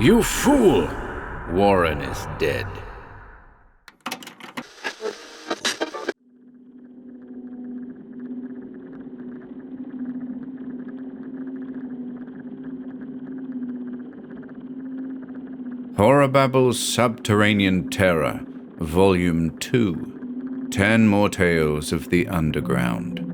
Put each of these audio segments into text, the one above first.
You fool! Warren is dead. HorrorBabble's Subterranean Terror, Volume 2. 10 more tales of the underground.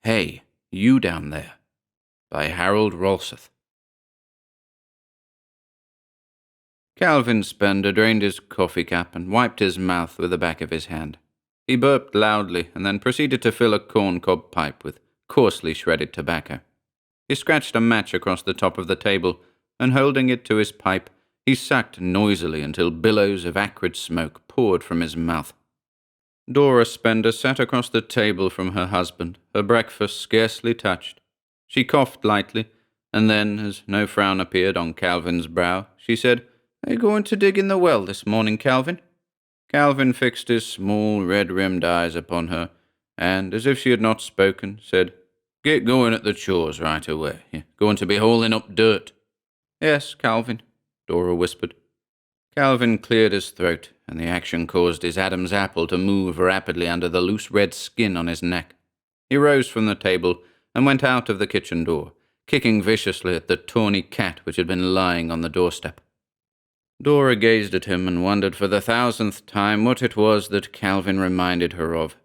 Hey, You Down There, by Harold Rolseth. Calvin Spender drained his coffee cup and wiped his mouth with the back of his hand. He burped loudly and then proceeded to fill a corncob pipe with coarsely shredded tobacco. He scratched a match across the top of the table, and holding it to his pipe, he sucked noisily until billows of acrid smoke poured from his mouth. Dora Spender sat across the table from her husband, her breakfast scarcely touched. She coughed lightly, and then, as no frown appeared on Calvin's brow, she said, "Are you going to dig in the well this morning, Calvin?" Calvin fixed his small, red-rimmed eyes upon her, and, as if she had not spoken, said, "Get going at the chores right away. You're going to be hauling up dirt." "Yes, Calvin," Dora whispered. Calvin cleared his throat, and the action caused his Adam's apple to move rapidly under the loose red skin on his neck. He rose from the table and went out of the kitchen door, kicking viciously at the tawny cat which had been lying on the doorstep. Dora gazed at him and wondered for the 1000th time what it was that Calvin reminded her of.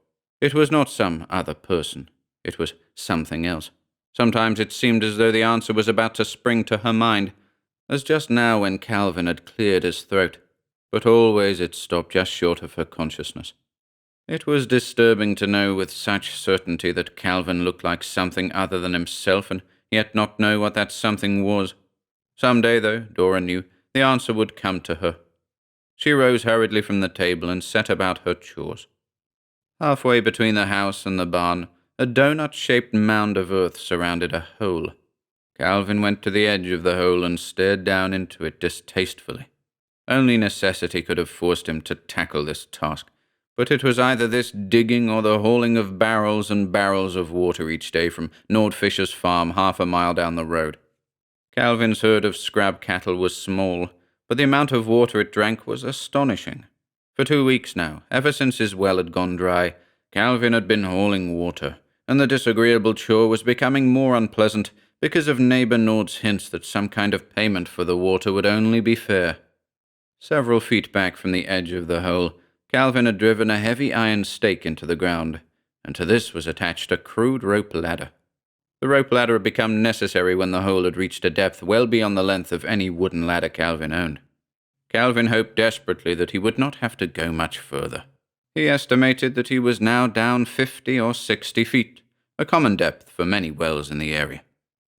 It was not some other person. It was something else. Sometimes it seemed as though the answer was about to spring to her mind, as just now when Calvin had cleared his throat, but always it stopped just short of her consciousness. It was disturbing to know with such certainty that Calvin looked like something other than himself, and yet not know what that something was. Some day, though, Dora knew, the answer would come to her. She rose hurriedly from the table and set about her chores. Halfway between the house and the barn, a donut-shaped mound of earth surrounded a hole. Calvin went to the edge of the hole and stared down into it distastefully. Only necessity could have forced him to tackle this task, but it was either this digging or the hauling of barrels and barrels of water each day from Nordfisher's farm half a mile down the road. Calvin's herd of scrub cattle was small, but the amount of water it drank was astonishing. For 2 weeks now, ever since his well had gone dry, Calvin had been hauling water, and the disagreeable chore was becoming more unpleasant because of neighbor Nord's hints that some kind of payment for the water would only be fair. Several feet back from the edge of the hole, Calvin had driven a heavy iron stake into the ground, and to this was attached a crude rope ladder. The rope ladder had become necessary when the hole had reached a depth well beyond the length of any wooden ladder Calvin owned. Calvin hoped desperately that he would not have to go much further. He estimated that he was now down 50 or 60 feet, a common depth for many wells in the area.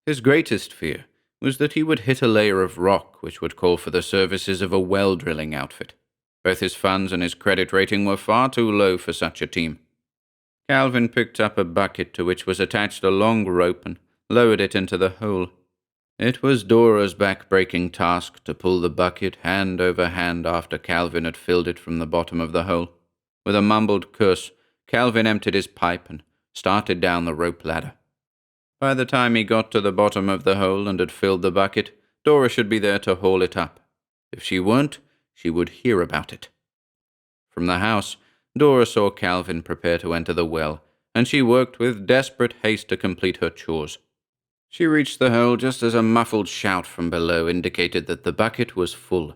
His greatest fear was that he would hit a layer of rock which would call for the services of a well-drilling outfit. Both his funds and his credit rating were far too low for such a team. Calvin picked up a bucket to which was attached a long rope and lowered it into the hole. It was Dora's back-breaking task to pull the bucket hand over hand after Calvin had filled it from the bottom of the hole. With a mumbled curse, Calvin emptied his pipe and started down the rope ladder. By the time he got to the bottom of the hole and had filled the bucket, Dora should be there to haul it up. If she weren't, she would hear about it. From the house, Dora saw Calvin prepare to enter the well, and she worked with desperate haste to complete her chores. She reached the hole just as a muffled shout from below indicated that the bucket was full.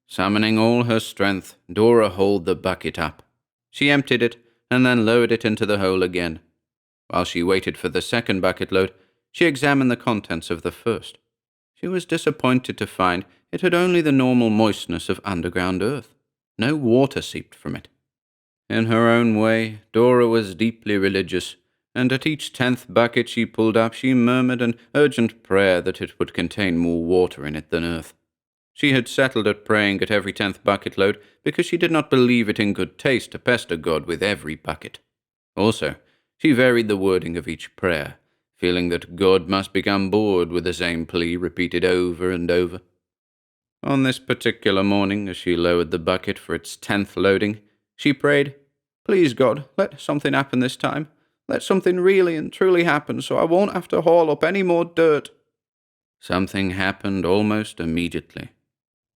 Summoning all her strength, Dora hauled the bucket up. She emptied it and then lowered it into the hole again. While she waited for the second bucket load, she examined the contents of the first. She was disappointed to find it had only the normal moistness of underground earth. No water seeped from it. In her own way, Dora was deeply religious, and at each 10th bucket she pulled up she murmured an urgent prayer that it would contain more water in it than earth. She had settled at praying at every 10th bucket load because she did not believe it in good taste to pester God with every bucket. Also, she varied the wording of each prayer, feeling that God must become bored with the same plea repeated over and over. On this particular morning, as she lowered the bucket for its 10th loading, she prayed, "Please, God, let something happen this time. Let something really and truly happen so I won't have to haul up any more dirt." Something happened almost immediately.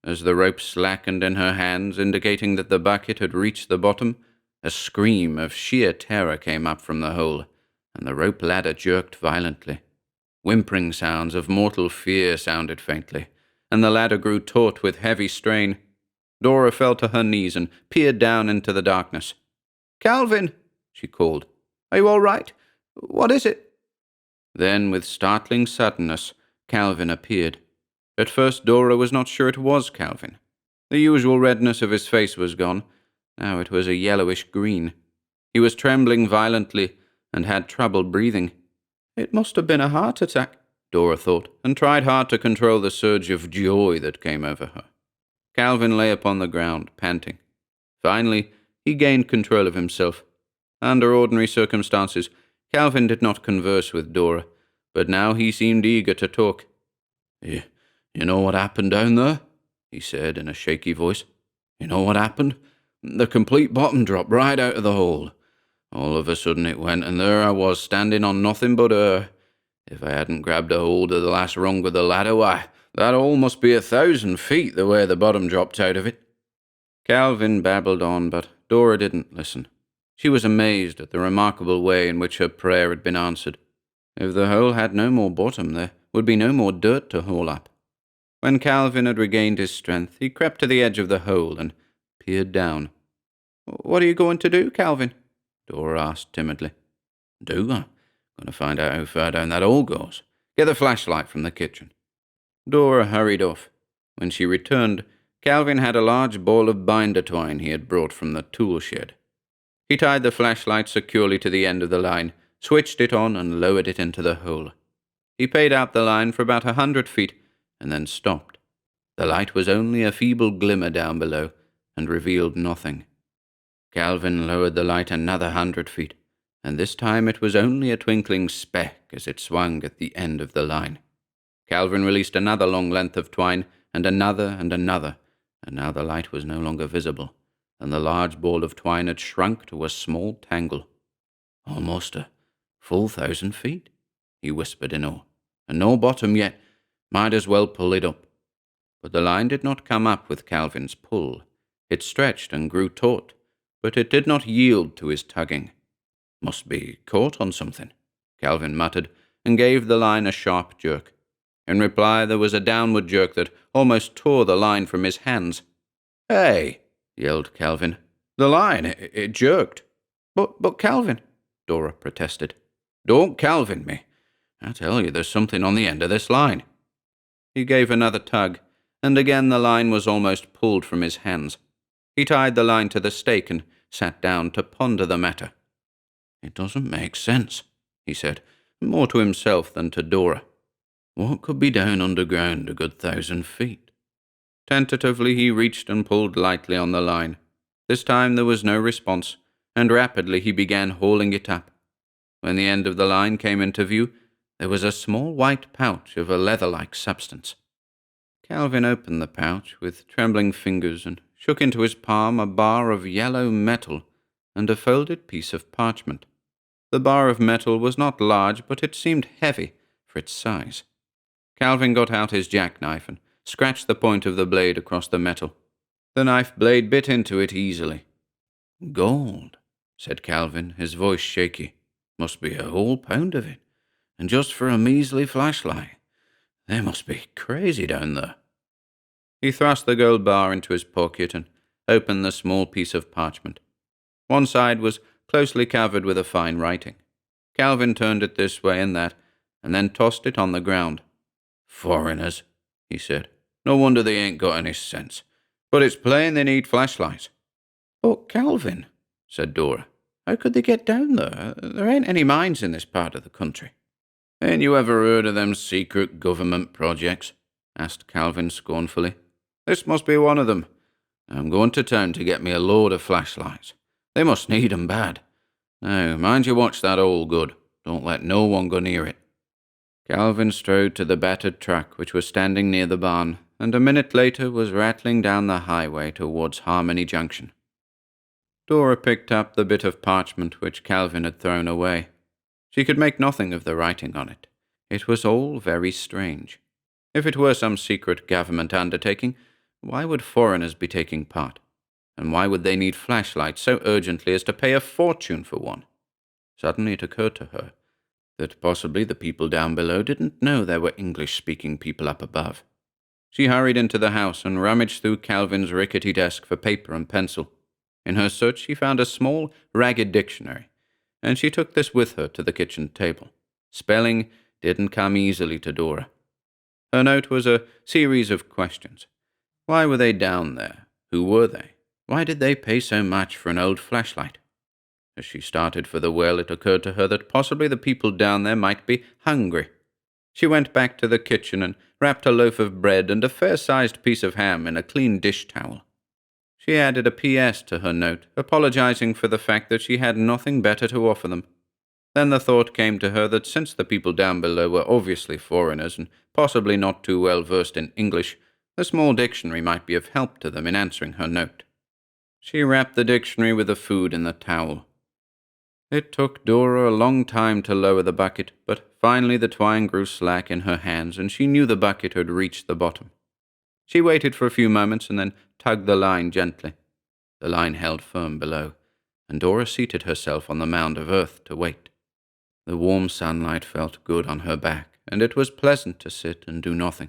As the rope slackened in her hands, indicating that the bucket had reached the bottom, a scream of sheer terror came up from the hole, and the rope ladder jerked violently. Whimpering sounds of mortal fear sounded faintly, and the ladder grew taut with heavy strain. Dora fell to her knees and peered down into the darkness. "Calvin," she called. "Are you all right? What is it?" Then, with startling suddenness, Calvin appeared. At first Dora was not sure it was Calvin. The usual redness of his face was gone. Now it was a yellowish green. He was trembling violently and had trouble breathing. It must have been a heart attack, Dora thought, and tried hard to control the surge of joy that came over her. Calvin lay upon the ground, panting. Finally, he gained control of himself. Under ordinary circumstances, Calvin did not converse with Dora, but now he seemed eager to talk. You know what happened down there?" he said in a shaky voice. "You know what happened? The complete bottom dropped right out of the hole. All of a sudden it went, and there I was, standing on nothing but air. If I hadn't grabbed a hold of the last rung of the ladder, why, that hole must be 1,000 feet the way the bottom dropped out of it." Calvin babbled on, but Dora didn't listen. She was amazed at the remarkable way in which her prayer had been answered. If the hole had no more bottom, there would be no more dirt to haul up. When Calvin had regained his strength, he crept to the edge of the hole and peered down. "What are you going to do, Calvin?" Dora asked timidly. "I'm going to find out how far down that hole goes. Get the flashlight from the kitchen." Dora hurried off. When she returned, Calvin had a large ball of binder twine he had brought from the tool shed. He tied the flashlight securely to the end of the line, switched it on, and lowered it into the hole. He paid out the line for about 100 feet, and then stopped. The light was only a feeble glimmer down below, and revealed nothing. Calvin lowered the light another 100 feet, and this time it was only a twinkling speck as it swung at the end of the line. Calvin released another long length of twine, and another, and now the light was no longer visible, and the large ball of twine had shrunk to a small tangle. "Almost a full 1,000 feet, he whispered in awe. "And no bottom yet. Might as well pull it up." But the line did not come up with Calvin's pull. It stretched and grew taut, but it did not yield to his tugging. "Must be caught on something," Calvin muttered, and gave the line a sharp jerk. In reply, there was a downward jerk that almost tore the line from his hands. "Hey!" yelled Calvin. "The line, it jerked." But Calvin," Dora protested. "Don't Calvin me. I tell you, there's something on the end of this line." He gave another tug, and again the line was almost pulled from his hands. He tied the line to the stake and sat down to ponder the matter. "It doesn't make sense," he said, more to himself than to Dora. "What could be down underground a good 1,000 feet? Tentatively he reached and pulled lightly on the line. This time there was no response, and rapidly he began hauling it up. When the end of the line came into view, there was a small white pouch of a leather-like substance. Calvin opened the pouch with trembling fingers and shook into his palm a bar of yellow metal and a folded piece of parchment. The bar of metal was not large, but it seemed heavy for its size. Calvin got out his jackknife and scratched the point of the blade across the metal. The knife blade bit into it easily. "Gold," said Calvin, his voice shaky. "Must be a whole pound of it. And just for a measly flashlight. They must be crazy down there." He thrust the gold bar into his pocket and opened the small piece of parchment. One side was closely covered with a fine writing. Calvin turned it this way and that, and then tossed it on the ground. "Foreigners," he said. "No wonder they ain't got any sense. But it's plain they need flashlights." "But Calvin," said Dora, "how could they get down there? There ain't any mines in this part of the country." "Ain't you ever heard of them secret government projects?" asked Calvin scornfully. "This must be one of them. I'm going to town to get me a load of flashlights. They must need 'em bad. Now, mind you watch that hole good. Don't let no one go near it." Calvin strode to the battered truck which was standing near the barn, and a minute later was rattling down the highway towards Harmony Junction. Dora picked up the bit of parchment which Calvin had thrown away. She could make nothing of the writing on it. It was all very strange. If it were some secret government undertaking, why would foreigners be taking part? And why would they need flashlights so urgently as to pay a fortune for one? Suddenly it occurred to her that possibly the people down below didn't know there were English-speaking people up above. She hurried into the house and rummaged through Calvin's rickety desk for paper and pencil. In her search she found a small, ragged dictionary, and she took this with her to the kitchen table. Spelling didn't come easily to Dora. Her note was a series of questions. Why were they down there? Who were they? Why did they pay so much for an old flashlight? As she started for the well, it occurred to her that possibly the people down there might be hungry. She went back to the kitchen and wrapped a loaf of bread and a fair-sized piece of ham in a clean dish towel. She added a P.S. to her note, apologizing for the fact that she had nothing better to offer them. Then the thought came to her that since the people down below were obviously foreigners and possibly not too well versed in English, the small dictionary might be of help to them in answering her note. She wrapped the dictionary with the food in the towel. It took Dora a long time to lower the bucket, but finally the twine grew slack in her hands, and she knew the bucket had reached the bottom. She waited for a few moments and then tugged the line gently. The line held firm below, and Dora seated herself on the mound of earth to wait. The warm sunlight felt good on her back, and it was pleasant to sit and do nothing.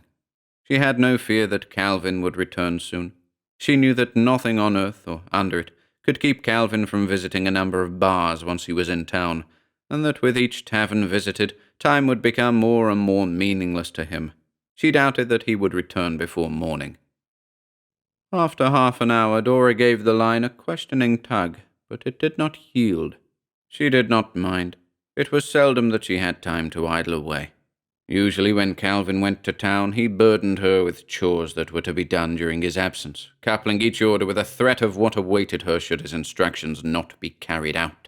She had no fear that Calvin would return soon. She knew that nothing on earth or under it could keep Calvin from visiting a number of bars once he was in town, and that with each tavern visited, time would become more and more meaningless to him. She doubted that he would return before morning. After half an hour, Dora gave the line a questioning tug, but it did not yield. She did not mind. It was seldom that she had time to idle away. Usually when Calvin went to town, he burdened her with chores that were to be done during his absence, coupling each order with a threat of what awaited her should his instructions not be carried out.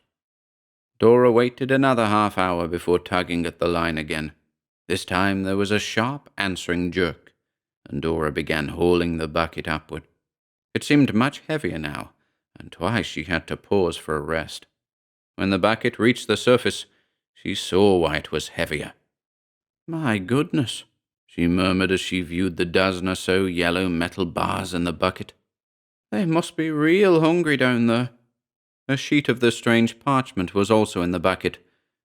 Dora waited another half hour before tugging at the line again. This time there was a sharp answering jerk, and Dora began hauling the bucket upward. It seemed much heavier now, and twice she had to pause for a rest. When the bucket reached the surface, she saw why it was heavier. "My goodness," she murmured as she viewed the dozen or so yellow metal bars in the bucket. "They must be real hungry down there." A sheet of the strange parchment was also in the bucket,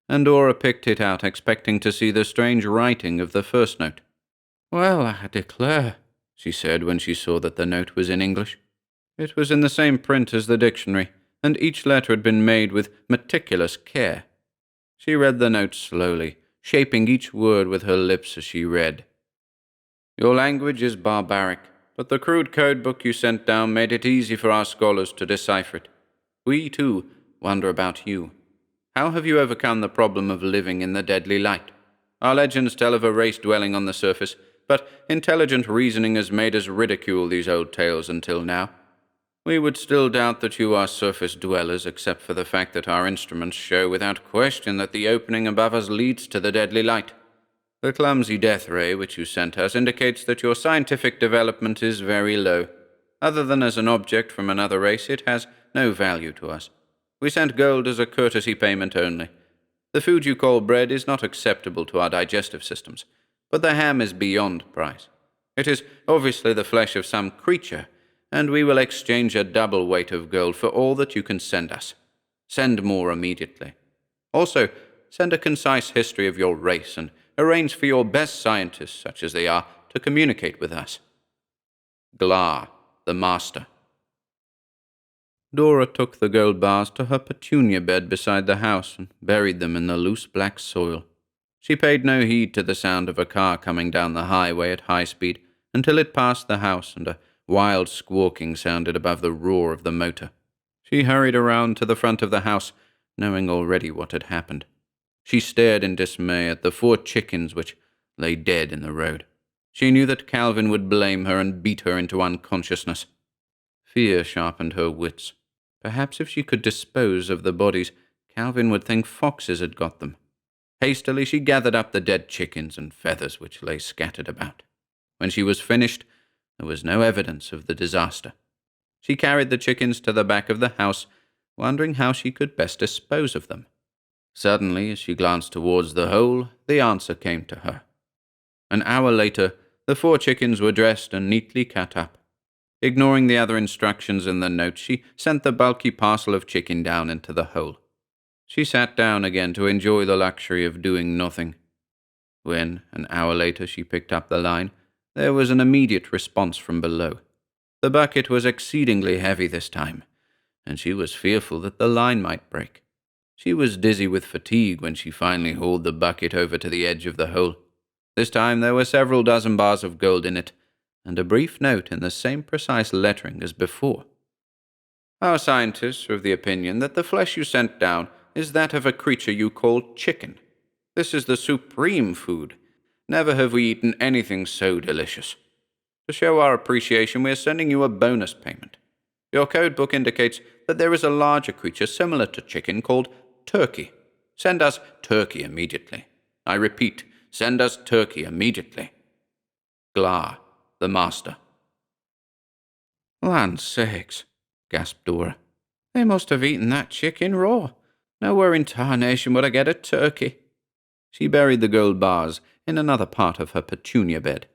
and Dora picked it out, expecting to see the strange writing of the first note. "Well, I declare," she said when she saw that the note was in English. It was in the same print as the dictionary, and each letter had been made with meticulous care. She read the note slowly, shaping each word with her lips as she read. "Your language is barbaric, but the crude code book you sent down made it easy for our scholars to decipher it. We, too, wonder about you. How have you overcome the problem of living in the deadly light? Our legends tell of a race dwelling on the surface, but intelligent reasoning has made us ridicule these old tales until now. We would still doubt that you are surface dwellers, except for the fact that our instruments show without question that the opening above us leads to the deadly light. The clumsy death ray which you sent us indicates that your scientific development is very low. Other than as an object from another race, it has no value to us. We sent gold as a courtesy payment only. The food you call bread is not acceptable to our digestive systems, but the ham is beyond price. It is obviously the flesh of some creature, and we will exchange a double weight of gold for all that you can send us. Send more immediately. Also, send a concise history of your race and arrange for your best scientists, such as they are, to communicate with us. Glar, the Master." Dora took the gold bars to her petunia bed beside the house and buried them in the loose black soil. She paid no heed to the sound of a car coming down the highway at high speed until it passed the house and a wild squawking sounded above the roar of the motor. She hurried around to the front of the house, knowing already what had happened. She stared in dismay at the 4 chickens which lay dead in the road. She knew that Calvin would blame her and beat her into unconsciousness. Fear sharpened her wits. Perhaps if she could dispose of the bodies, Calvin would think foxes had got them. Hastily she gathered up the dead chickens and feathers which lay scattered about. When she was finished, There was no evidence of the disaster. She carried the chickens to the back of the house, wondering how she could best dispose of them. Suddenly, as she glanced towards the hole, the answer came to her. An hour later, the 4 chickens were dressed and neatly cut up. Ignoring the other instructions in the note, she sent the bulky parcel of chicken down into the hole. She sat down again to enjoy the luxury of doing nothing. When, an hour later, she picked up the line, there was an immediate response from below. The bucket was exceedingly heavy this time, and she was fearful that the line might break. She was dizzy with fatigue when she finally hauled the bucket over to the edge of the hole. This time there were several dozen bars of gold in it, and a brief note in the same precise lettering as before. Our scientists are of the opinion that the flesh you sent down is that of a creature you call chicken. This is the supreme food. Never have we eaten anything so delicious. To show our appreciation, we are sending you a bonus payment. Your code book indicates that there is a larger creature similar to chicken called turkey. Send us turkey immediately. I repeat, send us turkey immediately. Glar, the master. Land sakes, gasped Dora. They must have eaten that chicken raw. Nowhere in tarnation would I get a turkey. She buried the gold bars in another part of her petunia bed.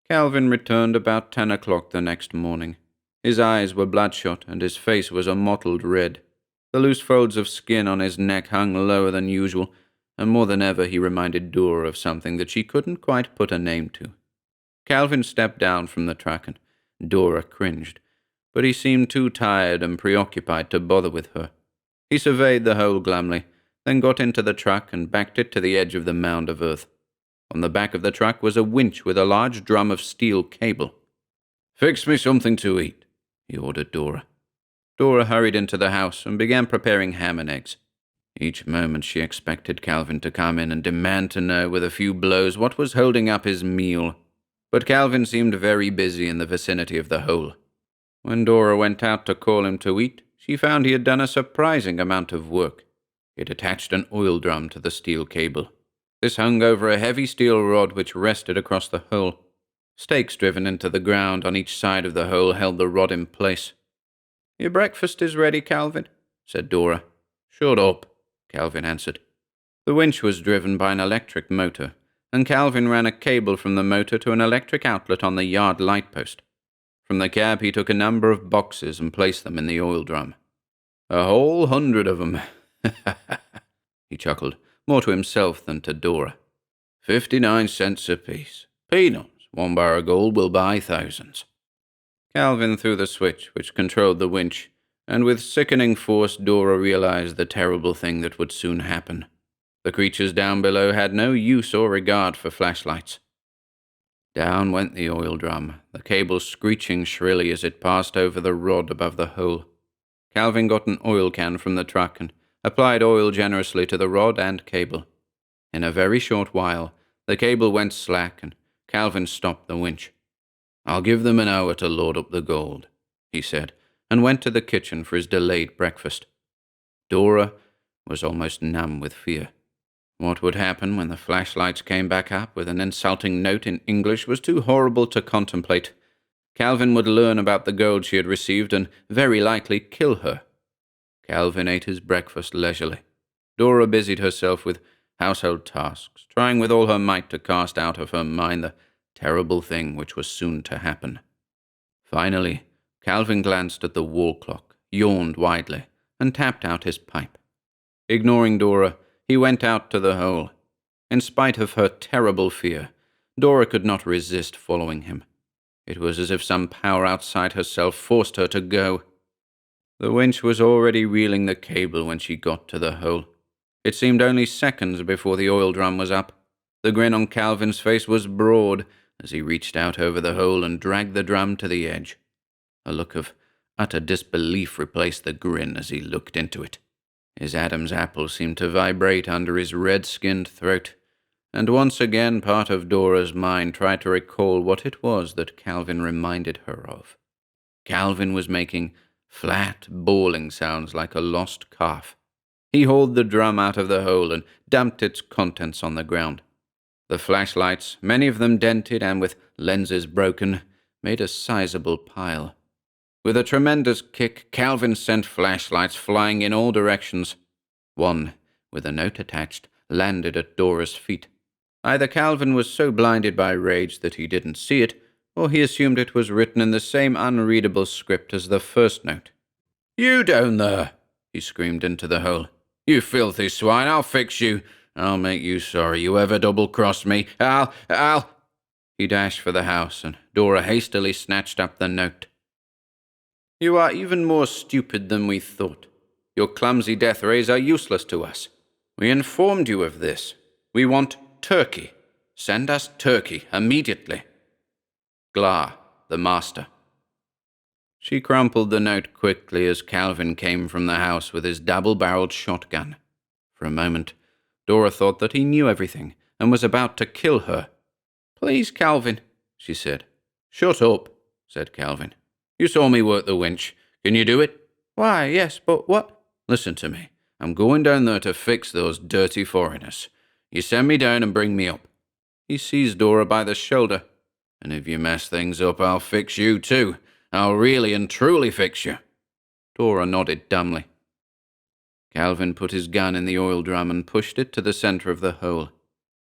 Calvin returned about 10 o'clock the next morning. His eyes were bloodshot, and his face was a mottled red. The loose folds of skin on his neck hung lower than usual, and more than ever he reminded Dora of something that she couldn't quite put a name to. Calvin stepped down from the truck, and Dora cringed, but he seemed too tired and preoccupied to bother with her. He surveyed the hole glumly, then got into the truck and backed it to the edge of the mound of earth. On the back of the truck was a winch with a large drum of steel cable. "Fix me something to eat," he ordered Dora. Dora hurried into the house and began preparing ham and eggs. Each moment she expected Calvin to come in and demand to know with a few blows what was holding up his meal. But Calvin seemed very busy in the vicinity of the hole. When Dora went out to call him to eat, she found he had done a surprising amount of work. He had attached an oil drum to the steel cable. This hung over a heavy steel rod which rested across the hole. Stakes driven into the ground on each side of the hole held the rod in place. "Your breakfast is ready, Calvin," said Dora. "Shut up," Calvin answered. The winch was driven by an electric motor, and Calvin ran a cable from the motor to an electric outlet on the yard light post. From the cab he took a number of boxes and placed them in the oil drum. "A whole 100 of 'em," he chuckled, more to himself than to Dora. 59 cents apiece. Peanuts. 1 bar of gold will buy thousands." Calvin threw the switch which controlled the winch, and with sickening force Dora realized the terrible thing that would soon happen. The creatures down below had no use or regard for flashlights. Down went the oil drum, the cable screeching shrilly as it passed over the rod above the hole. Calvin got an oil can from the truck and applied oil generously to the rod and cable. In a very short while, the cable went slack and Calvin stopped the winch. "I'll give them an hour to load up the gold," he said, and went to the kitchen for his delayed breakfast. Dora was almost numb with fear. What would happen when the flashlights came back up with an insulting note in English was too horrible to contemplate. Calvin would learn about the gold she had received and very likely kill her. Calvin ate his breakfast leisurely. Dora busied herself with household tasks, trying with all her might to cast out of her mind the terrible thing which was soon to happen. Finally, Calvin glanced at the wall clock, yawned widely, and tapped out his pipe. Ignoring Dora, he went out to the hole. In spite of her terrible fear, Dora could not resist following him. It was as if some power outside herself forced her to go. The winch was already reeling the cable when she got to the hole. It seemed only seconds before the oil drum was up. The grin on Calvin's face was broad as he reached out over the hole and dragged the drum to the edge. A look of utter disbelief replaced the grin as he looked into it. His Adam's apple seemed to vibrate under his red-skinned throat, and once again part of Dora's mind tried to recall what it was that Calvin reminded her of. Calvin was making flat, bawling sounds like a lost calf. He hauled the drum out of the hole and dumped its contents on the ground. The flashlights, many of them dented and with lenses broken, made a sizable pile. With a tremendous kick, Calvin sent flashlights flying in all directions. One, with a note attached, landed at Dora's feet. Either Calvin was so blinded by rage that he didn't see it, or he assumed it was written in the same unreadable script as the first note. "You down there!" he screamed into the hole. "You filthy swine, I'll fix you. I'll make you sorry you ever double-crossed me. I'll... He dashed for the house, and Dora hastily snatched up the note. "You are even more stupid than we thought. Your clumsy death rays are useless to us. We informed you of this. We want turkey. Send us turkey immediately. Glar, the master." She crumpled the note quickly as Calvin came from the house with his double-barreled shotgun. For a moment, Dora thought that he knew everything and was about to kill her. "Please, Calvin," she said. "Shut up," said Calvin. "You saw me work the winch. Can you do it?" "Why, yes, but what—" "Listen to me. I'm going down there to fix those dirty foreigners. You send me down and bring me up." He seized Dora by the shoulder. "And if you mess things up, I'll fix you too. I'll really and truly fix you." Dora nodded dumbly. Calvin put his gun in the oil drum and pushed it to the center of the hole.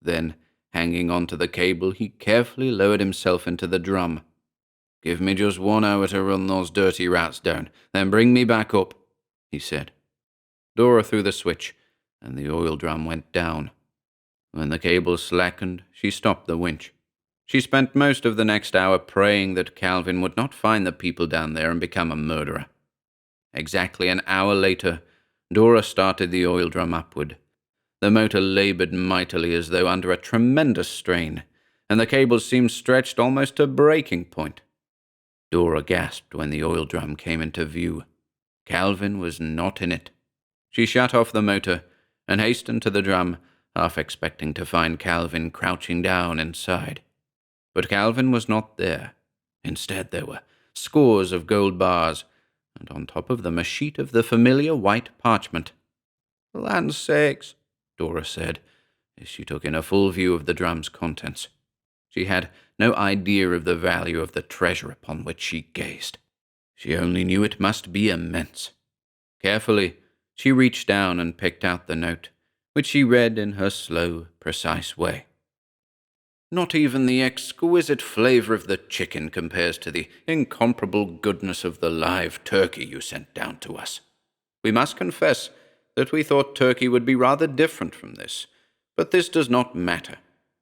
Then, hanging onto the cable, he carefully lowered himself into the drum. "Give me just 1 hour to run those dirty rats down, then bring me back up," he said. Dora threw the switch, and the oil drum went down. When the cable slackened, she stopped the winch. She spent most of the next hour praying that Calvin would not find the people down there and become a murderer. Exactly an hour later, Dora started the oil drum upward. The motor labored mightily as though under a tremendous strain, and the cables seemed stretched almost to breaking point. Dora gasped when the oil drum came into view. Calvin was not in it. She shut off the motor and hastened to the drum, half expecting to find Calvin crouching down inside. But Calvin was not there. Instead, there were scores of gold bars, and on top of them a sheet of the familiar white parchment. "For land's sakes," Dora said, as she took in a full view of the drum's contents. She had no idea of the value of the treasure upon which she gazed. She only knew it must be immense. Carefully, she reached down and picked out the note, which she read in her slow, precise way. "Not even the exquisite flavor of the chicken compares to the incomparable goodness of the live turkey you sent down to us. We must confess that we thought turkey would be rather different from this, but this does not matter.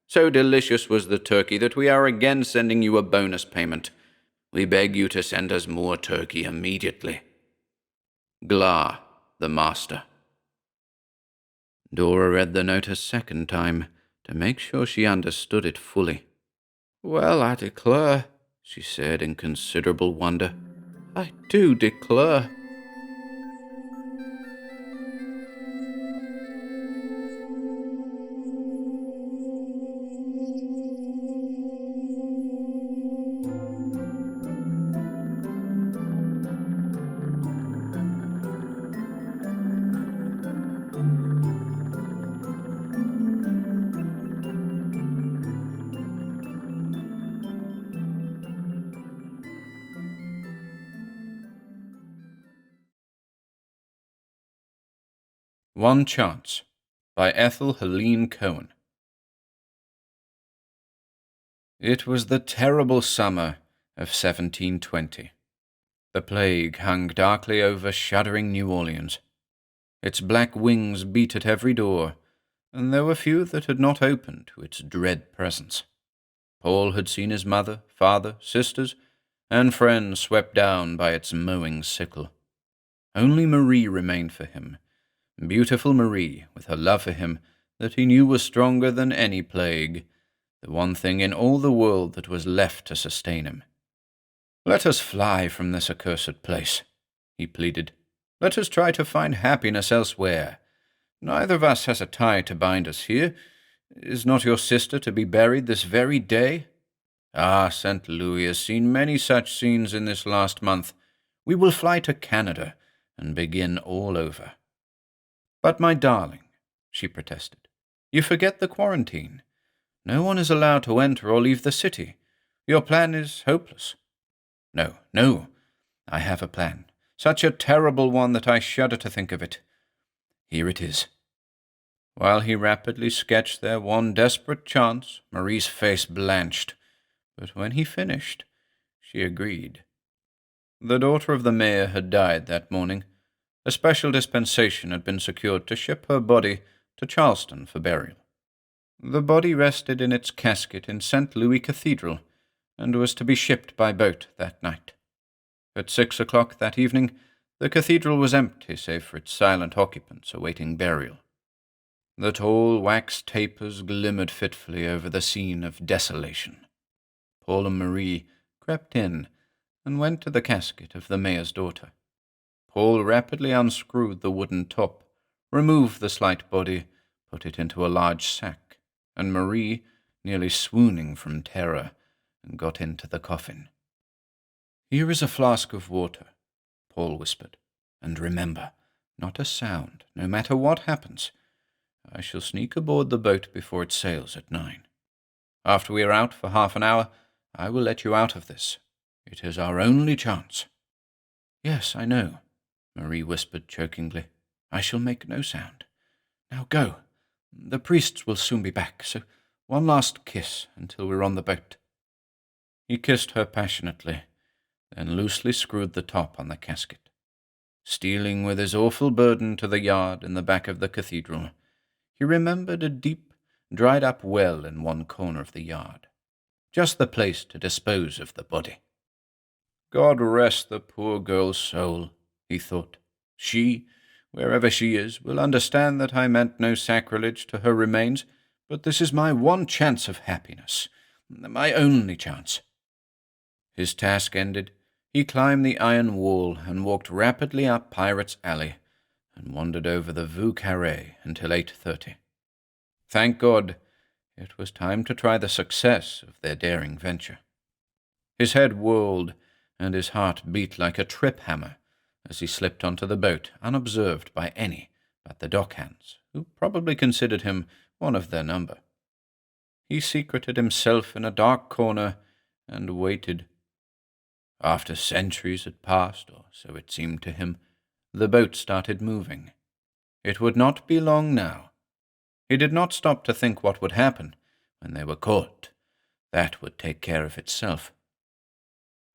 So delicious was the turkey that we are again sending you a bonus payment. We beg you to send us more turkey immediately. Glar, the master." Dora read the note a second time, to make sure she understood it fully. "Well, I declare," she said in considerable wonder. "I do declare." One Chance by Ethel Helene Coen. It was the terrible summer of 1720. The plague hung darkly over shuddering New Orleans. Its black wings beat at every door, and there were few that had not opened to its dread presence. Paul had seen his mother, father, sisters, and friends swept down by its mowing sickle. Only Marie remained for him, beautiful Marie, with her love for him that he knew was stronger than any plague, the one thing in all the world that was left to sustain him. "Let us fly from this accursed place," he pleaded. "Let us try to find happiness elsewhere. Neither of us has a tie to bind us here. Is not your sister to be buried this very day? Ah, St. Louis has seen many such scenes in this last month. We will fly to Canada and begin all over." "But, my darling," she protested, "you forget the quarantine. No one is allowed to enter or leave the city. Your plan is hopeless. No, no, I have a plan. Such a terrible one that I shudder to think of it. Here it is." While he rapidly sketched their one desperate chance, Marie's face blanched. But when he finished, she agreed. The daughter of the mayor had died that morning. A special dispensation had been secured to ship her body to Charleston for burial. The body rested in its casket in St. Louis Cathedral, and was to be shipped by boat that night. At 6 o'clock that evening, the cathedral was empty save for its silent occupants awaiting burial. The tall wax tapers glimmered fitfully over the scene of desolation. Paul and Marie crept in and went to the casket of the mayor's daughter. Paul rapidly unscrewed the wooden top, removed the slight body, put it into a large sack, and Marie, nearly swooning from terror, got into the coffin. "Here is a flask of water," Paul whispered, "and remember, not a sound, no matter what happens. I shall sneak aboard the boat before it sails at 9. After we are out for half an hour, I will let you out of this. It is our only chance." "Yes, I know," Marie whispered chokingly. "I shall make no sound. Now go. The priests will soon be back, so one last kiss until we're on the boat." He kissed her passionately, then loosely screwed the top on the casket. Stealing with his awful burden to the yard in the back of the cathedral, he remembered a deep, dried-up well in one corner of the yard, just the place to dispose of the body. "God rest the poor girl's soul," he thought. "She, wherever she is, will understand that I meant no sacrilege to her remains, but this is my one chance of happiness, my only chance." His task ended, he climbed the iron wall and walked rapidly up Pirate's Alley and wandered over the Vieux Carré until 8:30. Thank God, it was time to try the success of their daring venture. His head whirled, and his heart beat like a trip hammer as he slipped onto the boat unobserved by any but the dockhands, who probably considered him one of their number. He secreted himself in a dark corner and waited. After centuries had passed, or so it seemed to him, the boat started moving. It would not be long now. He did not stop to think what would happen when they were caught. That would take care of itself.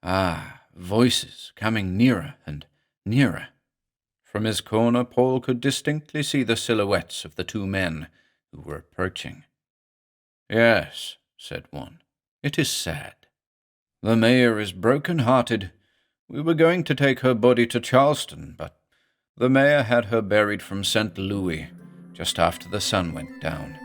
Ah, voices coming nearer and nearer. From his corner, Paul could distinctly see the silhouettes of the two men who were approaching. "Yes," said one, "it is sad. The mayor is broken-hearted. We were going to take her body to Charleston, but the mayor had her buried from St. Louis just after the sun went down."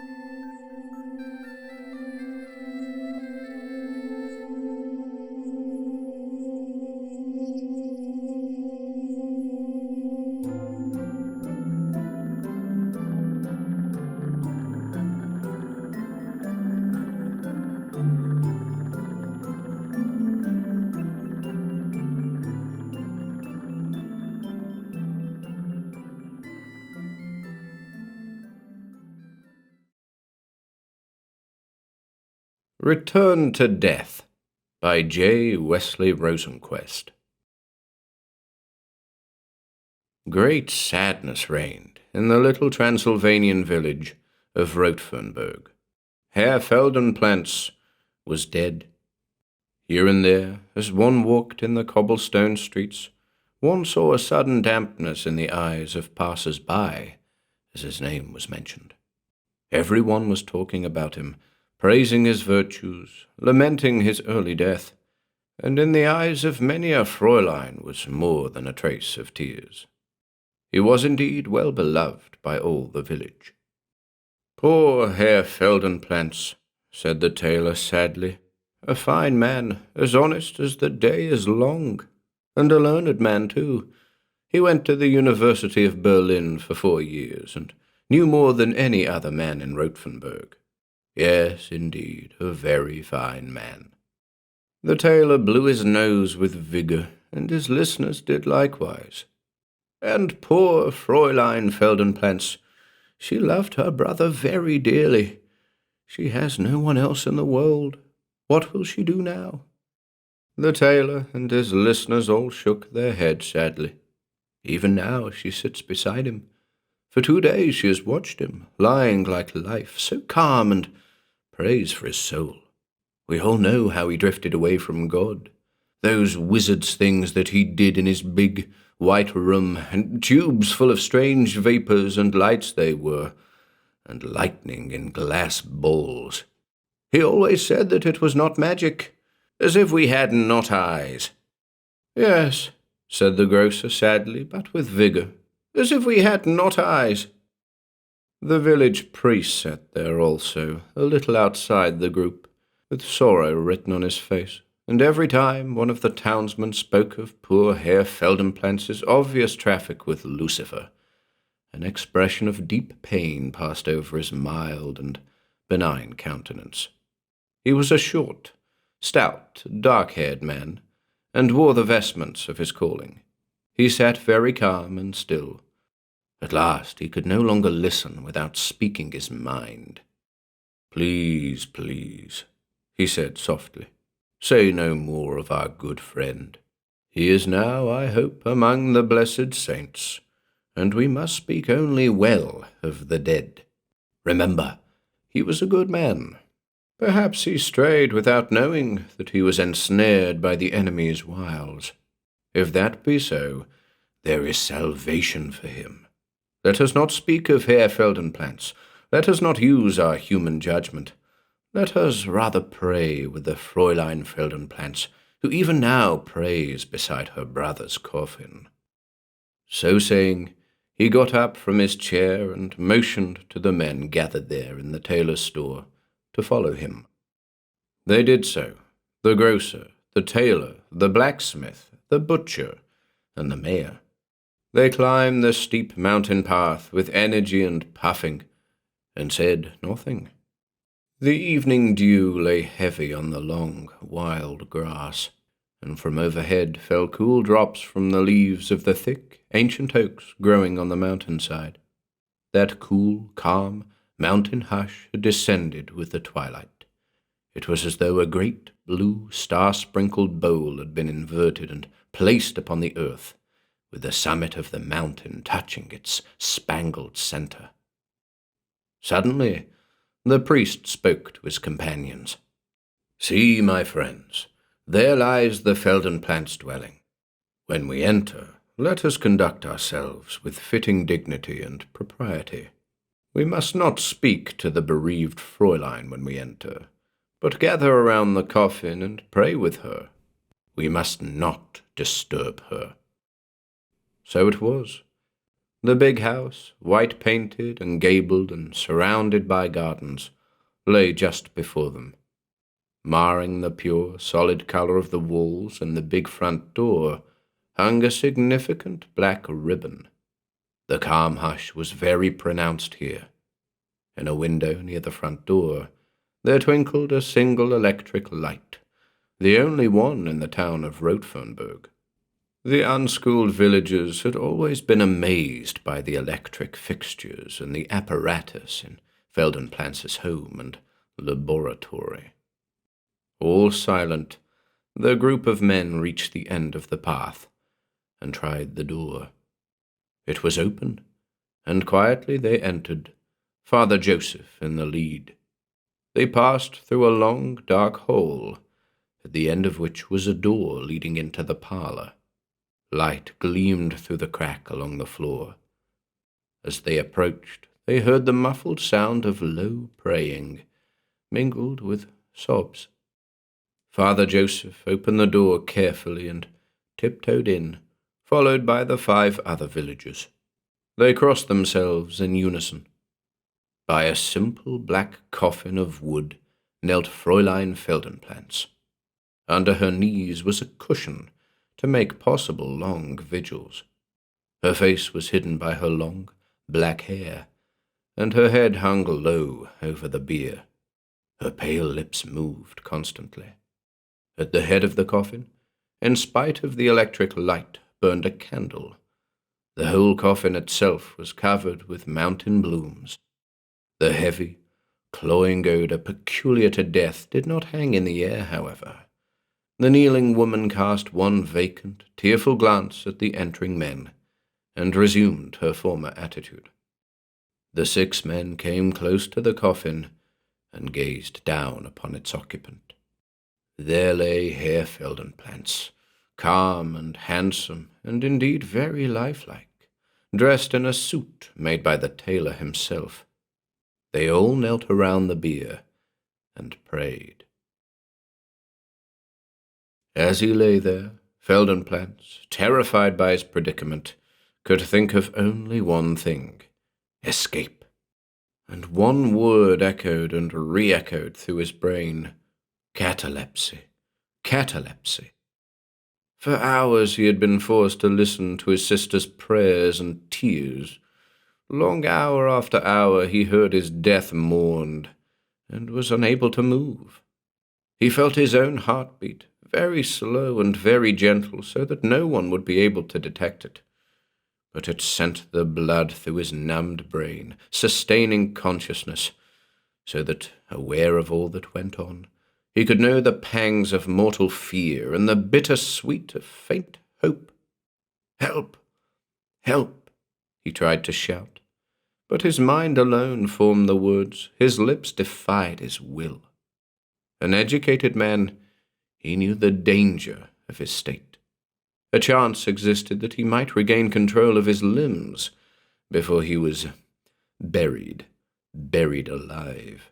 Return to Death by J. Wesley Rosenquest. Great sadness reigned in the little Transylvanian village of Rotenburg. Herr Feldenplantz was dead. Here and there, as one walked in the cobblestone streets, one saw a sudden dampness in the eyes of passers-by as his name was mentioned. Everyone was talking about him, praising his virtues, lamenting his early death, and in the eyes of many a Fräulein was more than a trace of tears. He was indeed well beloved by all the village. "Poor Herr Feldenplantz," said the tailor sadly, "a fine man, as honest as the day is long, and a learned man too. He went to the University of Berlin for 4 years, and knew more than any other man in Rotenburg. Yes, indeed, a very fine man." The tailor blew his nose with vigor, and his listeners did likewise. "And poor Fräulein Feldenplantz, she loved her brother very dearly. She has no one else in the world. What will she do now?" The tailor and his listeners all shook their heads sadly. Even now she sits beside him. For 2 days she has watched him, lying like life, so calm, and prays for his soul. We all know how he drifted away from God. Those wizard's things that he did in his big white room, and tubes full of strange vapours and lights they were, and lightning in glass balls. He always said that it was not magic, as if we had not eyes. Yes, said the grocer sadly, but with vigour, as if we had not eyes. The village priest sat there also, a little outside the group, with sorrow written on his face, and every time one of the townsmen spoke of poor Herr Feldenplance's obvious traffic with Lucifer, an expression of deep pain passed over his mild and benign countenance. He was a short, stout, dark-haired man, and wore the vestments of his calling. He sat very calm and still. At last he could no longer listen without speaking his mind. "Please, please," he said softly, "say no more of our good friend. He is now, I hope, among the blessed saints, and we must speak only well of the dead. Remember, he was a good man. Perhaps he strayed without knowing that he was ensnared by the enemy's wiles. If that be so, there is salvation for him. Let us not speak of Herr Feldenplance. Let us not use our human judgment. Let us rather pray with the Fräulein Feldenplance, who even now prays beside her brother's coffin." So saying, he got up from his chair and motioned to the men gathered there in the tailor's store to follow him. They did so, the grocer, the tailor, the blacksmith, the butcher, and the mayor. They climbed the steep mountain path with energy and puffing, and said nothing. The evening dew lay heavy on the long, wild grass, and from overhead fell cool drops from the leaves of the thick, ancient oaks growing on the mountainside. That cool, calm, mountain hush had descended with the twilight. It was as though a great, blue, star-sprinkled bowl had been inverted and placed upon the earth, with the summit of the mountain touching its spangled centre. Suddenly, the priest spoke to his companions. "See, my friends, there lies the Feldenplance dwelling. When we enter, let us conduct ourselves with fitting dignity and propriety. We must not speak to the bereaved Fräulein when we enter, but gather around the coffin and pray with her. We must not disturb her." So it was. The big house, white-painted and gabled and surrounded by gardens, lay just before them. Marring the pure, solid color of the walls and the big front door hung a significant black ribbon. The calm hush was very pronounced here. In a window near the front door, there twinkled a single electric light, the only one in the town of Rothenburg. The unschooled villagers had always been amazed by the electric fixtures and the apparatus in Feldenplance's home and laboratory. All silent, the group of men reached the end of the path and tried the door. It was open, and quietly they entered, Father Joseph in the lead. They passed through a long, dark hall, at the end of which was a door leading into the parlour. Light gleamed through the crack along the floor. As they approached, they heard the muffled sound of low praying, mingled with sobs. Father Joseph opened the door carefully and tiptoed in, followed by the 5 other villagers. They crossed themselves in unison. By a simple black coffin of wood knelt Fräulein Feldenplance. Under her knees was a cushion to make possible long vigils. Her face was hidden by her long, black hair, and her head hung low over the bier. Her pale lips moved constantly. At the head of the coffin, in spite of the electric light, burned a candle. The whole coffin itself was covered with mountain blooms. The heavy, cloying odour peculiar to death did not hang in the air, however. The kneeling woman cast one vacant, tearful glance at the entering men, and resumed her former attitude. The 6 men came close to the coffin and gazed down upon its occupant. There lay Herr Feldenplantz, calm and handsome, and indeed very lifelike, dressed in a suit made by the tailor himself. They all knelt around the bier and prayed. As he lay there, Feldenplantz, terrified by his predicament, could think of only one thing: escape. And one word echoed and re-echoed through his brain: catalepsy, catalepsy. For hours he had been forced to listen to his sister's prayers and tears. Long hour after hour he heard his death mourned, and was unable to move. He felt his own heartbeat, very slow and very gentle, so that no one would be able to detect it. But it sent the blood through his numbed brain, sustaining consciousness, so that, aware of all that went on, he could know the pangs of mortal fear and the bitter sweet of faint hope. "Help! Help!" he tried to shout, but his mind alone formed the words. His lips defied his will. An educated man, he knew the danger of his state. A chance existed that he might regain control of his limbs before he was buried alive.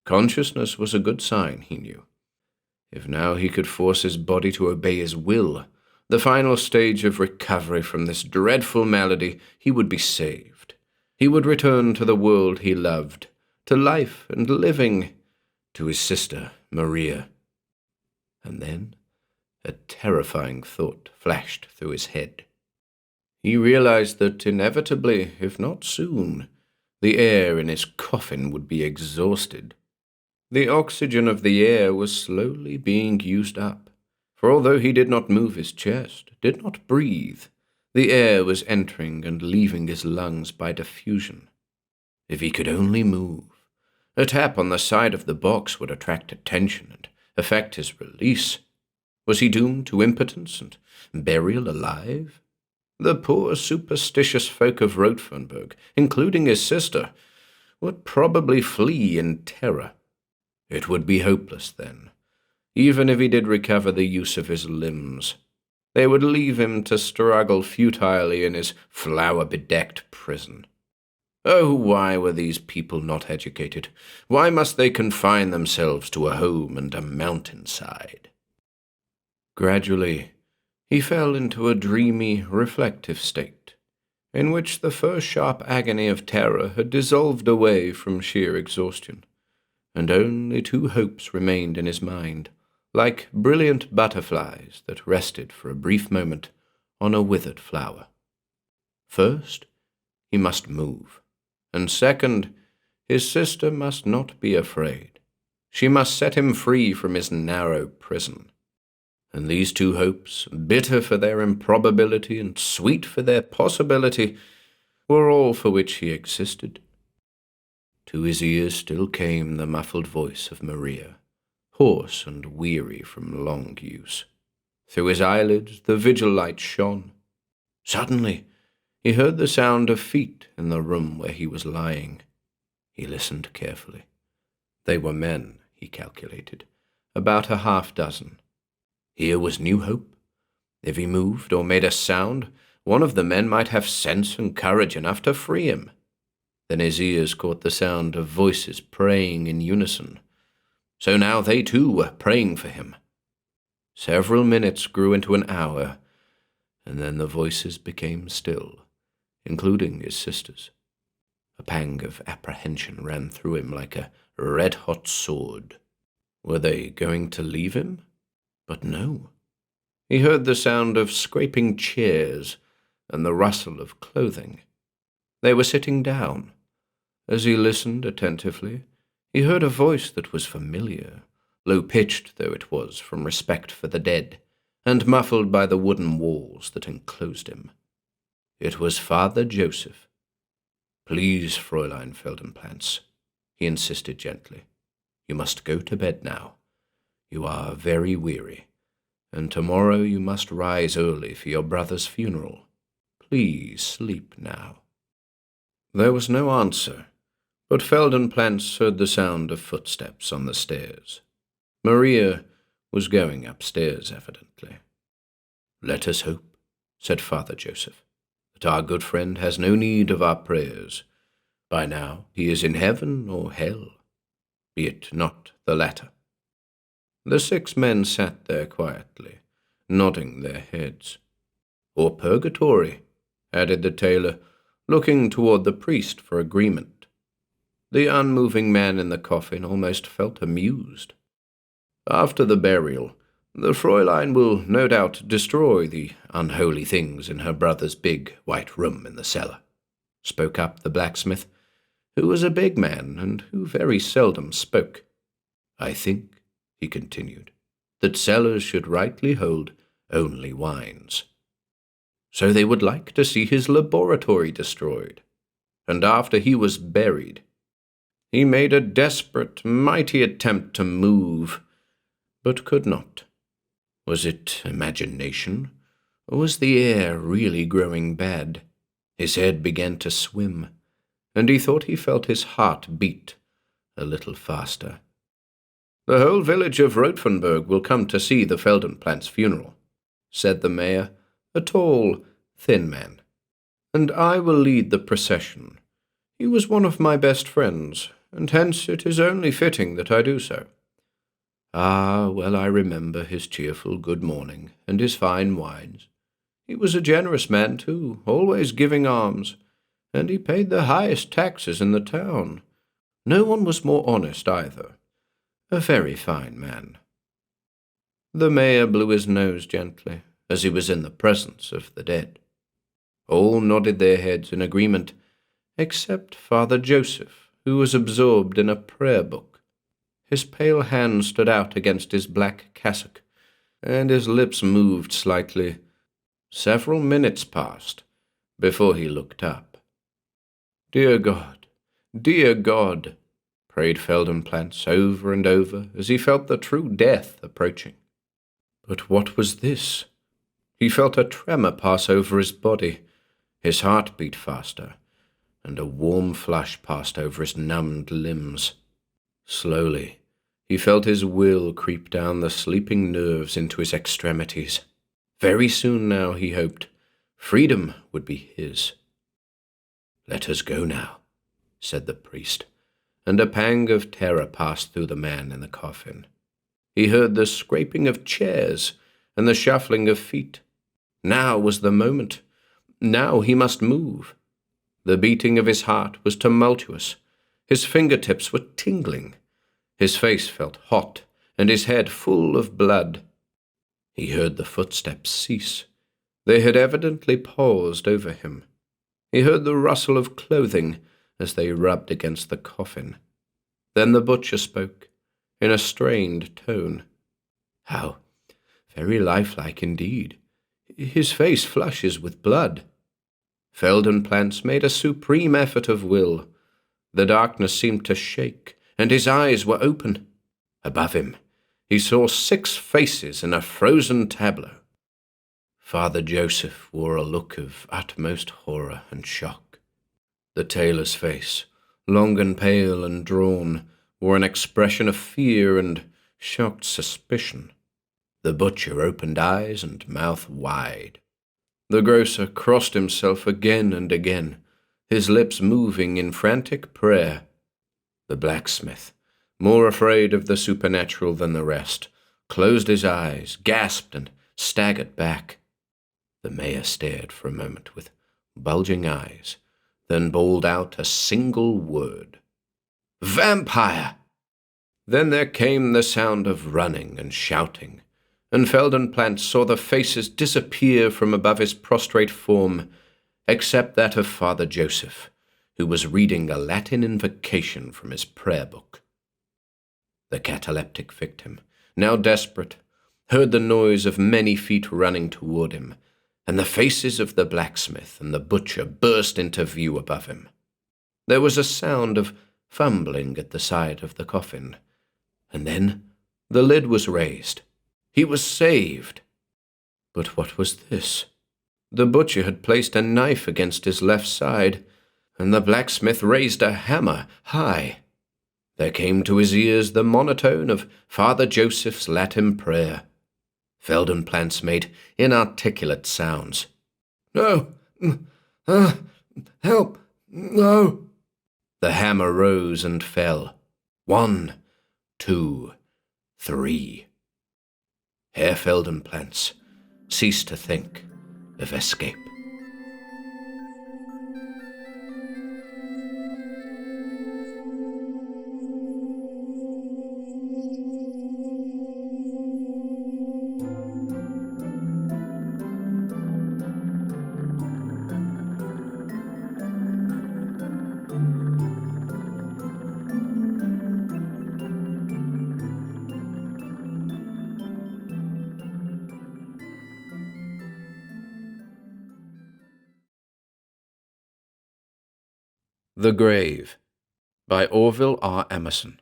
Consciousness was a good sign, he knew. If now he could force his body to obey his will, the final stage of recovery from this dreadful malady, he would be saved. He would return to the world he loved, to life and living, to his sister, Maria. And then a terrifying thought flashed through his head. He realized that inevitably, if not soon, the air in his coffin would be exhausted. The oxygen of the air was slowly being used up, for although he did not move his chest, did not breathe, the air was entering and leaving his lungs by diffusion. If he could only move, a tap on the side of the box would attract attention and effect his release. Was he doomed to impotence and burial alive? The poor superstitious folk of Rothenburg, including his sister, would probably flee in terror. It would be hopeless then, even if he did recover the use of his limbs. They would leave him to struggle futilely in his flower-bedecked prison. Oh, why were these people not educated? Why must they confine themselves to a home and a mountainside? Gradually, he fell into a dreamy, reflective state, in which the first sharp agony of terror had dissolved away from sheer exhaustion, and only 2 hopes remained in his mind, like brilliant butterflies that rested for a brief moment on a withered flower. First, he must move, and second, his sister must not be afraid. She must set him free from his narrow prison. And these 2 hopes, bitter for their improbability and sweet for their possibility, were all for which he existed. To his ears still came the muffled voice of Maria, hoarse and weary from long use. Through his eyelids the vigil light shone. Suddenly he heard the sound of feet in the room where he was lying. He listened carefully. They were men, he calculated, about a half-dozen. Here was new hope. If he moved or made a sound, one of the men might have sense and courage enough to free him. Then his ears caught the sound of voices praying in unison. So now they too were praying for him. Several minutes grew into an hour, and then the voices became still, including his sister's. A pang of apprehension ran through him like a red-hot sword. Were they going to leave him? But no. He heard the sound of scraping chairs and the rustle of clothing. They were sitting down. As he listened attentively, he heard a voice that was familiar, low-pitched though it was from respect for the dead, and muffled by the wooden walls that enclosed him. It was Father Joseph. "Please, Fräulein Feldenplantz," he insisted gently. "You must go to bed now. You are very weary, and tomorrow you must rise early for your brother's funeral. Please sleep now." There was no answer, but Feldenplantz heard the sound of footsteps on the stairs. Maria was going upstairs, evidently. "Let us hope," said Father Joseph, "that our good friend has no need of our prayers. By now he is in heaven or hell, be it not the latter." The 6 men sat there quietly, nodding their heads. "Or purgatory," added the tailor, looking toward the priest for agreement. The unmoving man in the coffin almost felt amused. "After the burial, the Fräulein will no doubt destroy the unholy things in her brother's big white room in the cellar," spoke up the blacksmith, who was a big man and who very seldom spoke. "I think," he continued, "that cellars should rightly hold only wines. So they would like to see his laboratory destroyed. And after he was buried, he made a desperate, mighty attempt to move, but could not. Was it imagination, or was the air really growing bad? His head began to swim, and he thought he felt his heart beat a little faster. "The whole village of Rothenburg will come to see the Feldenplantz funeral," said the mayor, a tall, thin man, "and I will lead the procession. He was one of my best friends, and hence it is only fitting that I do so. Ah, well, I remember his cheerful good morning and his fine wines. He was a generous man, too, always giving alms, and he paid the highest taxes in the town. No one was more honest either. A very fine man." The mayor blew his nose gently, as he was in the presence of the dead. All nodded their heads in agreement, except Father Joseph, who was absorbed in a prayer book. His pale hand stood out against his black cassock, and his lips moved slightly. Several minutes passed before he looked up. Dear God, prayed Feldenplantz over and over as he felt the true death approaching. But what was this? He felt a tremor pass over his body. His heart beat faster, and a warm flush passed over his numbed limbs. Slowly, he felt his will creep down the sleeping nerves into his extremities. Very soon now, he hoped, freedom would be his. "Let us go now," said the priest, and a pang of terror passed through the man in the coffin. He heard the scraping of chairs and the shuffling of feet. Now was the moment. Now he must move. The beating of his heart was tumultuous. His fingertips were tingling. His face felt hot, and his head full of blood. He heard the footsteps cease. They had evidently paused over him. He heard the rustle of clothing as they rubbed against the coffin. Then the butcher spoke, in a strained tone. How very lifelike indeed. His face flushes with blood. Feldenplantz made a supreme effort of will. The darkness seemed to shake, and his eyes were open. Above him, he saw 6 faces in a frozen tableau. Father Joseph wore a look of utmost horror and shock. The tailor's face, long and pale and drawn, wore an expression of fear and shocked suspicion. The butcher opened eyes and mouth wide. The grocer crossed himself again and again, his lips moving in frantic prayer. The blacksmith, more afraid of the supernatural than the rest, closed his eyes, gasped, and staggered back. The mayor stared for a moment with bulging eyes, then bawled out a single word. "Vampire!" Then there came the sound of running and shouting, and Feldenplantz saw the faces disappear from above his prostrate form, except that of Father Joseph, who was reading a Latin invocation from his prayer book. The cataleptic victim, now desperate, heard the noise of many feet running toward him, and the faces of the blacksmith and the butcher burst into view above him. There was a sound of fumbling at the side of the coffin, and then the lid was raised, He was saved. But what was this? The butcher had placed a knife against his left side, and the blacksmith raised a hammer high. There came to his ears the monotone of Father Joseph's Latin prayer. Feldenplants made inarticulate sounds. "No! Help! No!" The hammer rose and fell. 1, 2, 3. Herr Feldenplants ceased to think of escape. The Grave by Orville R. Emerson.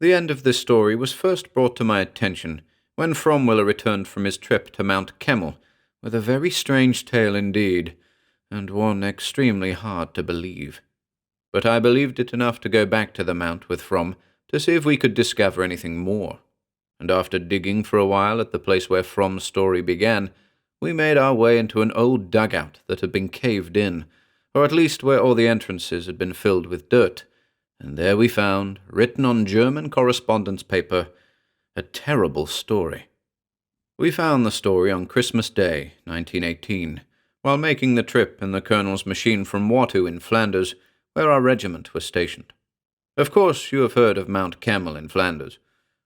The end of this story was first brought to my attention when Fromwiller returned from his trip to Mount Kemmel with a very strange tale indeed, and one extremely hard to believe. But I believed it enough to go back to the Mount with From to see if we could discover anything more, and after digging for a while at the place where From's story began, we made our way into an old dugout that had been caved in, or at least where all the entrances had been filled with dirt, and there we found, written on German correspondence paper, a terrible story. We found the story on Christmas Day, 1918, while making the trip in the Colonel's machine from Watteau in Flanders, where our regiment was stationed. Of course, you have heard of Mount Kemmel in Flanders.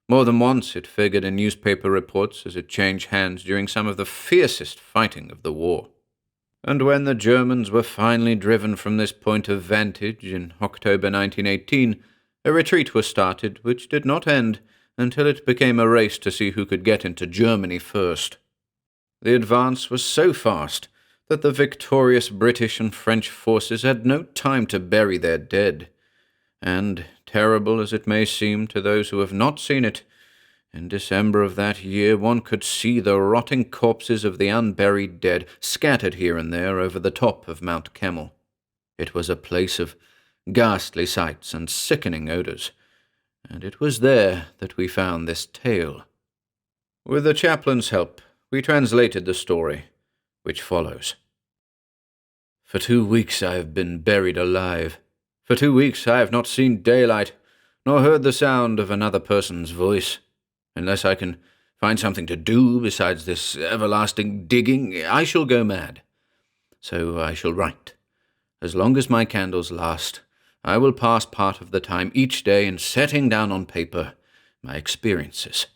More than once it figured in newspaper reports as it changed hands during some of the fiercest fighting of the war. And when the Germans were finally driven from this point of vantage in October 1918, a retreat was started which did not end until it became a race to see who could get into Germany first. The advance was so fast that the victorious British and French forces had no time to bury their dead. And, terrible as it may seem to those who have not seen it, in December of that year one could see the rotting corpses of the unburied dead scattered here and there over the top of Mount Kemmel. It was a place of ghastly sights and sickening odours, and it was there that we found this tale. With the chaplain's help, we translated the story, which follows. For 2 weeks I have been buried alive. For 2 weeks I have not seen daylight, nor heard the sound of another person's voice. Unless I can find something to do besides this everlasting digging, I shall go mad. So I shall write. As long as my candles last, I will pass part of the time each day in setting down on paper my experiences.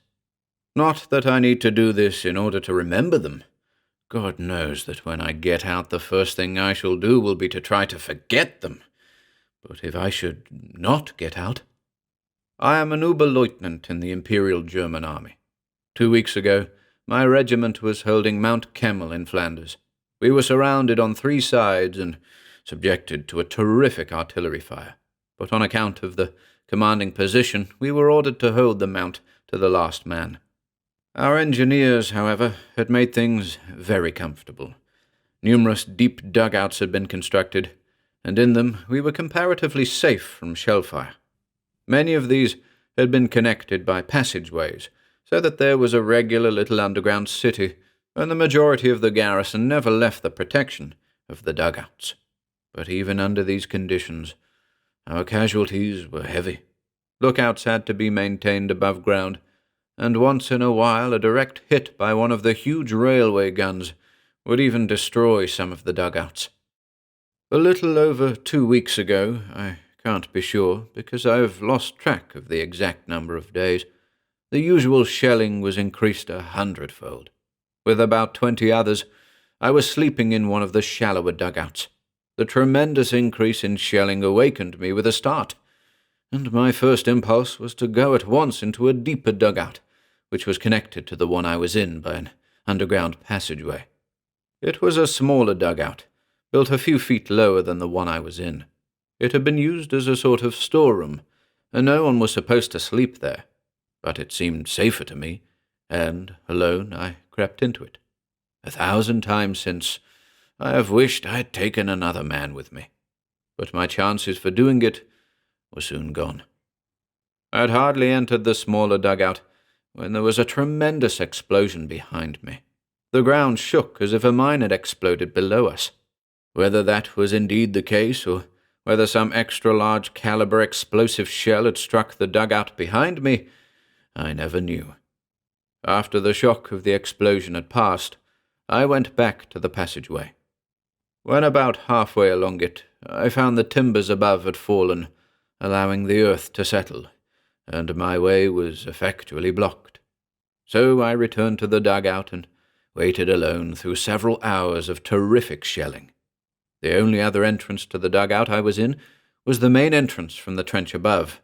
Not that I need to do this in order to remember them. God knows that when I get out, the first thing I shall do will be to try to forget them. But if I should not get out, I am an Oberleutnant in the Imperial German Army. 2 weeks ago, my regiment was holding Mount Kemmel in Flanders. We were surrounded on 3 sides and subjected to a terrific artillery fire. But on account of the commanding position, we were ordered to hold the mount to the last man. Our engineers, however, had made things very comfortable. Numerous deep dugouts had been constructed, and in them we were comparatively safe from shell fire. Many of these had been connected by passageways, so that there was a regular little underground city, and the majority of the garrison never left the protection of the dugouts. But even under these conditions, our casualties were heavy. Lookouts had to be maintained above ground, and once in a while a direct hit by one of the huge railway guns would even destroy some of the dugouts. A little over 2 weeks ago, I can't be sure, because I have lost track of the exact number of days, the usual shelling was increased 100-fold. With about 20 others, I was sleeping in one of the shallower dugouts. The tremendous increase in shelling awakened me with a start, and my first impulse was to go at once into a deeper dugout, which was connected to the one I was in by an underground passageway. It was a smaller dugout, built a few feet lower than the one I was in. It had been used as a sort of storeroom, and no one was supposed to sleep there. But it seemed safer to me, and, alone, I crept into it. 1,000 times since, I have wished I had taken another man with me, but my chances for doing it were soon gone. I had hardly entered the smaller dugout when there was a tremendous explosion behind me. The ground shook as if a mine had exploded below us. Whether that was indeed the case, or whether some extra-large caliber explosive shell had struck the dugout behind me, I never knew. After the shock of the explosion had passed, I went back to the passageway. When about halfway along it, I found the timbers above had fallen, allowing the earth to settle, and my way was effectually blocked. So I returned to the dugout and waited alone through several hours of terrific shelling. The only other entrance to the dugout I was in was the main entrance from the trench above,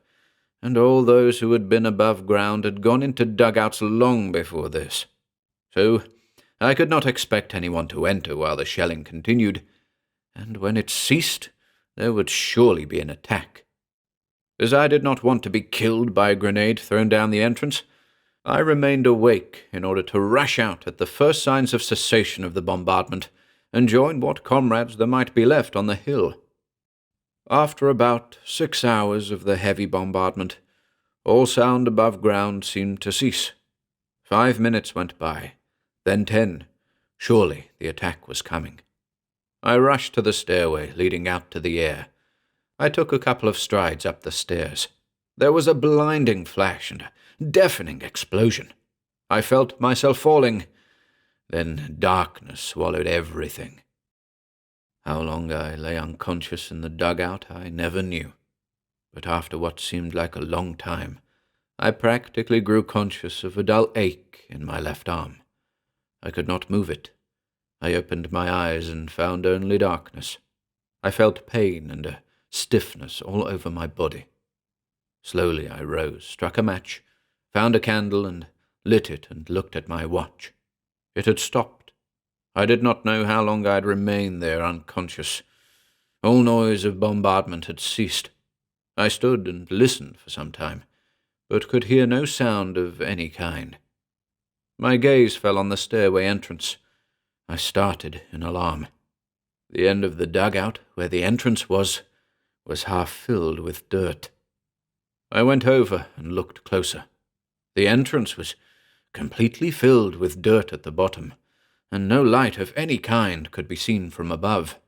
and all those who had been above ground had gone into dugouts long before this. So I could not expect anyone to enter while the shelling continued, and when it ceased, there would surely be an attack. As I did not want to be killed by a grenade thrown down the entrance, I remained awake in order to rush out at the first signs of cessation of the bombardment and join what comrades there might be left on the hill. After about 6 hours of the heavy bombardment, all sound above ground seemed to cease. 5 minutes went by, then 10. Surely the attack was coming. I rushed to the stairway leading out to the air. I took a couple of strides up the stairs. There was a blinding flash and a deafening explosion. I felt myself falling. Then darkness swallowed everything. How long I lay unconscious in the dugout I never knew, but after what seemed like a long time, I practically grew conscious of a dull ache in my left arm. I could not move it. I opened my eyes and found only darkness. I felt pain and a stiffness all over my body. Slowly I rose, struck a match, found a candle and lit it and looked at my watch. It had stopped. I did not know how long I had remained there unconscious. All noise of bombardment had ceased. I stood and listened for some time, but could hear no sound of any kind. My gaze fell on the stairway entrance. I started in alarm. The end of the dugout, where the entrance was half filled with dirt. I went over and looked closer. The entrance was completely filled with dirt at the bottom, and no light of any kind could be seen from above.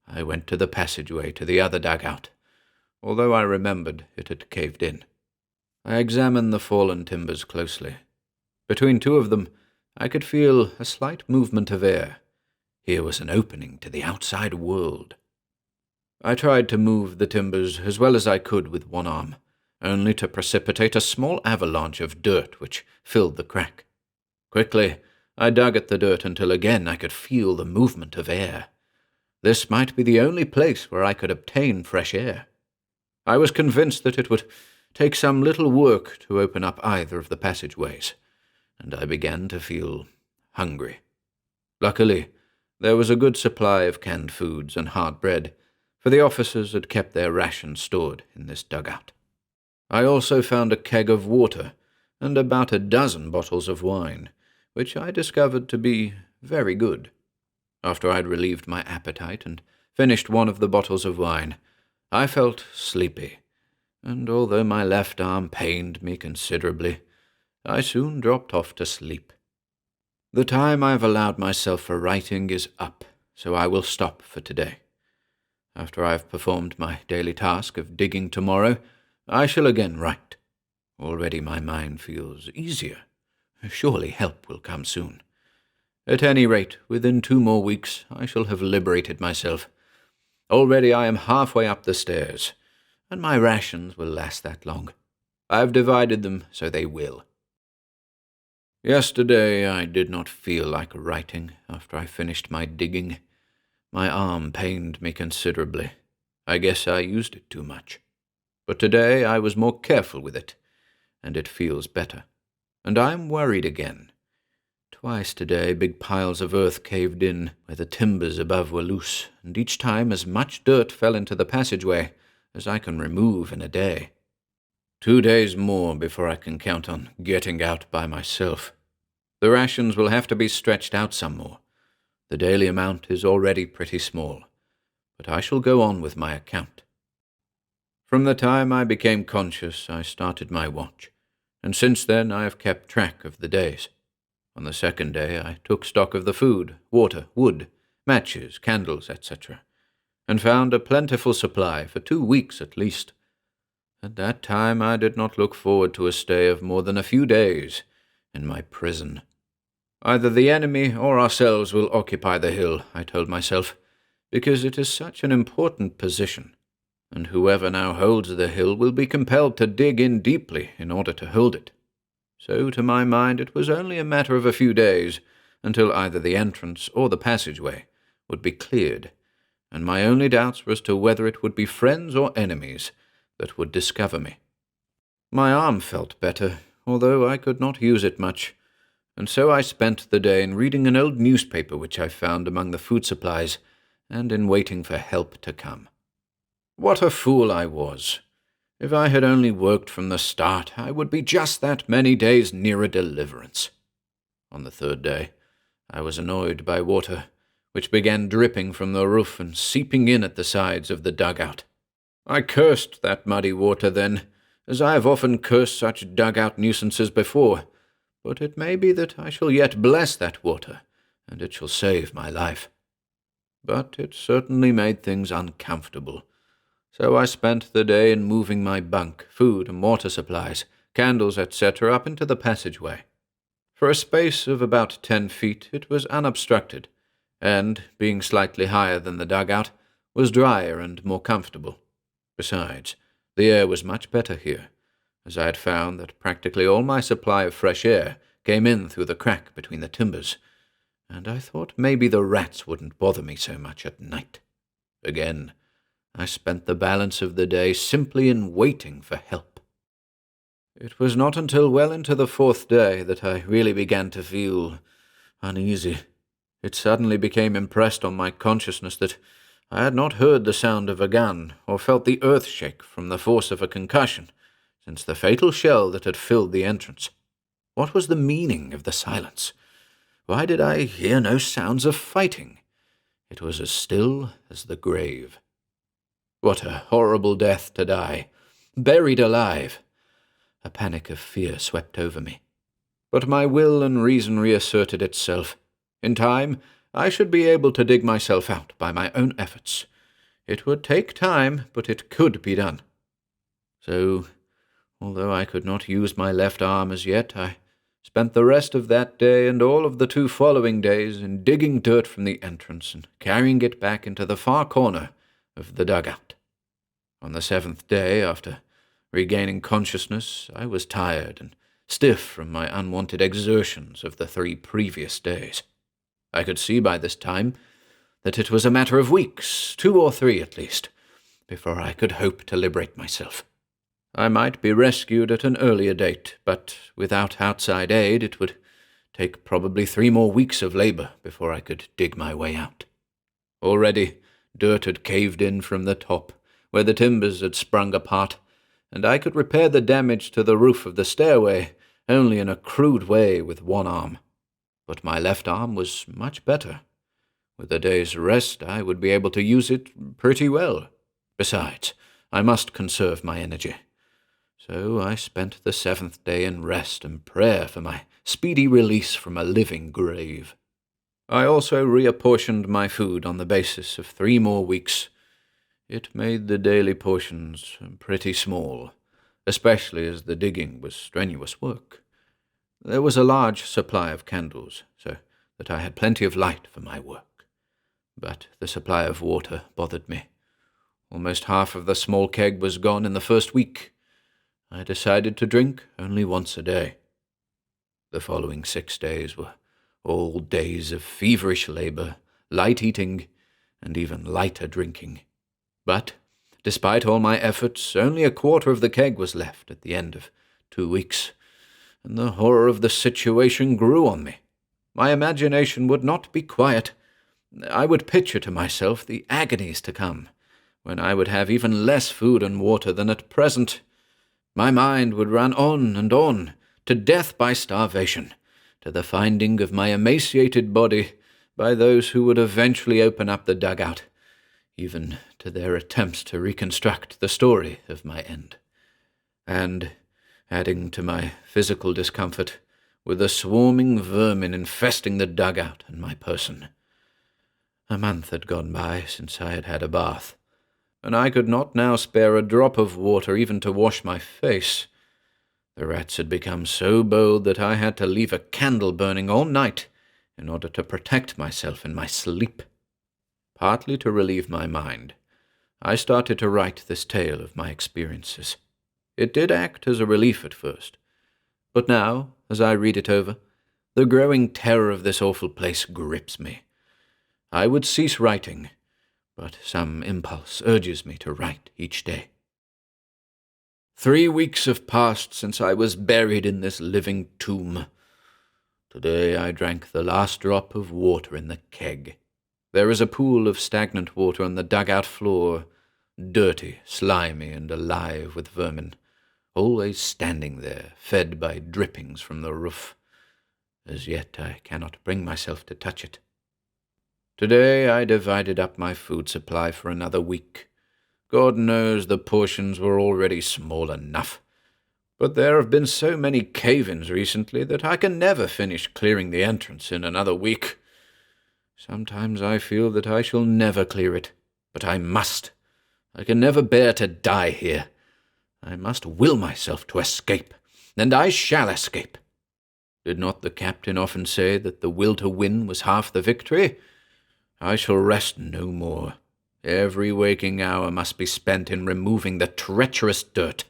I went to the passageway to the other dugout, although I remembered it had caved in. I examined the fallen timbers closely. Between two of them, I could feel a slight movement of air. Here was an opening to the outside world. I tried to move the timbers as well as I could with one arm, only to precipitate a small avalanche of dirt which filled the crack. Quickly, I dug at the dirt until again I could feel the movement of air. This might be the only place where I could obtain fresh air. I was convinced that it would take some little work to open up either of the passageways, and I began to feel hungry. Luckily, there was a good supply of canned foods and hard bread, for the officers had kept their rations stored in this dugout. I also found a keg of water and about a dozen bottles of wine, which I discovered to be very good. After I had relieved my appetite and finished one of the bottles of wine, I felt sleepy, and although my left arm pained me considerably, I soon dropped off to sleep. The time I have allowed myself for writing is up, so I will stop for today. After I have performed my daily task of digging tomorrow, I shall again write. Already my mind feels easier. Surely help will come soon. At any rate, within 2 more weeks I shall have liberated myself. Already I am halfway up the stairs, and my rations will last that long. I have divided them so they will. Yesterday I did not feel like writing after I finished my digging. My arm pained me considerably. I guess I used it too much. But today I was more careful with it, and it feels better. And I am worried again. Twice today big piles of earth caved in where the timbers above were loose, and each time as much dirt fell into the passageway as I can remove in a day. 2 days more before I can count on getting out by myself. The rations will have to be stretched out some more. The daily amount is already pretty small, but I shall go on with my account. From the time I became conscious, I started my watch, and since then I have kept track of the days. On the second day I took stock of the food, water, wood, matches, candles, etc., and found a plentiful supply for 2 weeks at least. At that time I did not look forward to a stay of more than a few days in my prison. Either the enemy or ourselves will occupy the hill, I told myself, because it is such an important position, and whoever now holds the hill will be compelled to dig in deeply in order to hold it. So to my mind it was only a matter of a few days until either the entrance or the passageway would be cleared, and my only doubts were as to whether it would be friends or enemies that would discover me. My arm felt better, although I could not use it much, and so I spent the day in reading an old newspaper which I found among the food supplies, and in waiting for help to come. What a fool I was! If I had only worked from the start, I would be just that many days nearer deliverance. On the third day, I was annoyed by water, which began dripping from the roof and seeping in at the sides of the dugout. I cursed that muddy water then, as I have often cursed such dugout nuisances before, but it may be that I shall yet bless that water, and it shall save my life. But it certainly made things uncomfortable, so I spent the day in moving my bunk, food and water supplies, candles, etc., up into the passageway. For a space of about 10 feet it was unobstructed, and, being slightly higher than the dugout, was drier and more comfortable. Besides, the air was much better here, as I had found that practically all my supply of fresh air came in through the crack between the timbers, and I thought maybe the rats wouldn't bother me so much at night. Again, I spent the balance of the day simply in waiting for help. It was not until well into the 4th day that I really began to feel uneasy. It suddenly became impressed on my consciousness that I had not heard the sound of a gun or felt the earth shake from the force of a concussion since the fatal shell that had filled the entrance. What was the meaning of the silence? Why did I hear no sounds of fighting? It was as still as the grave. What a horrible death to die, buried alive! A panic of fear swept over me. But my will and reason reasserted itself. In time, I should be able to dig myself out by my own efforts. It would take time, but it could be done. So, although I could not use my left arm as yet, I spent the rest of that day and all of the 2 following days in digging dirt from the entrance and carrying it back into the far corner of the dugout. On the 7th day, after regaining consciousness, I was tired and stiff from my unwanted exertions of the 3 previous days. I could see by this time that it was a matter of weeks, 2 or 3 at least, before I could hope to liberate myself. I might be rescued at an earlier date, but without outside aid it would take probably 3 more weeks of labor before I could dig my way out. Already dirt had caved in from the top, where the timbers had sprung apart, and I could repair the damage to the roof of the stairway only in a crude way with one arm. But my left arm was much better. With a day's rest, I would be able to use it pretty well. Besides, I must conserve my energy. So I spent the 7th day in rest and prayer for my speedy release from a living grave. I also reapportioned my food on the basis of 3 more weeks. It made the daily portions pretty small, especially as the digging was strenuous work. There was a large supply of candles, so that I had plenty of light for my work. But the supply of water bothered me. Almost half of the small keg was gone in the first week. I decided to drink only once a day. The following 6 days were all days of feverish labor, light eating, and even lighter drinking. But, despite all my efforts, only a quarter of the keg was left at the end of 2 weeks, and the horror of the situation grew on me. My imagination would not be quiet. I would picture to myself the agonies to come, when I would have even less food and water than at present. My mind would run on, to death by starvation, to the finding of my emaciated body by those who would eventually open up the dugout, even to their attempts to reconstruct the story of my end. And, adding to my physical discomfort, were the swarming vermin infesting the dugout and my person. A month had gone by since I had had a bath, and I could not now spare a drop of water even to wash my face. The rats had become so bold that I had to leave a candle burning all night in order to protect myself in my sleep. Partly to relieve my mind, I started to write this tale of my experiences. It did act as a relief at first, but now, as I read it over, the growing terror of this awful place grips me. I would cease writing, but some impulse urges me to write each day. 3 weeks have passed since I was buried in this living tomb. Today I drank the last drop of water in the keg. There is a pool of stagnant water on the dugout floor, dirty, slimy, and alive with vermin, always standing there, fed by drippings from the roof. As yet I cannot bring myself to touch it. Today I divided up my food supply for another week. God knows the portions were already small enough, but there have been so many cave-ins recently that I can never finish clearing the entrance in another week. Sometimes I feel that I shall never clear it, but I must. I can never bear to die here. I must will myself to escape, and I shall escape. Did not the captain often say that the will to win was half the victory? I shall rest no more. Every waking hour must be spent in removing the treacherous dirt.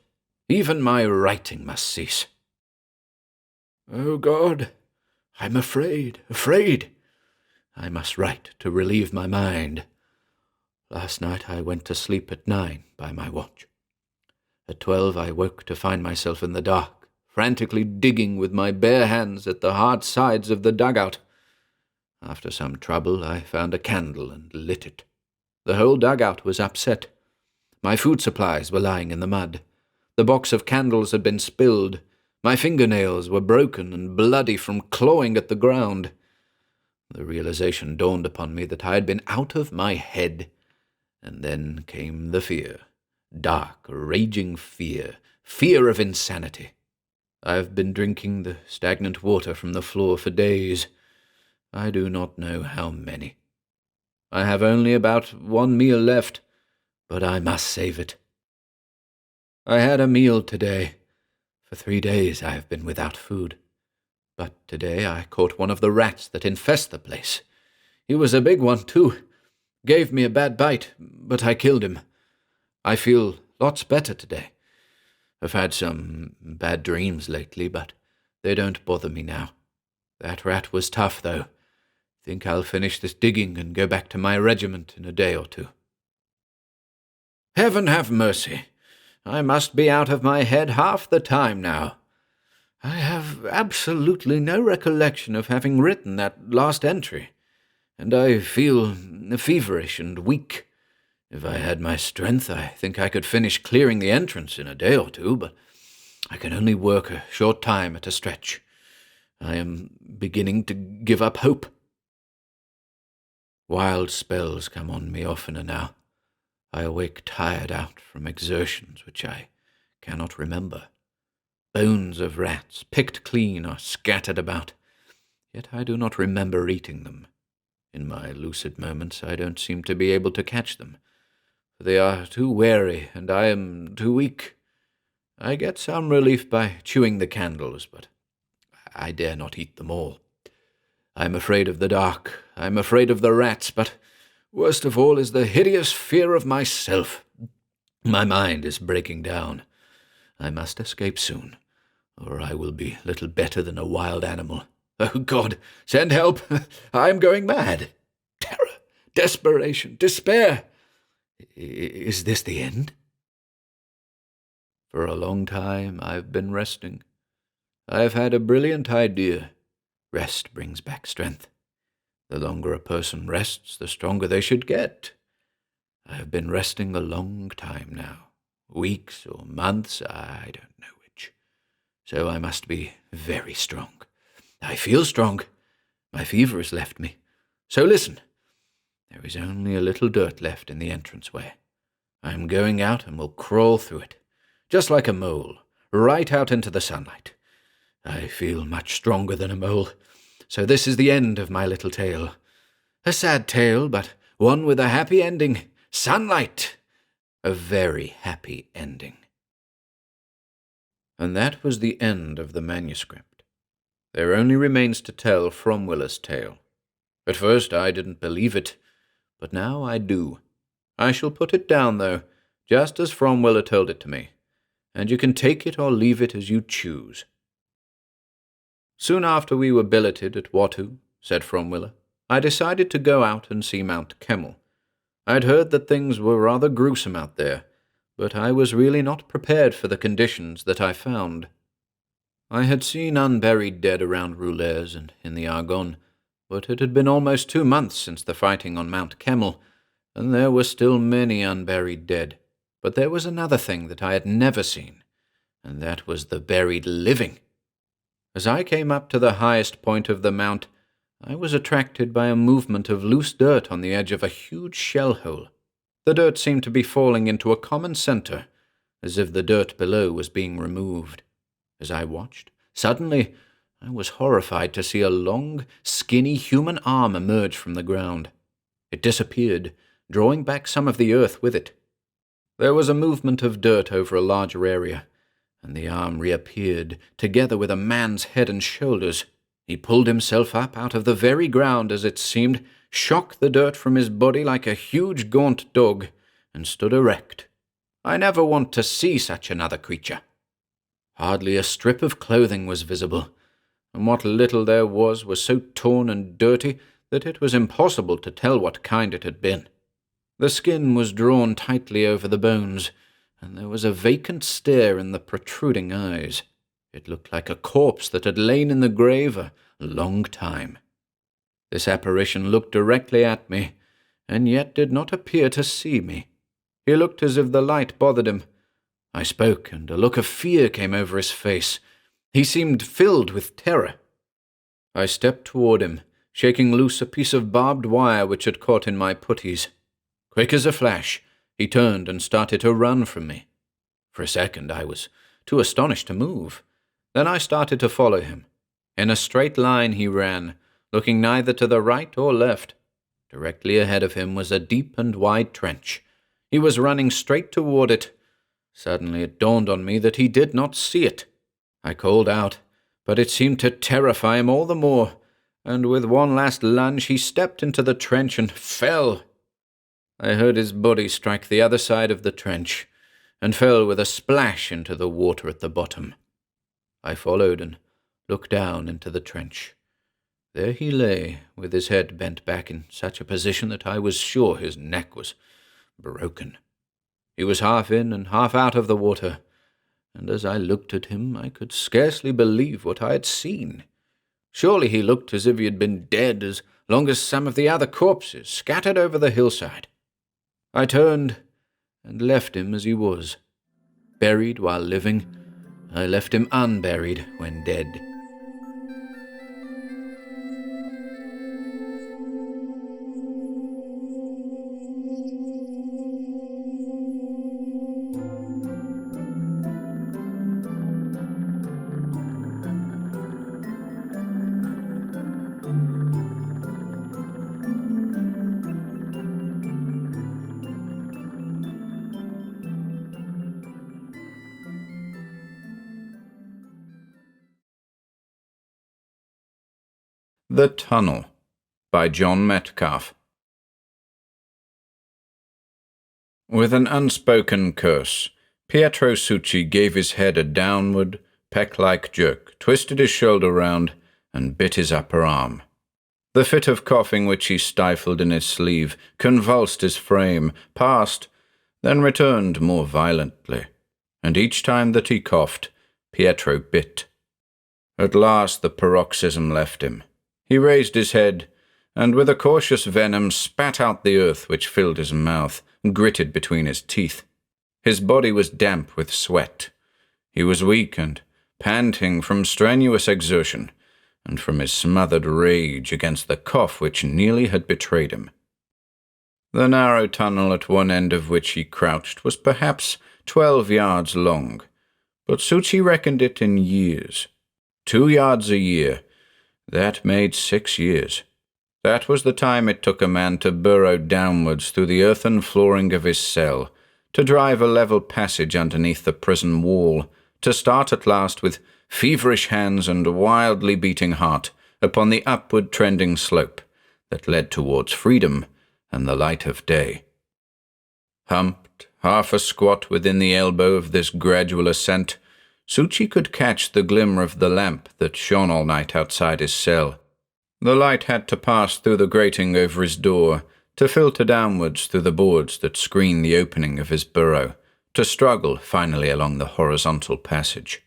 Even my writing must cease. Oh God, I'm afraid. I must write to relieve my mind. Last night I went to sleep at 9 by my watch. At 12 I woke to find myself in the dark, frantically digging with my bare hands at the hard sides of the dugout. After some trouble I found a candle and lit it. The whole dugout was upset. My food supplies were lying in the mud. The box of candles had been spilled. My fingernails were broken and bloody from clawing at the ground. The realization dawned upon me that I had been out of my head. And then came the fear. Dark, raging fear. Fear of insanity. I have been drinking the stagnant water from the floor for days. I do not know how many. I have only about 1 meal left, but I must save it. I had a meal today. For 3 days I have been without food. But today I caught one of the rats that infest the place. He was a big one, too. Gave me a bad bite, but I killed him. I feel lots better today. I've had some bad dreams lately, but they don't bother me now. That rat was tough, though. Think I'll finish this digging and go back to my regiment in a day or 2. Heaven have mercy. I must be out of my head half the time now. I have absolutely no recollection of having written that last entry, and I feel feverish and weak. If I had my strength, I think I could finish clearing the entrance in a day or 2, but I can only work a short time at a stretch. I am beginning to give up hope. Wild spells come on me oftener now. I awake tired out from exertions which I cannot remember. Bones of rats, picked clean, are scattered about, yet I do not remember eating them. In my lucid moments I don't seem to be able to catch them, for they are too wary and I am too weak. I get some relief by chewing the candles, but I dare not eat them all. I'm afraid of the dark, I'm afraid of the rats, but worst of all is the hideous fear of myself. My mind is breaking down. I must escape soon, or I will be little better than a wild animal. Oh, God, send help! I am going mad. Terror, desperation, despair. Is this the end? For a long time I've been resting. I've had a brilliant idea. Rest brings back strength. The longer a person rests, the stronger they should get. I have been resting a long time now, weeks or months, I don't know which. So I must be very strong. I feel strong. My fever has left me. So listen. There is only a little dirt left in the entranceway. I am going out and will crawl through it, just like a mole, right out into the sunlight. I feel much stronger than a mole, so this is the end of my little tale. A sad tale, but one with a happy ending. Sunlight! A very happy ending. And that was the end of the manuscript. There only remains to tell Fromwilla's tale. At first I didn't believe it, but now I do. I shall put it down, though, just as Fromwilla told it to me, and you can take it or leave it as you choose. Soon after we were billeted at Wattu, said Fromwilla, I decided to go out and see Mount Kemmel. I'd heard that things were rather gruesome out there, but I was really not prepared for the conditions that I found. I had seen unburied dead around Roulers and in the Argonne, but it had been almost 2 months since the fighting on Mount Kemmel, and there were still many unburied dead. But there was another thing that I had never seen, and that was the buried living. As I came up to the highest point of the mount, I was attracted by a movement of loose dirt on the edge of a huge shell hole. The dirt seemed to be falling into a common center, as if the dirt below was being removed. As I watched, suddenly I was horrified to see a long, skinny human arm emerge from the ground. It disappeared, drawing back some of the earth with it. There was a movement of dirt over a larger area, and the arm reappeared, together with a man's head and shoulders. He pulled himself up out of the very ground, as it seemed, shook the dirt from his body like a huge gaunt dog, and stood erect. I never want to see such another creature. Hardly a strip of clothing was visible, and what little there was so torn and dirty that it was impossible to tell what kind it had been. The skin was drawn tightly over the bones, and there was a vacant stare in the protruding eyes. It looked like a corpse that had lain in the grave a long time. This apparition looked directly at me, and yet did not appear to see me. He looked as if the light bothered him. I spoke, and a look of fear came over his face. He seemed filled with terror. I stepped toward him, shaking loose a piece of barbed wire which had caught in my puttees. Quick as a flash, he turned and started to run from me. For a second I was too astonished to move. Then I started to follow him. In a straight line he ran, looking neither to the right or left. Directly ahead of him was a deep and wide trench. He was running straight toward it. Suddenly it dawned on me that he did not see it. I called out, but it seemed to terrify him all the more, and with one last lunge he stepped into the trench and fell. I heard his body strike the other side of the trench, and fell with a splash into the water at the bottom. I followed and looked down into the trench. There he lay, with his head bent back in such a position that I was sure his neck was broken. He was half in and half out of the water, and as I looked at him I could scarcely believe what I had seen. Surely he looked as if he had been dead as long as some of the other corpses scattered over the hillside. I turned and left him as he was. Buried while living, I left him unburied when dead. The Tunnel by John Metcalfe. With an unspoken curse, Pietro Succi gave his head a downward, peck-like jerk, twisted his shoulder round, and bit his upper arm. The fit of coughing which he stifled in his sleeve convulsed his frame, passed, then returned more violently, and each time that he coughed, Pietro bit. At last the paroxysm left him. He raised his head, and with a cautious venom spat out the earth which filled his mouth, gritted between his teeth. His body was damp with sweat. He was weak and panting from strenuous exertion, and from his smothered rage against the cough which nearly had betrayed him. The narrow tunnel at one end of which he crouched was perhaps 12 yards long, but Suchi reckoned it in years. 2 yards a year. That made 6 years. That was the time it took a man to burrow downwards through the earthen flooring of his cell, to drive a level passage underneath the prison wall, to start at last with feverish hands and wildly beating heart upon the upward trending slope that led towards freedom and the light of day. Humped, half a squat within the elbow of this gradual ascent, Suchi could catch the glimmer of the lamp that shone all night outside his cell. The light had to pass through the grating over his door, to filter downwards through the boards that screened the opening of his burrow, to struggle finally along the horizontal passage.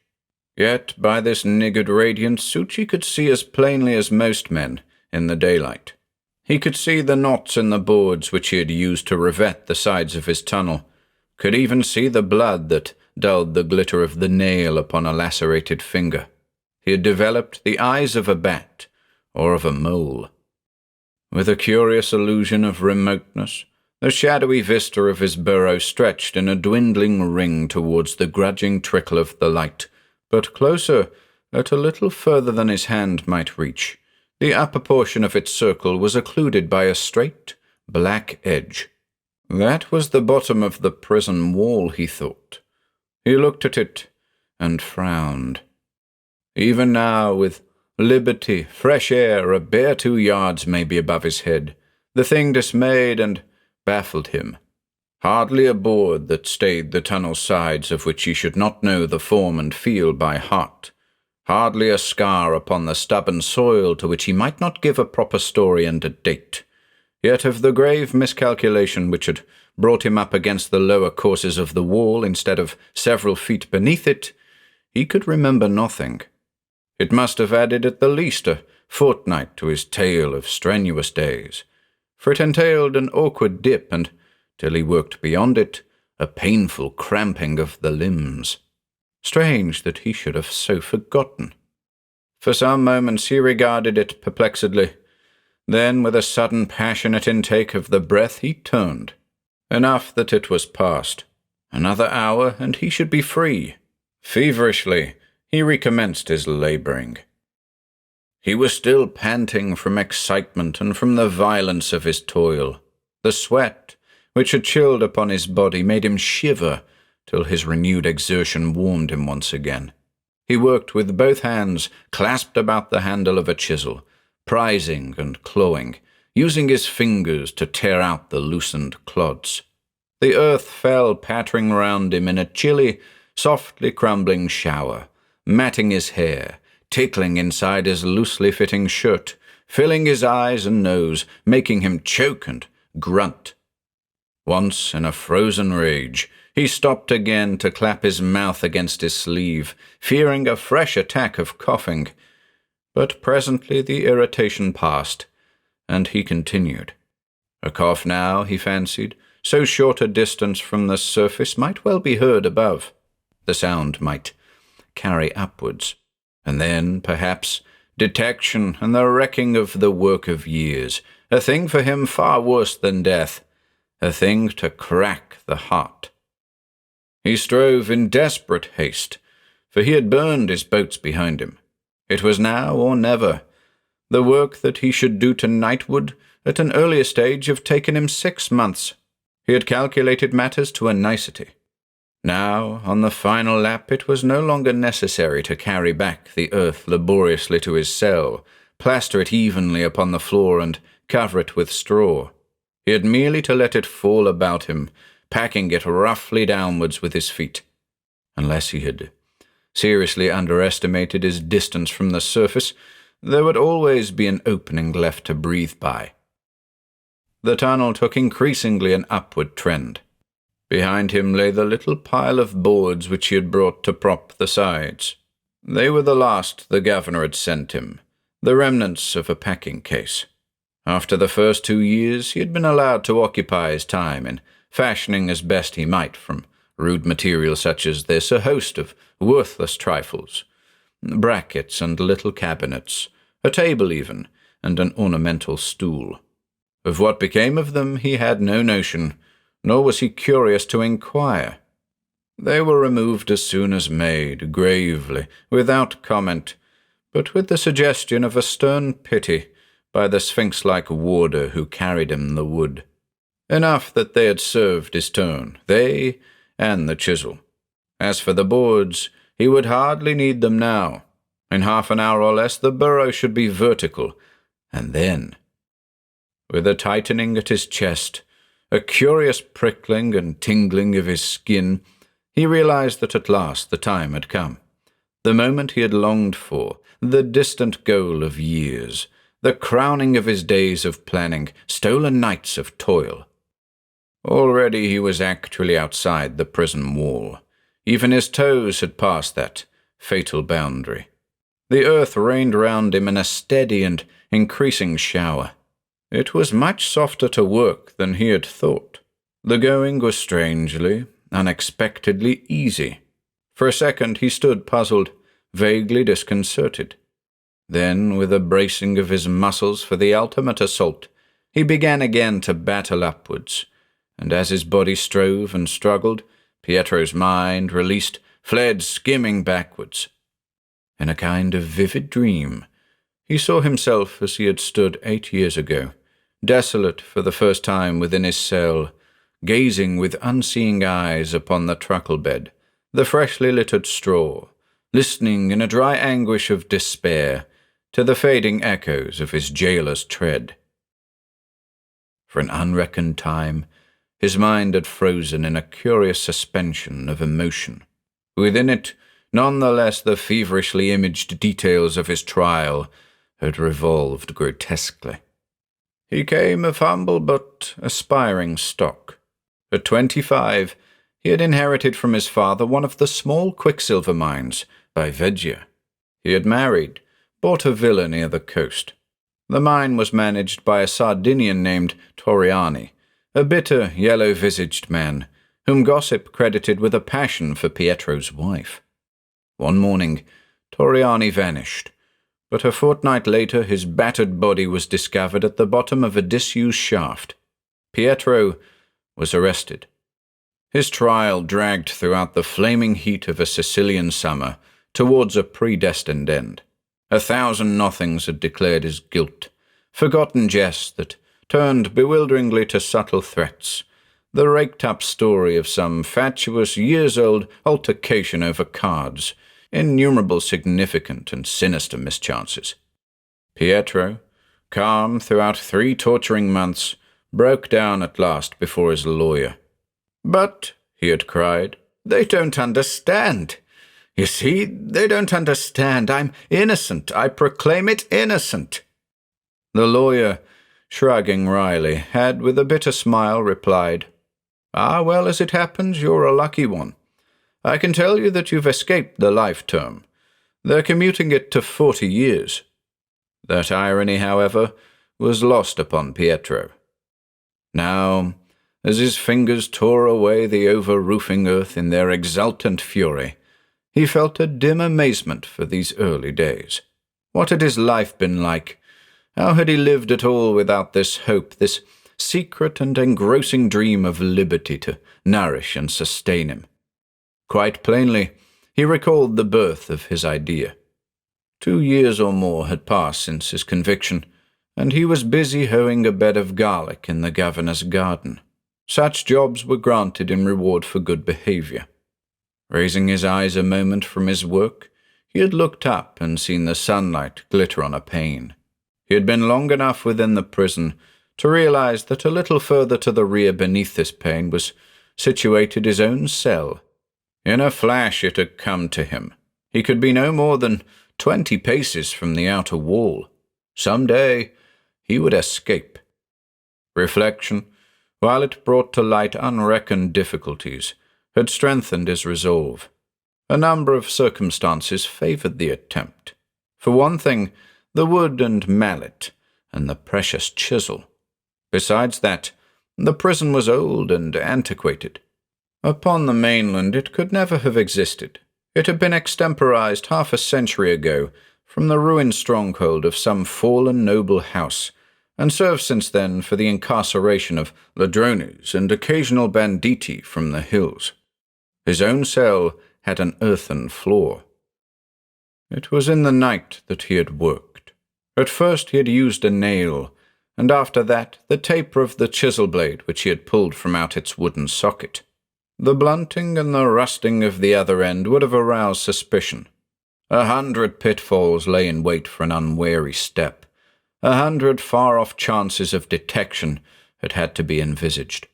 Yet by this niggard radiance Suchi could see as plainly as most men in the daylight. He could see the knots in the boards which he had used to revet the sides of his tunnel, could even see the blood that dulled the glitter of the nail upon a lacerated finger. He had developed the eyes of a bat or of a mole. With a curious illusion of remoteness, the shadowy vista of his burrow stretched in a dwindling ring towards the grudging trickle of the light, but closer, at a little further than his hand might reach, the upper portion of its circle was occluded by a straight, black edge. That was the bottom of the prison wall, he thought. He looked at it and frowned. Even now, with liberty, fresh air, a bare 2 yards maybe above his head, the thing dismayed and baffled him. Hardly a board that stayed the tunnel sides of which he should not know the form and feel by heart. Hardly a scar upon the stubborn soil to which he might not give a proper story and a date. Yet of the grave miscalculation which had brought him up against the lower courses of the wall instead of several feet beneath it, he could remember nothing. It must have added at the least a fortnight to his tale of strenuous days, for it entailed an awkward dip and, till he worked beyond it, a painful cramping of the limbs. Strange that he should have so forgotten. For some moments he regarded it perplexedly. Then, with a sudden passionate intake of the breath, he turned. Enough that it was past. Another hour, and he should be free. Feverishly, he recommenced his labouring. He was still panting from excitement and from the violence of his toil. The sweat, which had chilled upon his body, made him shiver till his renewed exertion warmed him once again. He worked with both hands clasped about the handle of a chisel, prizing and clawing, using his fingers to tear out the loosened clods. The earth fell pattering round him in a chilly, softly crumbling shower, matting his hair, tickling inside his loosely fitting shirt, filling his eyes and nose, making him choke and grunt. Once, in a frozen rage, he stopped again to clap his mouth against his sleeve, fearing a fresh attack of coughing. But presently the irritation passed, and he continued. A cough now, he fancied, so short a distance from the surface might well be heard above. The sound might carry upwards, and then, perhaps, detection and the wrecking of the work of years, a thing for him far worse than death, a thing to crack the heart. He strove in desperate haste, for he had burned his boats behind him. It was now or never. The work that he should do tonight would, at an earlier stage, have taken him 6 months. He had calculated matters to a nicety. Now, on the final lap, it was no longer necessary to carry back the earth laboriously to his cell, plaster it evenly upon the floor, and cover it with straw. He had merely to let it fall about him, packing it roughly downwards with his feet. Unless he had seriously underestimated his distance from the surface, there would always be an opening left to breathe by. The tunnel took increasingly an upward trend. Behind him lay the little pile of boards which he had brought to prop the sides. They were the last the governor had sent him, the remnants of a packing case. After the first 2 years, he had been allowed to occupy his time in fashioning as best he might from rude material such as this, a host of worthless trifles, brackets and little cabinets, a table even, and an ornamental stool. Of what became of them he had no notion, nor was he curious to inquire. They were removed as soon as made, gravely, without comment, but with the suggestion of a stern pity by the sphinx-like warder who carried him the wood. Enough that they had served his turn, they and the chisel. As for the boards, he would hardly need them now. In half an hour or less the burrow should be vertical, and then, with a tightening at his chest, a curious prickling and tingling of his skin, he realized that at last the time had come. The moment he had longed for, the distant goal of years, the crowning of his days of planning, stolen nights of toil. Already he was actually outside the prison wall. Even his toes had passed that fatal boundary. The earth rained round him in a steady and increasing shower. It was much softer to work than he had thought. The going was strangely, unexpectedly easy. For a second he stood puzzled, vaguely disconcerted. Then, with a bracing of his muscles for the ultimate assault, he began again to battle upwards, and as his body strove and struggled, Pietro's mind, released, fled skimming backwards. In a kind of vivid dream, he saw himself as he had stood 8 years ago, desolate for the first time within his cell, gazing with unseeing eyes upon the truckle bed, the freshly littered straw, listening in a dry anguish of despair to the fading echoes of his jailer's tread. For an unreckoned time, his mind had frozen in a curious suspension of emotion. Within it, none the less the feverishly imaged details of his trial had revolved grotesquely. He came of humble but aspiring stock. At 25, he had inherited from his father one of the small quicksilver mines by Veggia. He had married, bought a villa near the coast. The mine was managed by a Sardinian named Torriani, a bitter, yellow-visaged man, whom gossip credited with a passion for Pietro's wife. One morning, Torriani vanished, but a fortnight later his battered body was discovered at the bottom of a disused shaft. Pietro was arrested. His trial dragged throughout the flaming heat of a Sicilian summer towards a predestined end. 1,000 nothings had declared his guilt, forgotten jests that turned bewilderingly to subtle threats, the raked-up story of some fatuous years-old altercation over cards, innumerable significant and sinister mischances. Pietro, calm throughout 3 torturing months, broke down at last before his lawyer. "But," he had cried, "they don't understand. You see, they don't understand. I'm innocent. I proclaim it innocent." The lawyer, shrugging wryly, had with a bitter smile replied, "Ah, well, as it happens, you're a lucky one. I can tell you that you've escaped the life term. They're commuting it to 40 years. That irony, however, was lost upon Pietro. Now, as his fingers tore away the over-roofing earth in their exultant fury, he felt a dim amazement for these early days. What had his life been like? How had he lived at all without this hope, this secret and engrossing dream of liberty to nourish and sustain him? Quite plainly, he recalled the birth of his idea. 2 years or more had passed since his conviction, and he was busy hoeing a bed of garlic in the governor's garden. Such jobs were granted in reward for good behavior. Raising his eyes a moment from his work, he had looked up and seen the sunlight glitter on a pane. He had been long enough within the prison to realize that a little further to the rear beneath this pane was situated his own cell. In a flash it had come to him. He could be no more than 20 paces from the outer wall. Some day he would escape. Reflection, while it brought to light unreckoned difficulties, had strengthened his resolve. A number of circumstances favored the attempt. For one thing, the wood and mallet, and the precious chisel. Besides that, the prison was old and antiquated. Upon the mainland it could never have existed. It had been extemporized half a century ago from the ruined stronghold of some fallen noble house, and served since then for the incarceration of ladrones and occasional banditti from the hills. His own cell had an earthen floor. It was in the night that he had worked. At first he had used a nail, and after that the taper of the chisel blade which he had pulled from out its wooden socket. The blunting and the rusting of the other end would have aroused suspicion. 100 pitfalls lay in wait for an unwary step. 100 far-off chances of detection had had to be envisaged.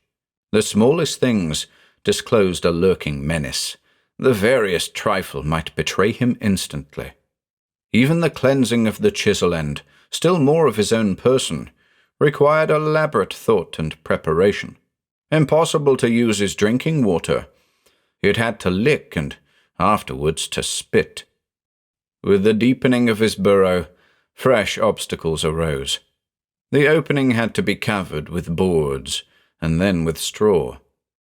The smallest things disclosed a lurking menace. The veriest trifle might betray him instantly. Even the cleansing of the chisel end, still more of his own person, required elaborate thought and preparation. Impossible to use his drinking water. He had had to lick and afterwards to spit. With the deepening of his burrow, fresh obstacles arose. The opening had to be covered with boards, and then with straw.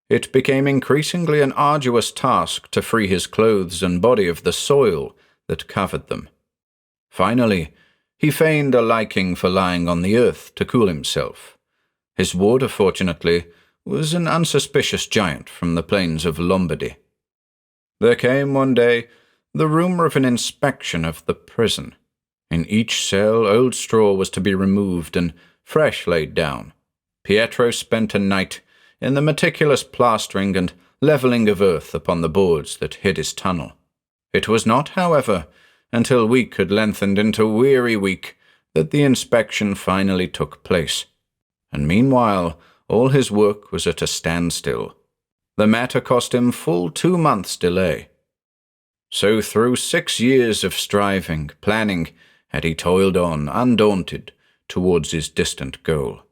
It became increasingly an arduous task to free his clothes and body of the soil that covered them. Finally, he feigned a liking for lying on the earth to cool himself. His warder, fortunately, was an unsuspicious giant from the plains of Lombardy. There came one day the rumor of an inspection of the prison. In each cell old straw was to be removed and fresh laid down. Pietro spent a night in the meticulous plastering and levelling of earth upon the boards that hid his tunnel. It was not, however, until week had lengthened into weary week that the inspection finally took place, and meanwhile all his work was at a standstill. The matter cost him full 2 months' delay. So through 6 years of striving, planning, had he toiled on, undaunted, towards his distant goal.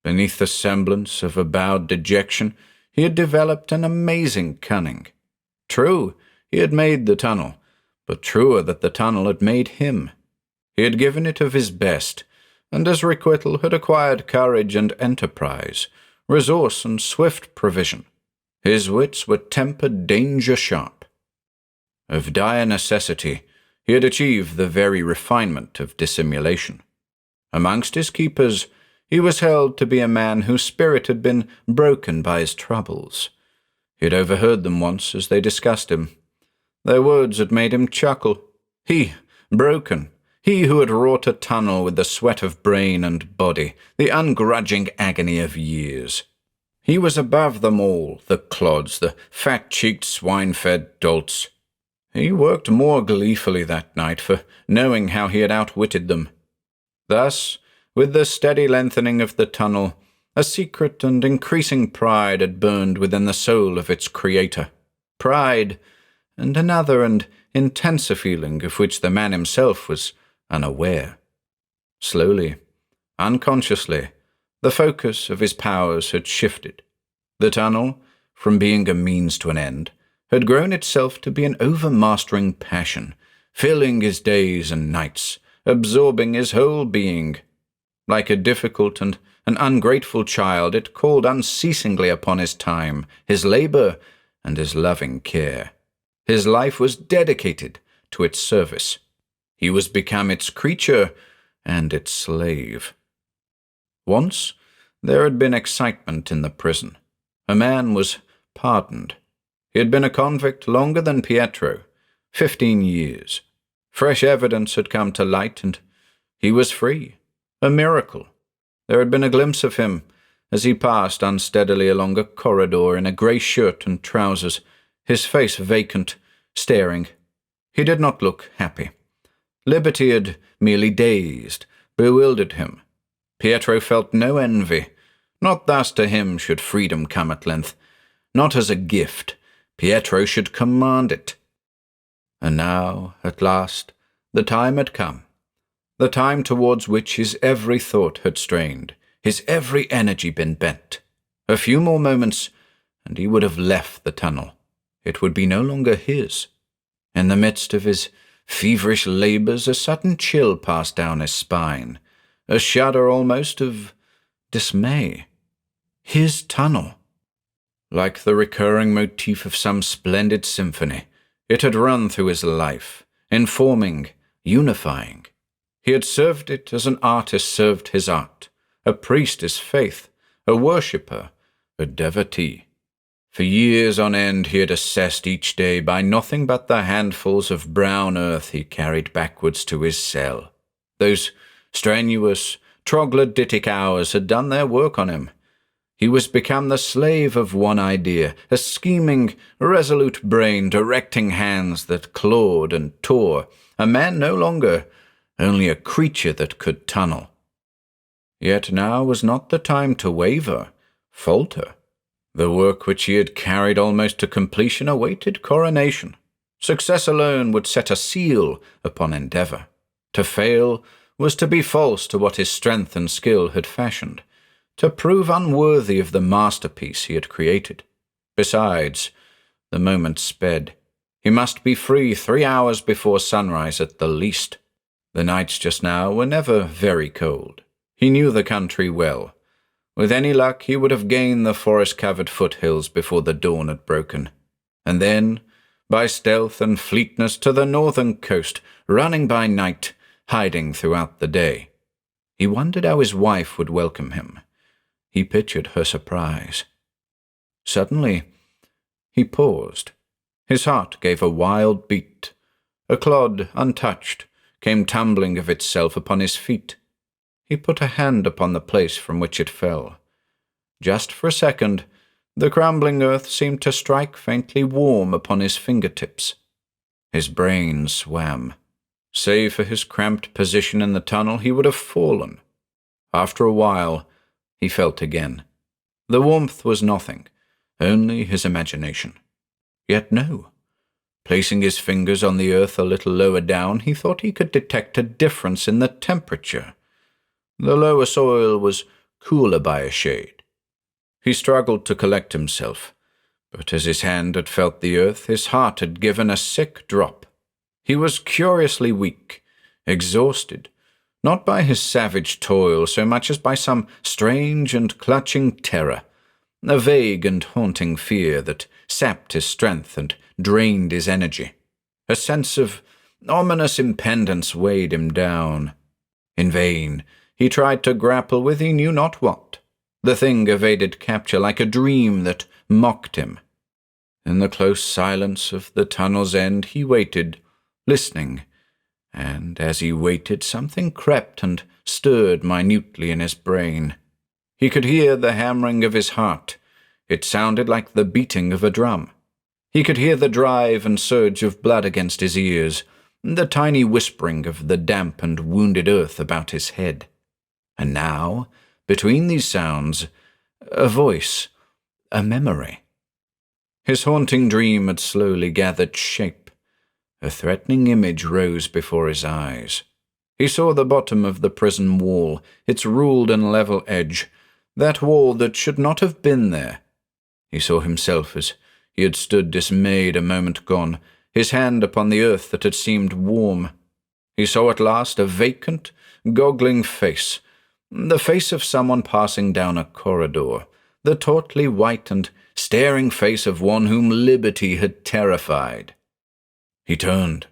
Beneath the semblance of avowed dejection, he had developed an amazing cunning. True, he had made the tunnel, but truer that the tunnel had made him. He had given it of his best, and as requital had acquired courage and enterprise, resource and swift provision. His wits were tempered danger-sharp. Of dire necessity, he had achieved the very refinement of dissimulation. Amongst his keepers, he was held to be a man whose spirit had been broken by his troubles. He had overheard them once as they discussed him. Their words had made him chuckle. He, broken, he who had wrought a tunnel with the sweat of brain and body, the ungrudging agony of years. He was above them all, the clods, the fat-cheeked, swine-fed dolts. He worked more gleefully that night for knowing how he had outwitted them. Thus, with the steady lengthening of the tunnel, a secret and increasing pride had burned within the soul of its creator. Pride, and another and intenser feeling of which the man himself was unaware. Slowly, unconsciously, the focus of his powers had shifted. The tunnel, from being a means to an end, had grown itself to be an overmastering passion, filling his days and nights, absorbing his whole being. Like a difficult and an ungrateful child, it called unceasingly upon his time, his labor, and his loving care. His life was dedicated to its service. He was become its creature and its slave. Once there had been excitement in the prison. A man was pardoned. He had been a convict longer than Pietro, 15 years. Fresh evidence had come to light, and he was free. A miracle. There had been a glimpse of him as he passed unsteadily along a corridor in a grey shirt and trousers, his face vacant, staring. He did not look happy. Liberty had merely dazed, bewildered him. Pietro felt no envy. Not thus to him should freedom come at length. Not as a gift. Pietro should command it. And now, at last, the time had come. The time towards which his every thought had strained, his every energy been bent. A few more moments, and he would have left the tunnel. It would be no longer his. In the midst of his feverish labours, a sudden chill passed down his spine, a shudder almost of dismay. His tunnel. Like the recurring motif of some splendid symphony, it had run through his life, informing, unifying. He had served it as an artist served his art, a priest his faith, a worshipper, a devotee. For years on end he had assessed each day by nothing but the handfuls of brown earth he carried backwards to his cell. Those strenuous, troglodytic hours had done their work on him. He was become the slave of one idea, a scheming, resolute brain directing hands that clawed and tore, a man no longer, only a creature that could tunnel. Yet now was not the time to waver, falter. The work which he had carried almost to completion awaited coronation. Success alone would set a seal upon endeavour. To fail was to be false to what his strength and skill had fashioned, to prove unworthy of the masterpiece he had created. Besides, the moments sped. He must be free 3 hours before sunrise at the least. The nights just now were never very cold. He knew the country well. With any luck, he would have gained the forest-covered foothills before the dawn had broken. And then, by stealth and fleetness to the northern coast, running by night, hiding throughout the day. He wondered how his wife would welcome him. He pictured her surprise. Suddenly, he paused. His heart gave a wild beat. A clod, untouched, came tumbling of itself upon his feet. He put a hand upon the place from which it fell. Just for a second, the crumbling earth seemed to strike faintly warm upon his fingertips. His brain swam. Save for his cramped position in the tunnel, he would have fallen. After a while, he felt again. The warmth was nothing, only his imagination. Yet no. Placing his fingers on the earth a little lower down, he thought he could detect a difference in the temperature. The lower soil was cooler by a shade. He struggled to collect himself, but as his hand had felt the earth, his heart had given a sick drop. He was curiously weak, exhausted, not by his savage toil so much as by some strange and clutching terror, a vague and haunting fear that sapped his strength and drained his energy. A sense of ominous impendence weighed him down. In vain, he tried to grapple with he knew not what. The thing evaded capture like a dream that mocked him. In the close silence of the tunnel's end he waited, listening, and as he waited something crept and stirred minutely in his brain. He could hear the hammering of his heart. It sounded like the beating of a drum. He could hear the drive and surge of blood against his ears, the tiny whispering of the damp and wounded earth about his head. And now, between these sounds, a voice, a memory. His haunting dream had slowly gathered shape. A threatening image rose before his eyes. He saw the bottom of the prison wall, its ruled and level edge, that wall that should not have been there. He saw himself as he had stood dismayed a moment gone, his hand upon the earth that had seemed warm. He saw at last a vacant, goggling face, the face of someone passing down a corridor, the tautly white and staring face of one whom liberty had terrified. He turned,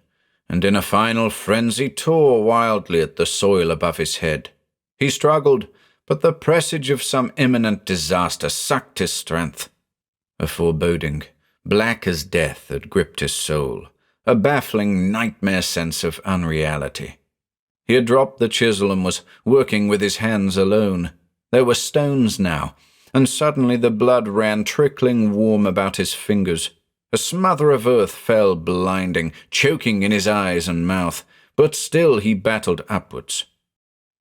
and in a final frenzy tore wildly at the soil above his head. He struggled, but the presage of some imminent disaster sucked his strength. A foreboding, black as death, had gripped his soul, a baffling nightmare sense of unreality. He had dropped the chisel and was working with his hands alone. There were stones now, and suddenly the blood ran trickling warm about his fingers. A smother of earth fell blinding, choking in his eyes and mouth, but still he battled upwards.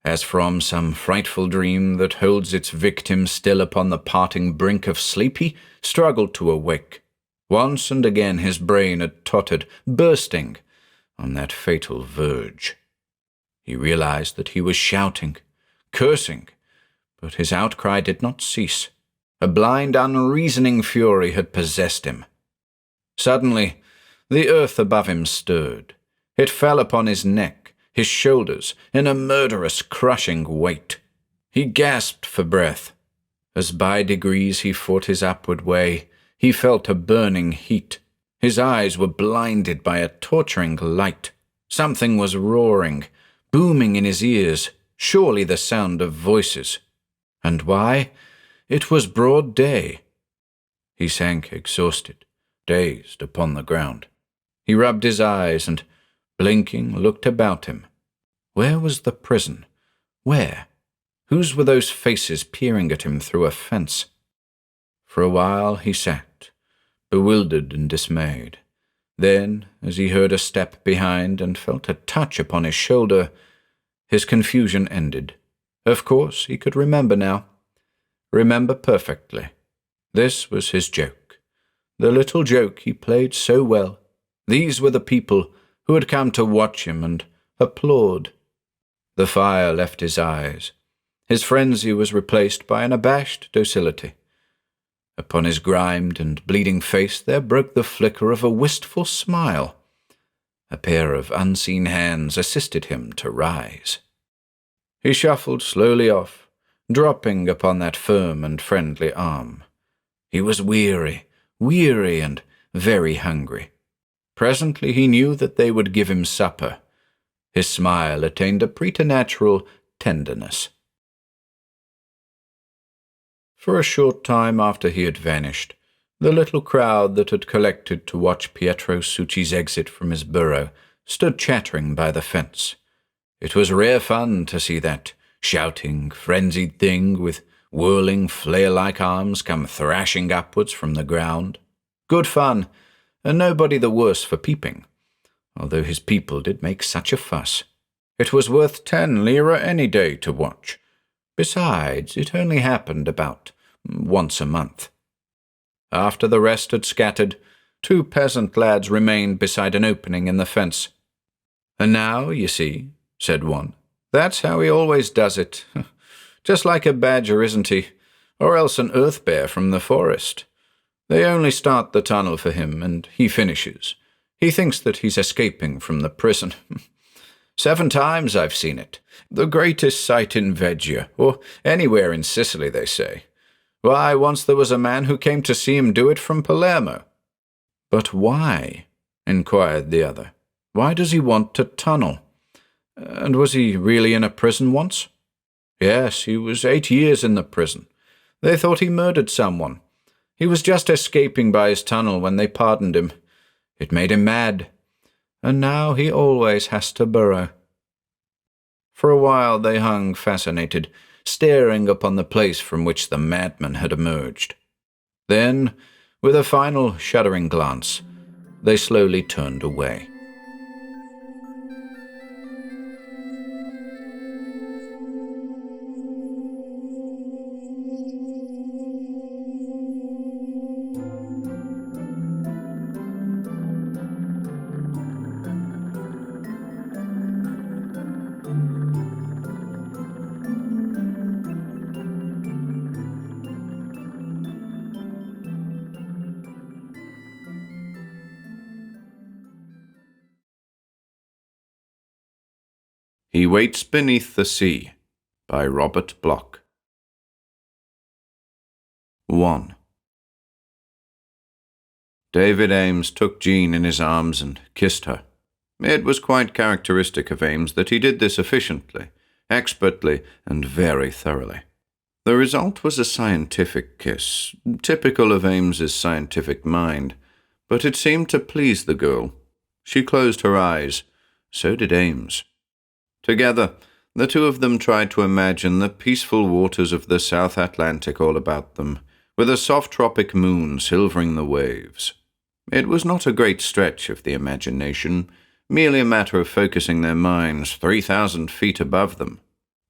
As from some frightful dream that holds its victim still upon the parting brink of sleep, he struggled to awake. Once and again his brain had tottered, bursting, on that fatal verge. He realized that he was shouting, cursing, but his outcry did not cease. A blind, unreasoning fury had possessed him. Suddenly, the earth above him stirred. It fell upon his neck, his shoulders, in a murderous, crushing weight. He gasped for breath. As by degrees he fought his upward way, he felt a burning heat. His eyes were blinded by a torturing light. Something was roaring, booming in his ears, surely the sound of voices. And why? It was broad day. He sank exhausted, dazed, upon the ground. He rubbed his eyes and, blinking, looked about him. Where was the prison? Where? Whose were those faces peering at him through a fence? For a while he sat, bewildered and dismayed. Then, as he heard a step behind and felt a touch upon his shoulder, his confusion ended. Of course, he could remember now. Remember perfectly. This was his joke. The little joke he played so well. These were the people who had come to watch him and applaud. The fire left his eyes. His frenzy was replaced by an abashed docility. Upon his grimed and bleeding face there broke the flicker of a wistful smile. A pair of unseen hands assisted him to rise. He shuffled slowly off, dropping upon that firm and friendly arm. He was weary and very hungry. Presently he knew that they would give him supper. His smile attained a preternatural tenderness. For a short time after he had vanished, the little crowd that had collected to watch Pietro Succi's exit from his burrow stood chattering by the fence. It was rare fun to see that shouting, frenzied thing with whirling, flail-like arms come thrashing upwards from the ground. Good fun, and nobody the worse for peeping, although his people did make such a fuss. It was worth 10 lire any day to watch. Besides, it only happened about once a month. After the rest had scattered, 2 peasant lads remained beside an opening in the fence. "And now, you see," said one, "that's how he always does it. Just like a badger, isn't he? Or else an earth bear from the forest. They only start the tunnel for him, and he finishes. He thinks that he's escaping from the prison. 7 times I've seen it. The greatest sight in Veggia, or anywhere in Sicily, they say. Why, once there was a man who came to see him do it from Palermo." "But why?" inquired the other. "Why does he want to tunnel? And was he really in a prison once?" "Yes, he was 8 years in the prison. They thought he murdered someone. He was just escaping by his tunnel when they pardoned him. It made him mad. And now he always has to burrow." For a while they hung fascinated, staring upon the place from which the madman had emerged. Then, with a final shuddering glance, they slowly turned away. He Waits Beneath the Sea by Robert Bloch. 1. David Ames took Jean in his arms and kissed her. It was quite characteristic of Ames that he did this efficiently, expertly, and very thoroughly. The result was a scientific kiss, typical of Ames's scientific mind, but it seemed to please the girl. She closed her eyes. So did Ames. Together, the two of them tried to imagine the peaceful waters of the South Atlantic all about them, with a soft tropic moon silvering the waves. It was not a great stretch of the imagination, merely a matter of focusing their minds 3,000 feet above them.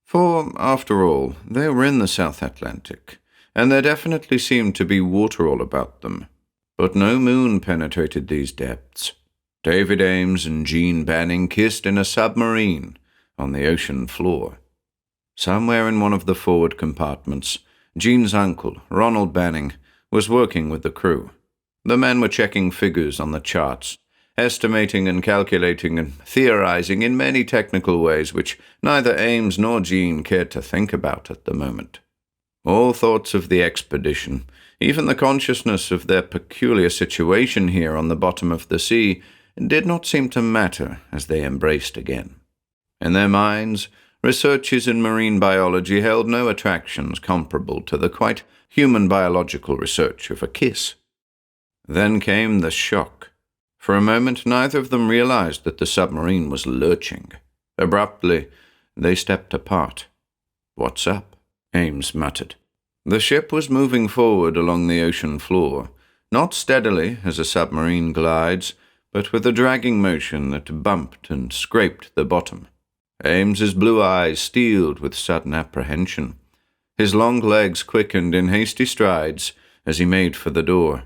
For, after all, they were in the South Atlantic, and there definitely seemed to be water all about them. But no moon penetrated these depths. David Ames and Jean Banning kissed in a submarine on the ocean floor. Somewhere in one of the forward compartments, Jean's uncle, Ronald Banning, was working with the crew. The men were checking figures on the charts, estimating and calculating and theorizing in many technical ways which neither Ames nor Jean cared to think about at the moment. All thoughts of the expedition, even the consciousness of their peculiar situation here on the bottom of the sea, did not seem to matter as they embraced again. In their minds, researchers in marine biology held no attractions comparable to the quite human biological research of a kiss. Then came the shock. For a moment, neither of them realized that the submarine was lurching. Abruptly, they stepped apart. "What's up?" Ames muttered. The ship was moving forward along the ocean floor, not steadily as a submarine glides, but with a dragging motion that bumped and scraped the bottom. Ames's blue eyes steeled with sudden apprehension. His long legs quickened in hasty strides as he made for the door.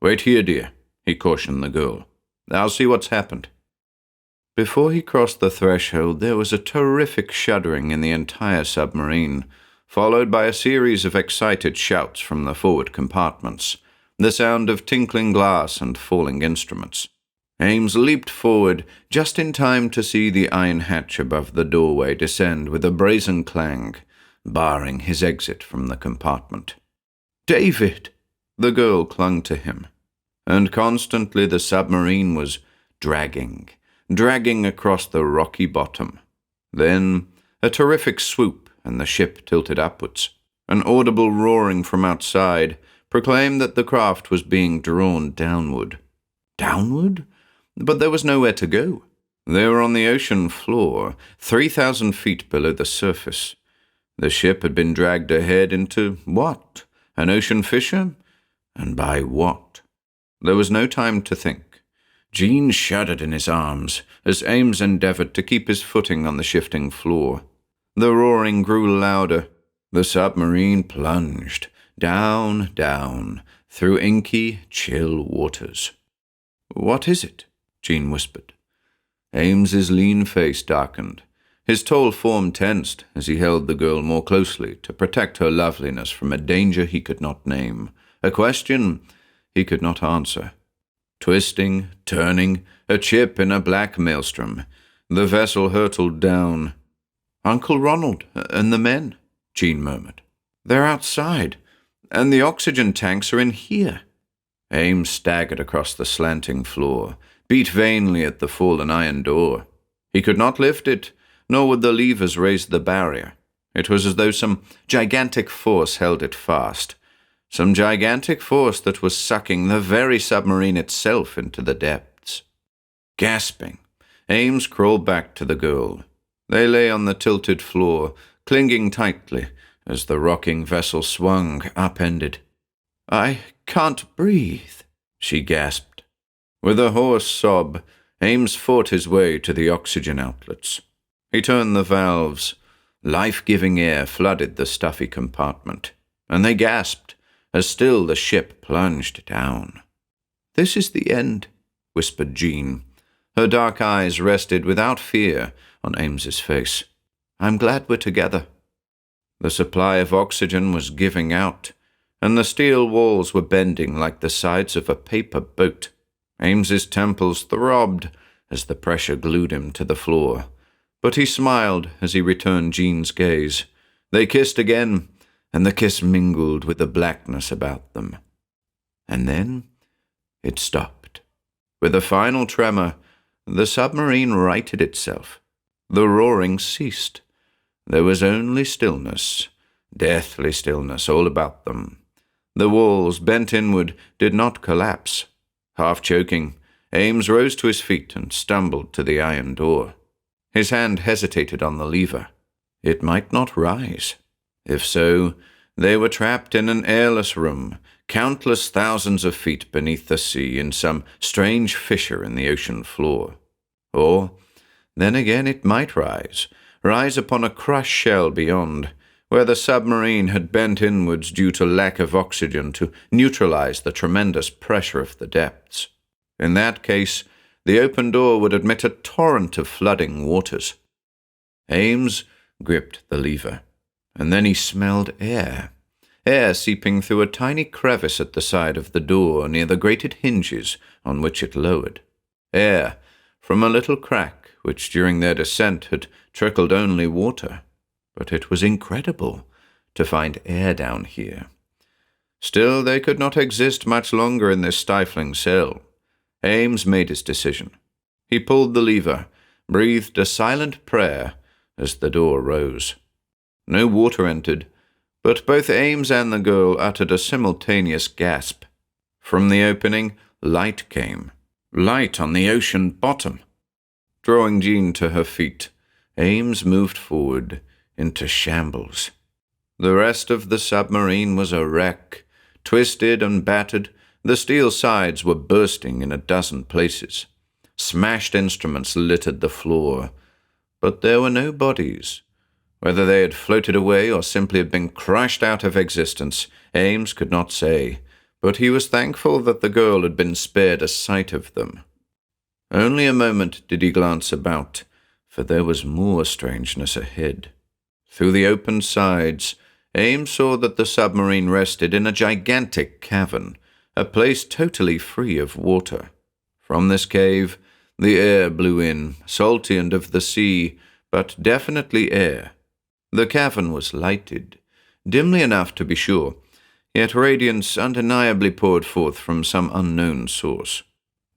"Wait here, dear," he cautioned the girl. "I'll see what's happened." Before he crossed the threshold, there was a terrific shuddering in the entire submarine, followed by a series of excited shouts from the forward compartments, the sound of tinkling glass and falling instruments. Ames leaped forward just in time to see the iron hatch above the doorway descend with a brazen clang, barring his exit from the compartment. "David!" The girl clung to him, and constantly the submarine was dragging across the rocky bottom. Then a terrific swoop, and the ship tilted upwards. An audible roaring from outside proclaimed that the craft was being drawn downward. Downward? But there was nowhere to go. They were on the ocean floor, 3,000 feet below the surface. The ship had been dragged ahead into what? An ocean fissure? And by what? There was no time to think. Jean shuddered in his arms as Ames endeavored to keep his footing on the shifting floor. The roaring grew louder. The submarine plunged down, through inky, chill waters. "What is it?" Jean whispered. Ames's lean face darkened. His tall form tensed as he held the girl more closely to protect her loveliness from a danger he could not name, a question he could not answer. Twisting, turning, a chip in a black maelstrom, the vessel hurtled down. "Uncle Ronald and the men," Jean murmured. "They're outside, and the oxygen tanks are in here." Ames staggered across the slanting floor, beat vainly at the fallen iron door. He could not lift it, nor would the levers raise the barrier. It was as though some gigantic force held it fast, some gigantic force that was sucking the very submarine itself into the depths. Gasping, Ames crawled back to the girl. They lay on the tilted floor, clinging tightly as the rocking vessel swung upended. "I can't breathe," she gasped. With a hoarse sob, Ames fought his way to the oxygen outlets. He turned the valves. Life-giving air flooded the stuffy compartment, and they gasped as still the ship plunged down. "This is the end," whispered Jean. Her dark eyes rested without fear on Ames's face. "I'm glad we're together." The supply of oxygen was giving out, and the steel walls were bending like the sides of a paper boat. Ames's temples throbbed as the pressure glued him to the floor, but he smiled as he returned Jean's gaze. They kissed again, and the kiss mingled with the blackness about them. And then it stopped. With a final tremor, the submarine righted itself. The roaring ceased. There was only stillness, deathly stillness all about them. The walls, bent inward, did not collapse. Half choking, Ames rose to his feet and stumbled to the iron door. His hand hesitated on the lever. It might not rise. If so, they were trapped in an airless room, countless thousands of feet beneath the sea in some strange fissure in the ocean floor. Or, then again, it might rise upon a crushed shell beyond, where the submarine had bent inwards due to lack of oxygen to neutralize the tremendous pressure of the depths. In that case, the open door would admit a torrent of flooding waters. Ames gripped the lever, and then he smelled air seeping through a tiny crevice at the side of the door near the grated hinges on which it lowered. Air from a little crack which during their descent had trickled only water. But it was incredible to find air down here. Still, they could not exist much longer in this stifling cell. Ames made his decision. He pulled the lever, breathed a silent prayer as the door rose. No water entered, but both Ames and the girl uttered a simultaneous gasp. From the opening, light came. Light on the ocean bottom. Drawing Jean to her feet, Ames moved forward into shambles. The rest of the submarine was a wreck. Twisted and battered, the steel sides were bursting in a dozen places. Smashed instruments littered the floor, but there were no bodies. Whether they had floated away or simply had been crushed out of existence, Ames could not say, but he was thankful that the girl had been spared a sight of them. Only a moment did he glance about, for there was more strangeness ahead. Through the open sides, Ames saw that the submarine rested in a gigantic cavern, a place totally free of water. From this cave, the air blew in, salty and of the sea, but definitely air. The cavern was lighted, dimly enough to be sure, yet radiance undeniably poured forth from some unknown source.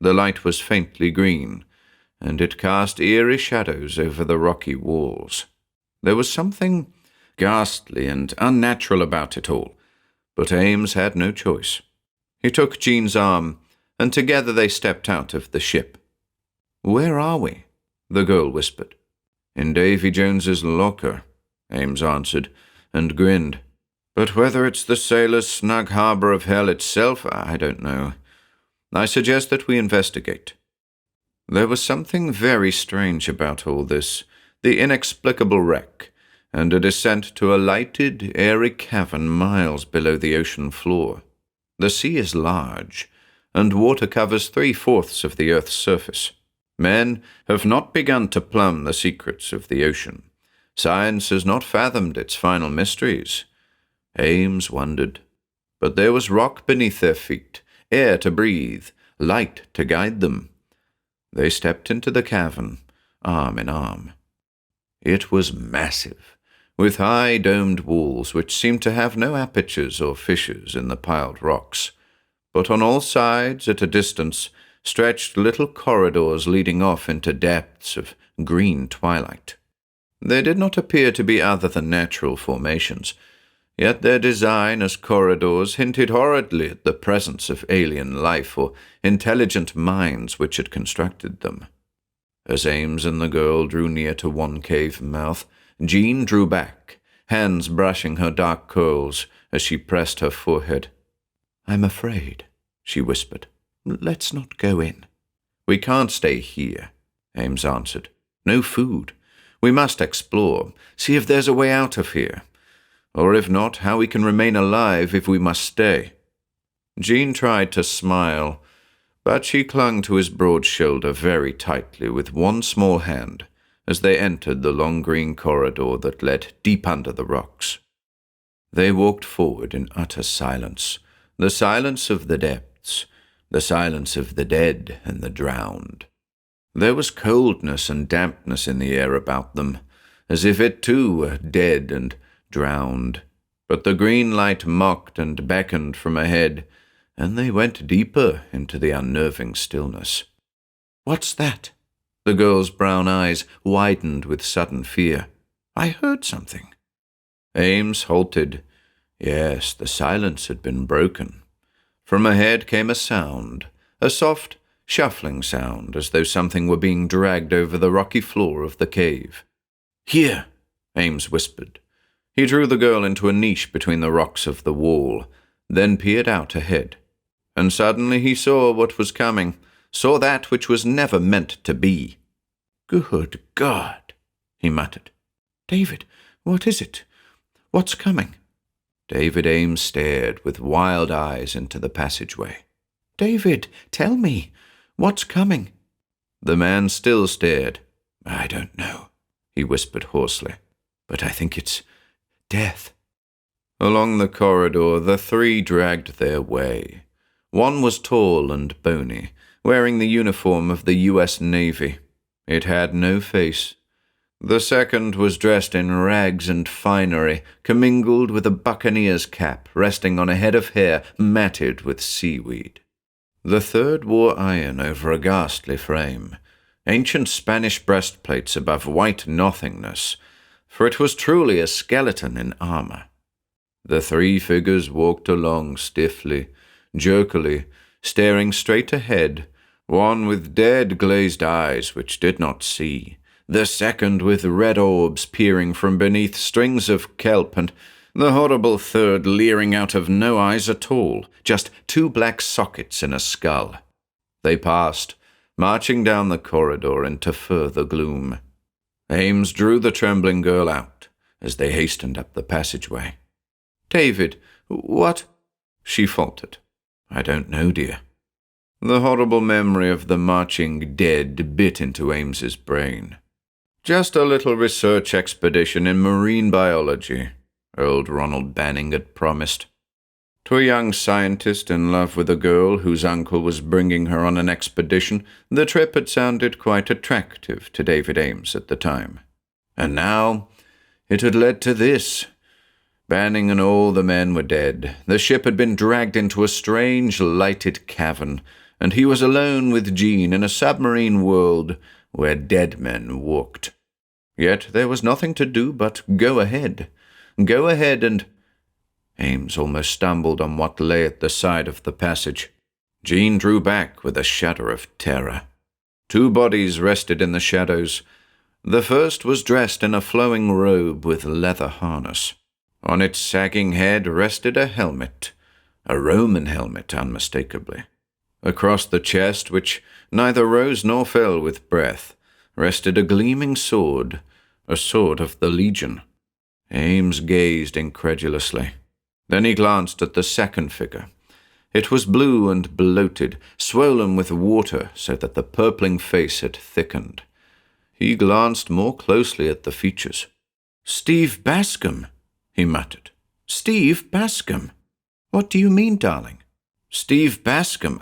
The light was faintly green, and it cast eerie shadows over the rocky walls. There was something ghastly and unnatural about it all, but Ames had no choice. He took Jean's arm, and together they stepped out of the ship. "Where are we?" the girl whispered. "In Davy Jones's locker," Ames answered, and grinned. "But whether it's the sailor's snug harbor of hell itself, I don't know. I suggest that we investigate." There was something very strange about all this, the inexplicable wreck, and a descent to a lighted, airy cavern miles below the ocean floor. The sea is large, and water covers 3/4 of the earth's surface. Men have not begun to plumb the secrets of the ocean. Science has not fathomed its final mysteries. Ames wondered. But there was rock beneath their feet, air to breathe, light to guide them. They stepped into the cavern, arm in arm. It was massive, with high domed walls which seemed to have no apertures or fissures in the piled rocks, but on all sides, at a distance, stretched little corridors leading off into depths of green twilight. They did not appear to be other than natural formations, yet their design as corridors hinted horridly at the presence of alien life or intelligent minds which had constructed them. As Ames and the girl drew near to one cave mouth, Jean drew back, hands brushing her dark curls as she pressed her forehead. "I'm afraid," she whispered. "Let's not go in." "We can't stay here," Ames answered. "No food. We must explore, see if there's a way out of here. Or if not, how we can remain alive if we must stay." Jean tried to smile, but she clung to his broad shoulder very tightly with one small hand as they entered the long green corridor that led deep under the rocks. They walked forward in utter silence, the silence of the depths, the silence of the dead and the drowned. There was coldness and dampness in the air about them, as if it too were dead and drowned. But the green light mocked and beckoned from ahead, and they went deeper into the unnerving stillness. "What's that?" The girl's brown eyes widened with sudden fear. "I heard something." Ames halted. Yes, the silence had been broken. From ahead came a sound, a soft, shuffling sound, as though something were being dragged over the rocky floor of the cave. "Here," Ames whispered. He drew the girl into a niche between the rocks of the wall, then peered out ahead. And suddenly he saw what was coming, saw that which was never meant to be. "Good God," he muttered. "David, what is it? What's coming?" David Ames stared with wild eyes into the passageway. "David, tell me, what's coming?" The man still stared. "I don't know," he whispered hoarsely, "but I think it's death." Along the corridor, the three dragged their way. One was tall and bony, wearing the uniform of the U.S. Navy. It had no face. The second was dressed in rags and finery, commingled with a buccaneer's cap resting on a head of hair matted with seaweed. The third wore iron over a ghastly frame, ancient Spanish breastplates above white nothingness, for it was truly a skeleton in armor. The three figures walked along stiffly, jerkily, staring straight ahead, one with dead glazed eyes which did not see, the second with red orbs peering from beneath strings of kelp, and the horrible third leering out of no eyes at all, just two black sockets in a skull. They passed, marching down the corridor into further gloom. Ames drew the trembling girl out as they hastened up the passageway. "David, what?" she faltered. "I don't know, dear." The horrible memory of the marching dead bit into Ames's brain. "Just a little research expedition in marine biology," old Ronald Banning had promised. To a young scientist in love with a girl whose uncle was bringing her on an expedition, the trip had sounded quite attractive to David Ames at the time. And now it had led to this. Banning and all the men were dead. The ship had been dragged into a strange, lighted cavern, and he was alone with Jean in a submarine world where dead men walked. Yet there was nothing to do but go ahead. Go ahead and... Ames almost stumbled on what lay at the side of the passage. Jean drew back with a shudder of terror. Two bodies rested in the shadows. The first was dressed in a flowing robe with leather harness. On its sagging head rested a helmet, a Roman helmet unmistakably. Across the chest, which neither rose nor fell with breath, rested a gleaming sword, a sword of the Legion. Ames gazed incredulously. Then he glanced at the second figure. It was blue and bloated, swollen with water so that the purpling face had thickened. He glanced more closely at the features. "Steve Bascom," he muttered. "Steve Bascom. What do you mean, darling?" "Steve Bascom.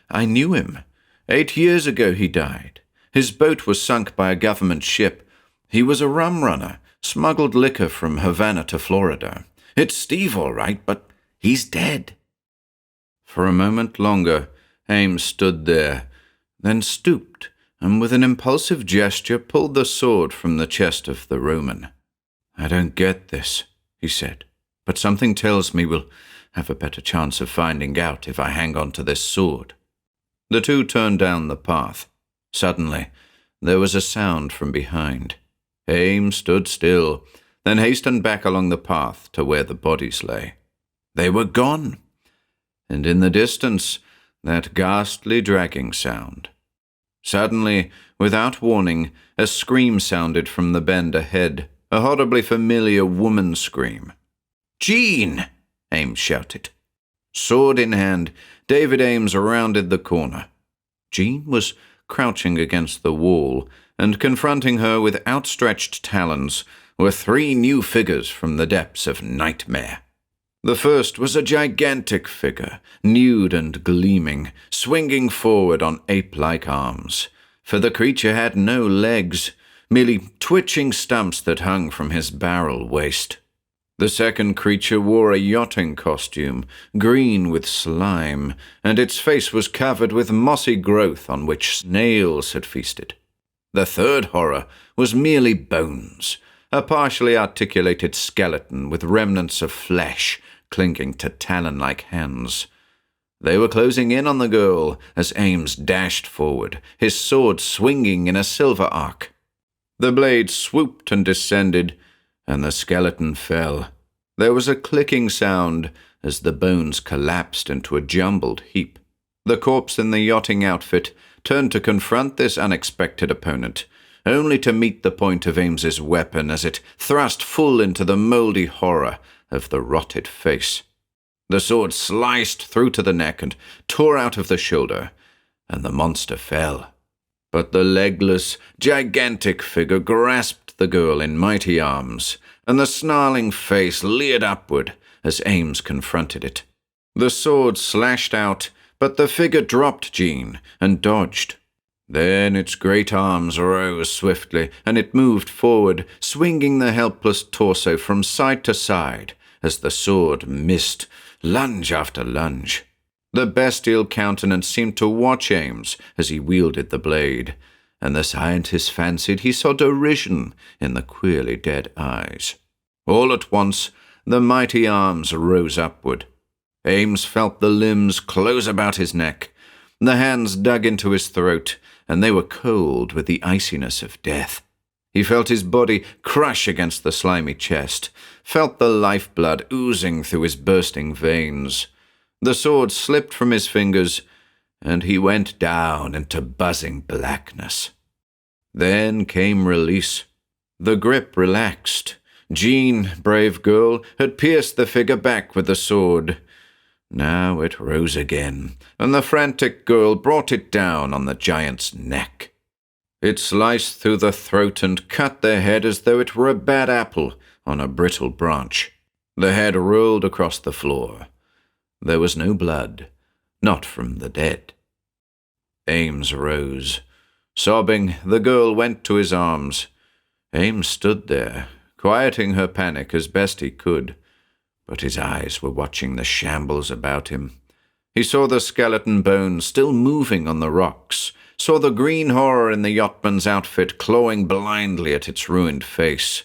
I knew him. 8 years ago he died. His boat was sunk by a government ship. He was a rum runner, smuggled liquor from Havana to Florida. It's Steve, all right, but he's dead." For a moment longer, Ames stood there, then stooped, and with an impulsive gesture pulled the sword from the chest of the Roman. "I don't get this," he said, "but something tells me we'll have a better chance of finding out if I hang on to this sword." The two turned down the path. Suddenly, there was a sound from behind. Ames stood still, then hastened back along the path to where the bodies lay. They were gone, and in the distance, that ghastly dragging sound. Suddenly, without warning, a scream sounded from the bend ahead, a horribly familiar woman's scream. "Jean!" Ames shouted. Sword in hand, David Ames rounded the corner. Jean was crouching against the wall, and confronting her with outstretched talons were 3 new figures from the depths of nightmare. The first was a gigantic figure, nude and gleaming, swinging forward on ape-like arms, for the creature had no legs, merely twitching stumps that hung from his barrel waist. The second creature wore a yachting costume, green with slime, and its face was covered with mossy growth on which snails had feasted. The third horror was merely bones, a partially articulated skeleton with remnants of flesh clinging to talon-like hands. They were closing in on the girl as Ames dashed forward, his sword swinging in a silver arc. The blade swooped and descended, and the skeleton fell. There was a clicking sound as the bones collapsed into a jumbled heap. The corpse in the yachting outfit turned to confront this unexpected opponent, only to meet the point of Ames's weapon as it thrust full into the mouldy horror of the rotted face. The sword sliced through to the neck and tore out of the shoulder, and the monster fell. But the legless, gigantic figure grasped the girl in mighty arms, and the snarling face leered upward as Ames confronted it. The sword slashed out, but the figure dropped Jean and dodged. Then its great arms rose swiftly, and it moved forward, swinging the helpless torso from side to side as the sword missed, lunge after lunge. The bestial countenance seemed to watch Ames as he wielded the blade, and the scientist fancied he saw derision in the queerly dead eyes. All at once, the mighty arms rose upward. Ames felt the limbs close about his neck. The hands dug into his throat, and they were cold with the iciness of death. He felt his body crush against the slimy chest, felt the lifeblood oozing through his bursting veins. The sword slipped from his fingers, and he went down into buzzing blackness. Then came release. The grip relaxed. Jean, brave girl, had pierced the figure back with the sword. Now it rose again, and the frantic girl brought it down on the giant's neck. It sliced through the throat and cut the head as though it were a bad apple on a brittle branch. The head rolled across the floor. There was no blood, not from the dead. Ames rose. Sobbing, the girl went to his arms. Ames stood there, quieting her panic as best he could. But his eyes were watching the shambles about him. He saw the skeleton bones still moving on the rocks, saw the green horror in the yachtman's outfit clawing blindly at its ruined face.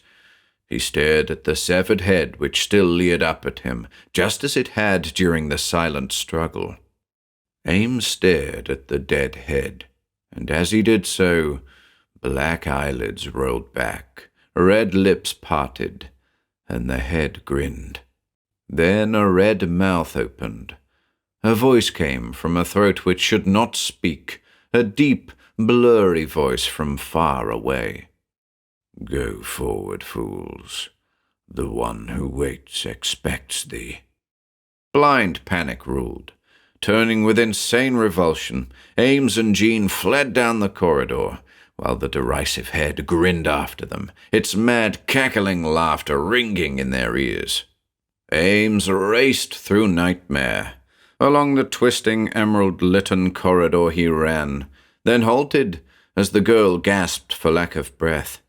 He stared at the severed head which still leered up at him, just as it had during the silent struggle. Ames stared at the dead head, and as he did so, black eyelids rolled back, red lips parted, and the head grinned. Then a red mouth opened. A voice came from a throat which should not speak, a deep, blurry voice from far away. "Go forward, fools. The one who waits expects thee." Blind panic ruled. Turning with insane revulsion, Ames and Jean fled down the corridor, while the derisive head grinned after them, its mad, cackling laughter ringing in their ears. Ames raced through nightmare. Along the twisting, emerald-litten corridor he ran, then halted as the girl gasped for lack of breath.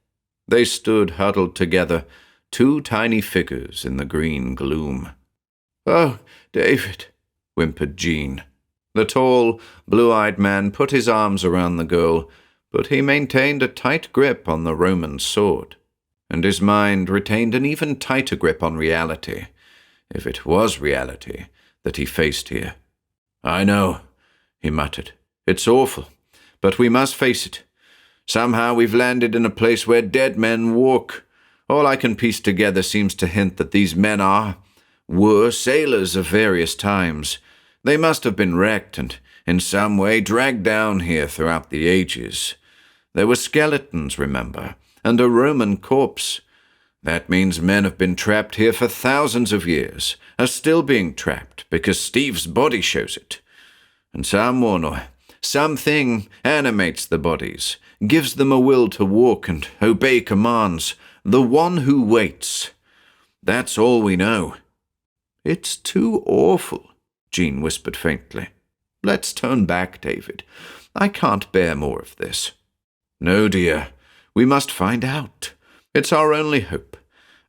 They stood huddled together, two tiny figures in the green gloom. "Oh, David," whimpered Jean. The tall, blue-eyed man put his arms around the girl, but he maintained a tight grip on the Roman sword, and his mind retained an even tighter grip on reality, if it was reality that he faced here. "I know," he muttered. "It's awful, but we must face it. Somehow we've landed in a place where dead men walk. All I can piece together seems to hint that these men were sailors of various times. They must have been wrecked and, in some way, dragged down here throughout the ages. There were skeletons, remember, and a Roman corpse. That means men have been trapped here for thousands of years, are still being trapped because Steve's body shows it. And something animates the bodies, gives them a will to walk and obey commands. The one who waits. That's all we know." "It's too awful," Jean whispered faintly. "Let's turn back, David. I can't bear more of this." "No, dear. We must find out. It's our only hope.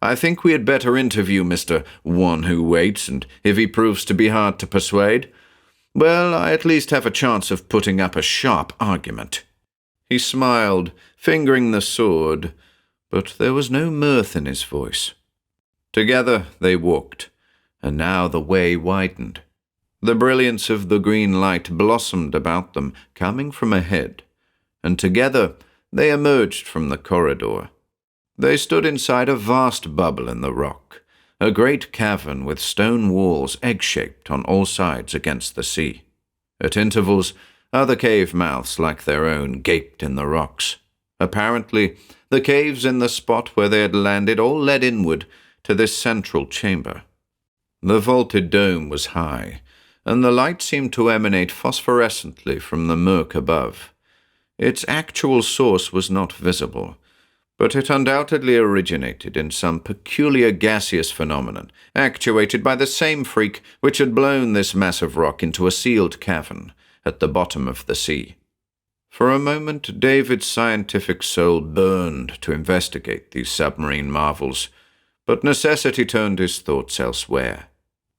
I think we had better interview Mr. One Who Waits, and if he proves to be hard to persuade, well, I at least have a chance of putting up a sharp argument." He smiled, fingering the sword, but there was no mirth in his voice. Together they walked, and now the way widened. The brilliance of the green light blossomed about them, coming from ahead, and together they emerged from the corridor. They stood inside a vast bubble in the rock, a great cavern with stone walls egg-shaped on all sides against the sea. At intervals, other cave mouths like their own gaped in the rocks. Apparently, the caves in the spot where they had landed all led inward to this central chamber. The vaulted dome was high, and the light seemed to emanate phosphorescently from the murk above. Its actual source was not visible, but it undoubtedly originated in some peculiar gaseous phenomenon, actuated by the same freak which had blown this mass of rock into a sealed cavern at the bottom of the sea. For a moment, David's scientific soul burned to investigate these submarine marvels, but necessity turned his thoughts elsewhere.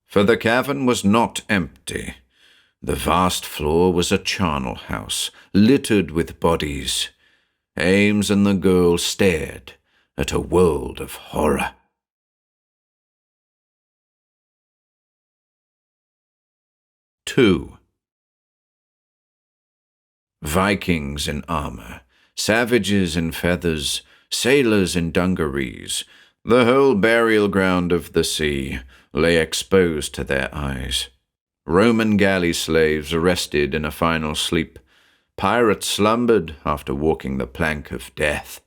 For the cavern was not empty. The vast floor was a charnel house, littered with bodies. Ames and the girl stared at a world of horror. Two. Vikings in armor, savages in feathers, sailors in dungarees, the whole burial ground of the sea lay exposed to their eyes. Roman galley slaves arrested in a final sleep. Pirates slumbered after walking the plank of death.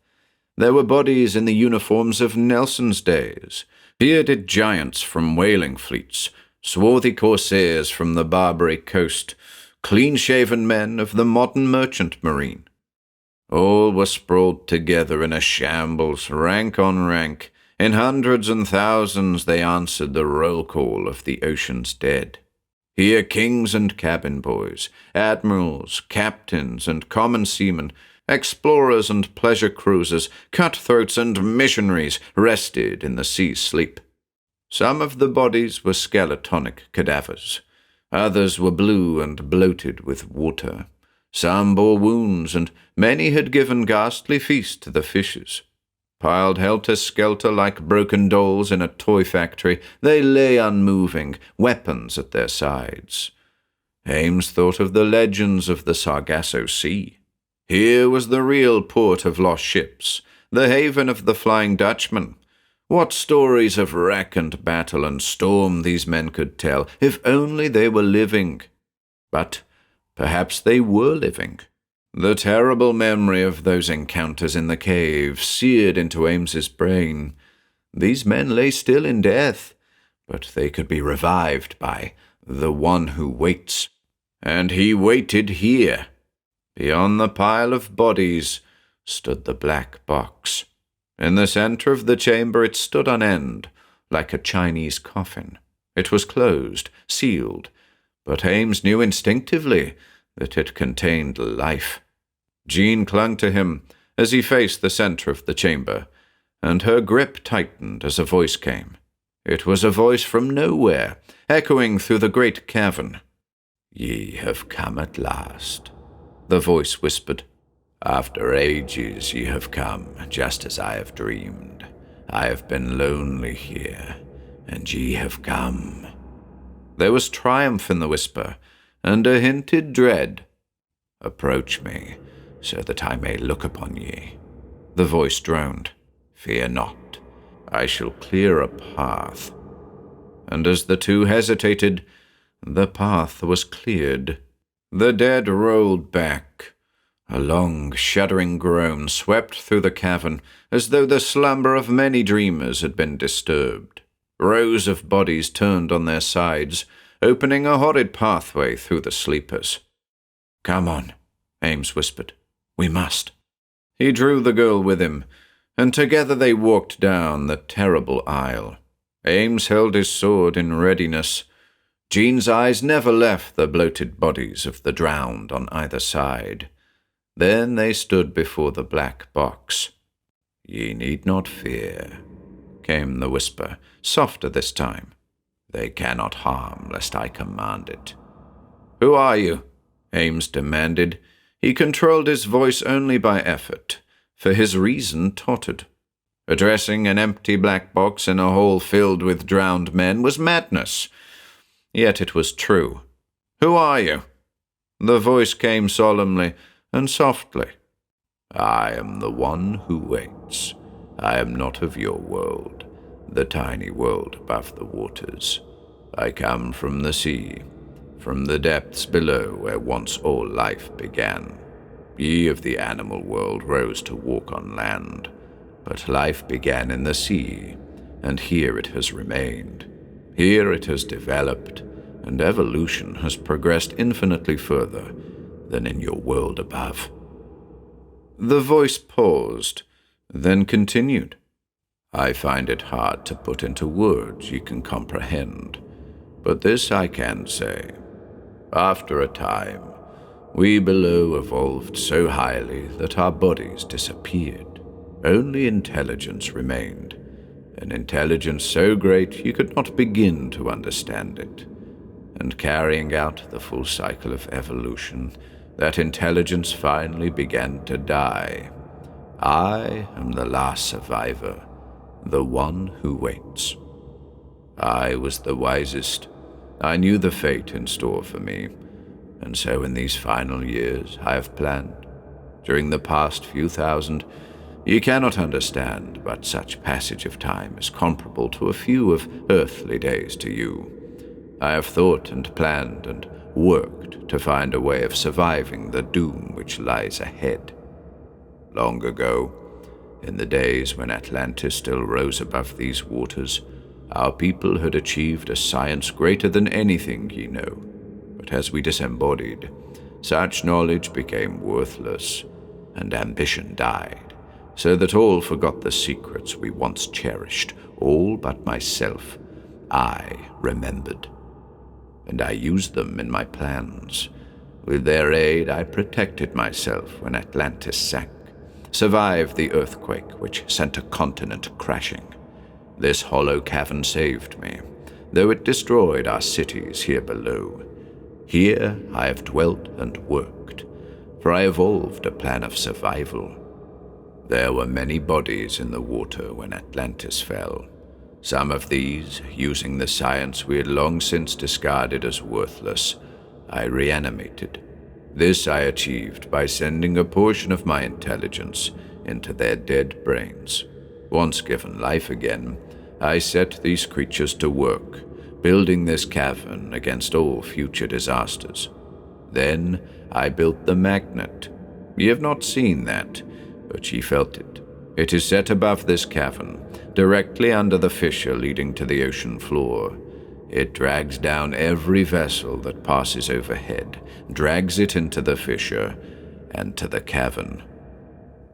There were bodies in the uniforms of Nelson's days, bearded giants from whaling fleets, swarthy corsairs from the Barbary coast, clean-shaven men of the modern merchant marine. All were sprawled together in a shambles, rank on rank. In hundreds and thousands they answered the roll call of the ocean's dead. Here kings and cabin boys, admirals, captains and common seamen, explorers and pleasure cruisers, cutthroats and missionaries rested in the sea's sleep. Some of the bodies were skeletonic cadavers. Others were blue and bloated with water. Some bore wounds, and many had given ghastly feast to the fishes. Piled helter-skelter like broken dolls in a toy factory, they lay unmoving, weapons at their sides. Ames thought of the legends of the Sargasso Sea. Here was the real port of lost ships, the haven of the Flying Dutchman. What stories of wreck and battle and storm these men could tell, if only they were living. But perhaps they were living. The terrible memory of those encounters in the cave seared into Ames's brain. These men lay still in death, but they could be revived by the one who waits. And he waited here. Beyond the pile of bodies stood the black box. In the center of the chamber it stood on end, like a Chinese coffin. It was closed, sealed, but Ames knew instinctively that it contained life. Jean clung to him as he faced the center of the chamber, and her grip tightened as a voice came. It was a voice from nowhere, echoing through the great cavern. "Ye have come at last," the voice whispered. "After ages ye have come, just as I have dreamed. I have been lonely here, and ye have come." There was triumph in the whisper, and a hinted dread. "Approach me, so that I may look upon ye," the voice droned. "Fear not, I shall clear a path." And as the two hesitated, the path was cleared. The dead rolled back. A long, shuddering groan swept through the cavern, as though the slumber of many dreamers had been disturbed. Rows of bodies turned on their sides, opening a horrid pathway through the sleepers. "Come on," Ames whispered. "We must." He drew the girl with him, and together they walked down the terrible aisle. Ames held his sword in readiness. Jean's eyes never left the bloated bodies of the drowned on either side. Then they stood before the black box. "Ye need not fear," came the whisper, softer this time. "They cannot harm lest I command it." "Who are you?" Ames demanded. He controlled his voice only by effort, for his reason tottered. Addressing an empty black box in a hole filled with drowned men was madness. Yet it was true. "Who are you?" The voice came solemnly and softly. "I am the one who waits. I am not of your world, the tiny world above the waters. I come from the sea, from the depths below where once all life began. Ye of the animal world rose to walk on land, but life began in the sea, and here it has remained. Here it has developed, and evolution has progressed infinitely further than in your world above." The voice paused, then continued. "I find it hard to put into words ye can comprehend, but this I can say. After a time, We below evolved so highly that our bodies disappeared. Only intelligence remained, an intelligence so great you could not begin to understand it. And carrying out the full cycle of evolution, that intelligence finally began to die. I am the last survivor, the one who waits. I was the wisest. I knew the fate in store for me, and so in these final years I have planned. During the past few thousand, you cannot understand, but such passage of time is comparable to a few of earthly days to you. I have thought and planned and worked to find a way of surviving the doom which lies ahead. Long ago, in the days when Atlantis still rose above these waters, our people had achieved a science greater than anything ye know. But as we disembodied, such knowledge became worthless, and ambition died, so that all forgot the secrets we once cherished, all but myself. I remembered, and I used them in my plans. With their aid, I protected myself when Atlantis sank, survived the earthquake which sent a continent crashing. This hollow cavern saved me, though it destroyed our cities here below. Here I have dwelt and worked, for I evolved a plan of survival. There were many bodies in the water when Atlantis fell. Some of these, using the science we had long since discarded as worthless, I reanimated. This I achieved by sending a portion of my intelligence into their dead brains. Once given life again, I set these creatures to work, building this cavern against all future disasters. Then I built the magnet. Ye have not seen that, but ye felt it. It is set above this cavern, directly under the fissure leading to the ocean floor. It drags down every vessel that passes overhead, drags it into the fissure and to the cavern.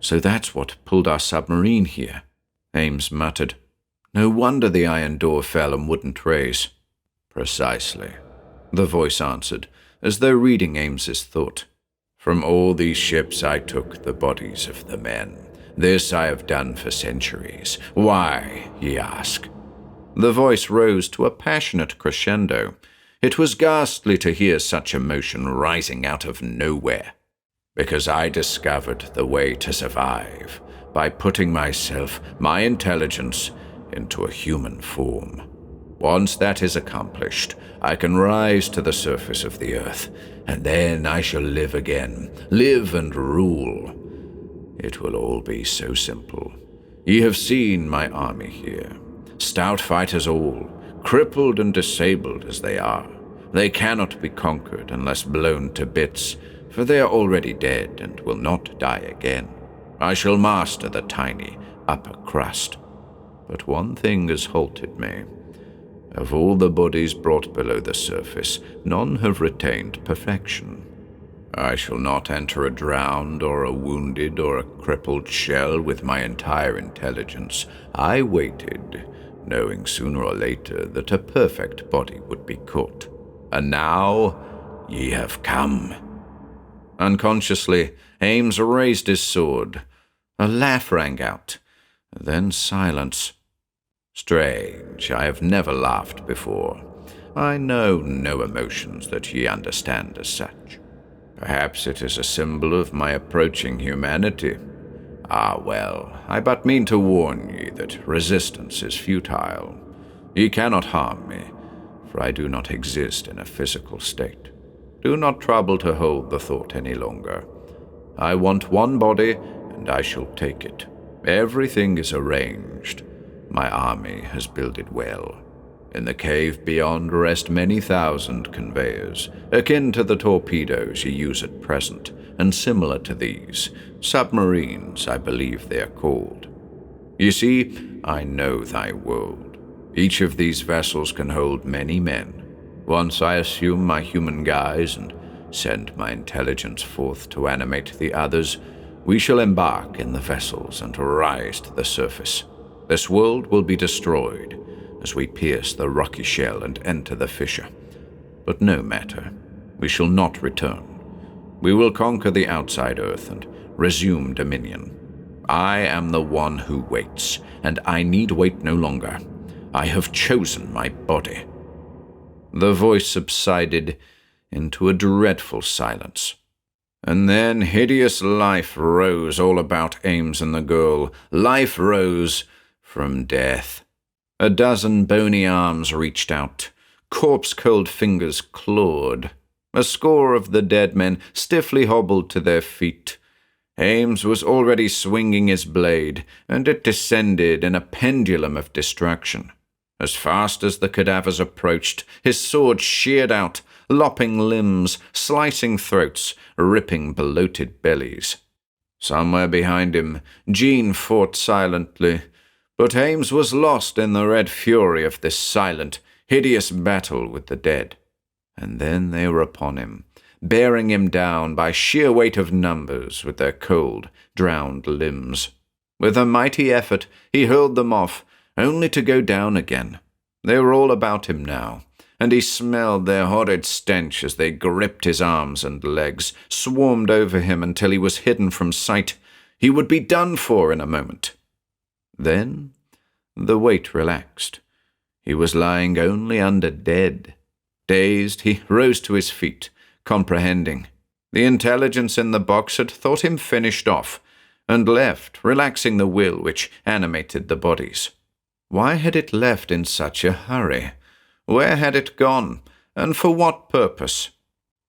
"So that's what pulled our submarine here," Ames muttered. "No wonder the iron door fell and wouldn't raise." "Precisely," the voice answered, as though reading Ames's thought. "From all these ships I took the bodies of the men. This I have done for centuries. Why, ye ask?" The voice rose to a passionate crescendo. It was ghastly to hear such emotion rising out of nowhere. "Because I discovered the way to survive by putting myself, my intelligence, into a human form. Once that is accomplished, I can rise to the surface of the earth, and then I shall live again, live and rule. It will all be so simple. Ye have seen my army here. Stout fighters all, crippled and disabled as they are. They cannot be conquered unless blown to bits, for they are already dead and will not die again. I shall master the tiny upper crust. But one thing has halted me. Of all the bodies brought below the surface, none have retained perfection. I shall not enter a drowned or a wounded or a crippled shell with my entire intelligence. I waited, knowing sooner or later that a perfect body would be caught. And now ye have come." Unconsciously, Ames raised his sword. A laugh rang out, then silence. "Strange, I have never laughed before. I know no emotions that ye understand as such. Perhaps it is a symbol of my approaching humanity. Ah, well, I but mean to warn ye that resistance is futile. Ye cannot harm me, for I do not exist in a physical state. Do not trouble to hold the thought any longer. I want one body, and I shall take it. Everything is arranged. My army has builded well. In the cave beyond rest many thousand conveyors, akin to the torpedoes you use at present, and similar to these. Submarines, I believe they are called. You see, I know thy world. Each of these vessels can hold many men. Once I assume my human guise and send my intelligence forth to animate the others, we shall embark in the vessels and rise to the surface. This world will be destroyed as we pierce the rocky shell and enter the fissure. But no matter, we shall not return. We will conquer the outside earth and resume dominion. I am the one who waits, and I need wait no longer. I have chosen my body." The voice subsided into a dreadful silence. And then hideous life rose all about Ames and the girl. Life rose from death. A dozen bony arms reached out. Corpse-cold fingers clawed. A score of the dead men stiffly hobbled to their feet. Ames was already swinging his blade, and it descended in a pendulum of destruction. As fast as the cadavers approached, his sword sheared out, lopping limbs, slicing throats, ripping bloated bellies. Somewhere behind him, Jean fought silently, but Ames was lost in the red fury of this silent, hideous battle with the dead. And then they were upon him, bearing him down by sheer weight of numbers with their cold, drowned limbs. With a mighty effort, he hurled them off, only to go down again. They were all about him now, and he smelled their horrid stench as they gripped his arms and legs, swarmed over him until he was hidden from sight. He would be done for in a moment. Then the weight relaxed. He was lying only under dead. Dazed, he rose to his feet, comprehending. The intelligence in the box had thought him finished off, and left, relaxing the will which animated the bodies. Why had it left in such a hurry? Where had it gone, and for what purpose?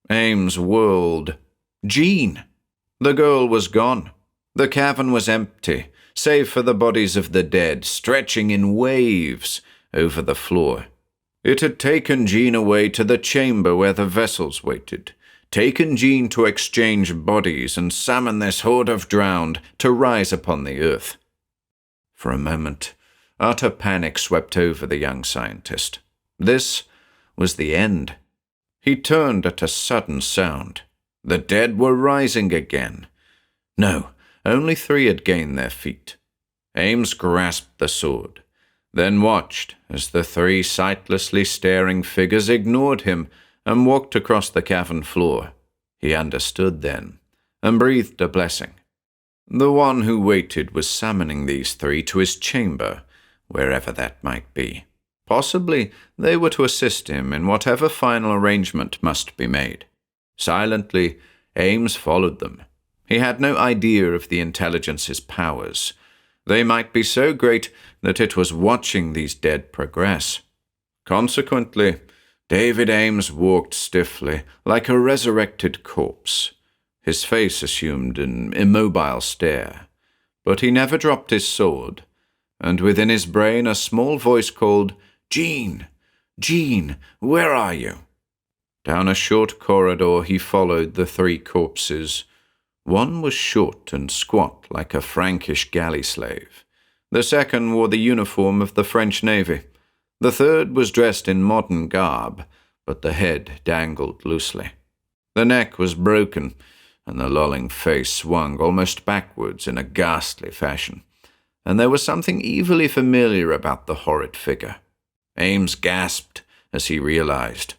Ames whirled. Jean! The girl was gone. The cavern was empty, save for the bodies of the dead, stretching in waves over the floor. It had taken Jean away to the chamber where the vessels waited, taken Jean to exchange bodies and summon this horde of drowned to rise upon the earth. For a moment, utter panic swept over the young scientist. This was the end. He turned at a sudden sound. The dead were rising again. No, only 3 had gained their feet. Ames grasped the sword, then watched as the 3 sightlessly staring figures ignored him and walked across the cavern floor. He understood then, and breathed a blessing. The one who waited was summoning these 3 to his chamber, wherever that might be. Possibly they were to assist him in whatever final arrangement must be made. Silently, Ames followed them. He had no idea of the intelligence's powers. They might be so great that it was watching these dead progress. Consequently, David Ames walked stiffly, like a resurrected corpse. His face assumed an immobile stare, but he never dropped his sword, and within his brain a small voice called, "Jean! Jean, where are you?" Down a short corridor he followed the 3 corpses. One was short and squat like a Frankish galley slave. The second wore the uniform of the French Navy. The third was dressed in modern garb, but the head dangled loosely. The neck was broken, and the lolling face swung almost backwards in a ghastly fashion. And there was something evilly familiar about the horrid figure. Ames gasped as he realized.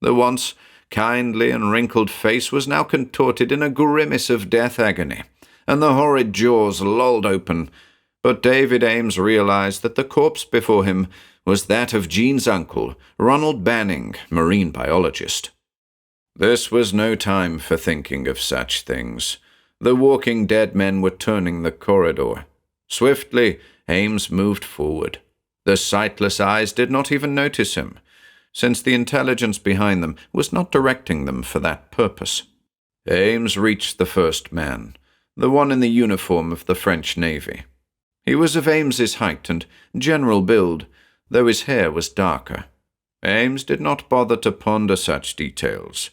The once kindly and wrinkled face was now contorted in a grimace of death agony, and the horrid jaws lolled open. But David Ames realized that the corpse before him was that of Jean's uncle, Ronald Banning, marine biologist. This was no time for thinking of such things. The walking dead men were turning the corridor. Swiftly, Ames moved forward. The sightless eyes did not even notice him, since the intelligence behind them was not directing them for that purpose. Ames reached the first man, the one in the uniform of the French Navy. He was of Ames's height and general build, though his hair was darker. Ames did not bother to ponder such details.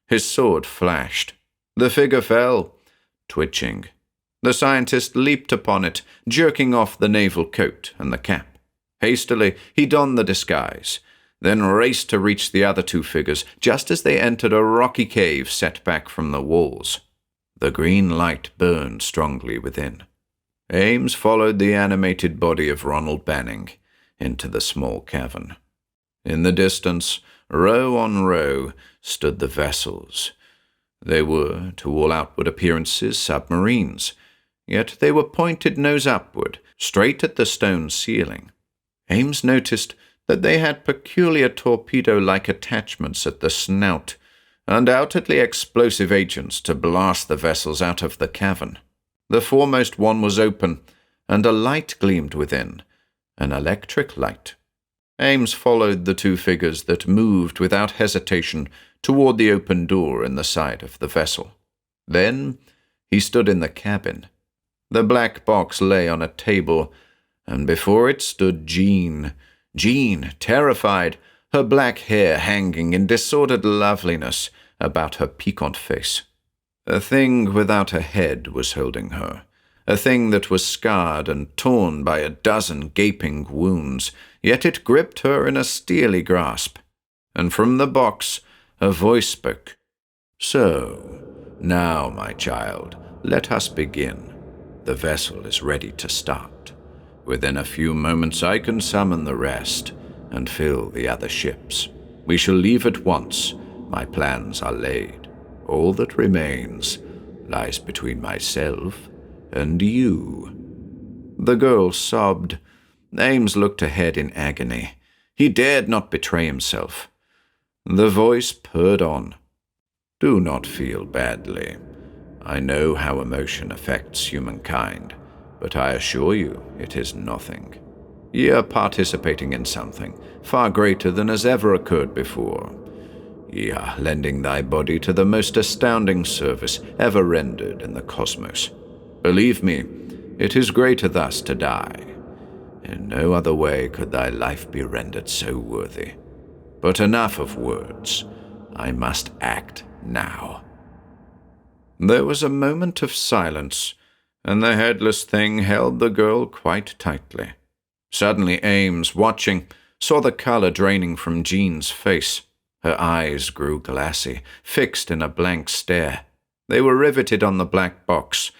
His sword flashed. The figure fell, twitching. The scientist leaped upon it, jerking off the naval coat and the cap. Hastily, he donned the disguise, then raced to reach the other 2 figures just as they entered a rocky cave set back from the walls. The green light burned strongly within. Ames followed the animated body of Ronald Banning into the small cavern. In the distance, row on row, stood the vessels. They were, to all outward appearances, submarines, yet they were pointed nose upward, straight at the stone ceiling. Ames noticed that they had peculiar torpedo-like attachments at the snout, undoubtedly explosive agents to blast the vessels out of the cavern. The foremost one was open, and a light gleamed within, an electric light. Ames followed the two figures that moved without hesitation toward the open door in the side of the vessel. Then he stood in the cabin. The black box lay on a table, and before it stood Jean. Jean, terrified, her black hair hanging in disordered loveliness about her piquant face. A thing without a head was holding her, a thing that was scarred and torn by a dozen gaping wounds, yet it gripped her in a steely grasp. And from the box a voice spoke. "So, now, my child, let us begin. The vessel is ready to start. Within a few moments I can summon the rest and fill the other ships. We shall leave at once. My plans are laid. All that remains lies between myself and you." The girl sobbed. Ames looked ahead in agony. He dared not betray himself. The voice purred on. "Do not feel badly. I know how emotion affects humankind, but I assure you it is nothing. Ye are participating in something far greater than has ever occurred before. Ye are lending thy body to the most astounding service ever rendered in the cosmos. Believe me, it is greater thus to die. In no other way could thy life be rendered so worthy. But enough of words. I must act now." There was a moment of silence, and the headless thing held the girl quite tightly. Suddenly Ames, watching, saw the color draining from Jean's face. Her eyes grew glassy, fixed in a blank stare. They were riveted on the black box,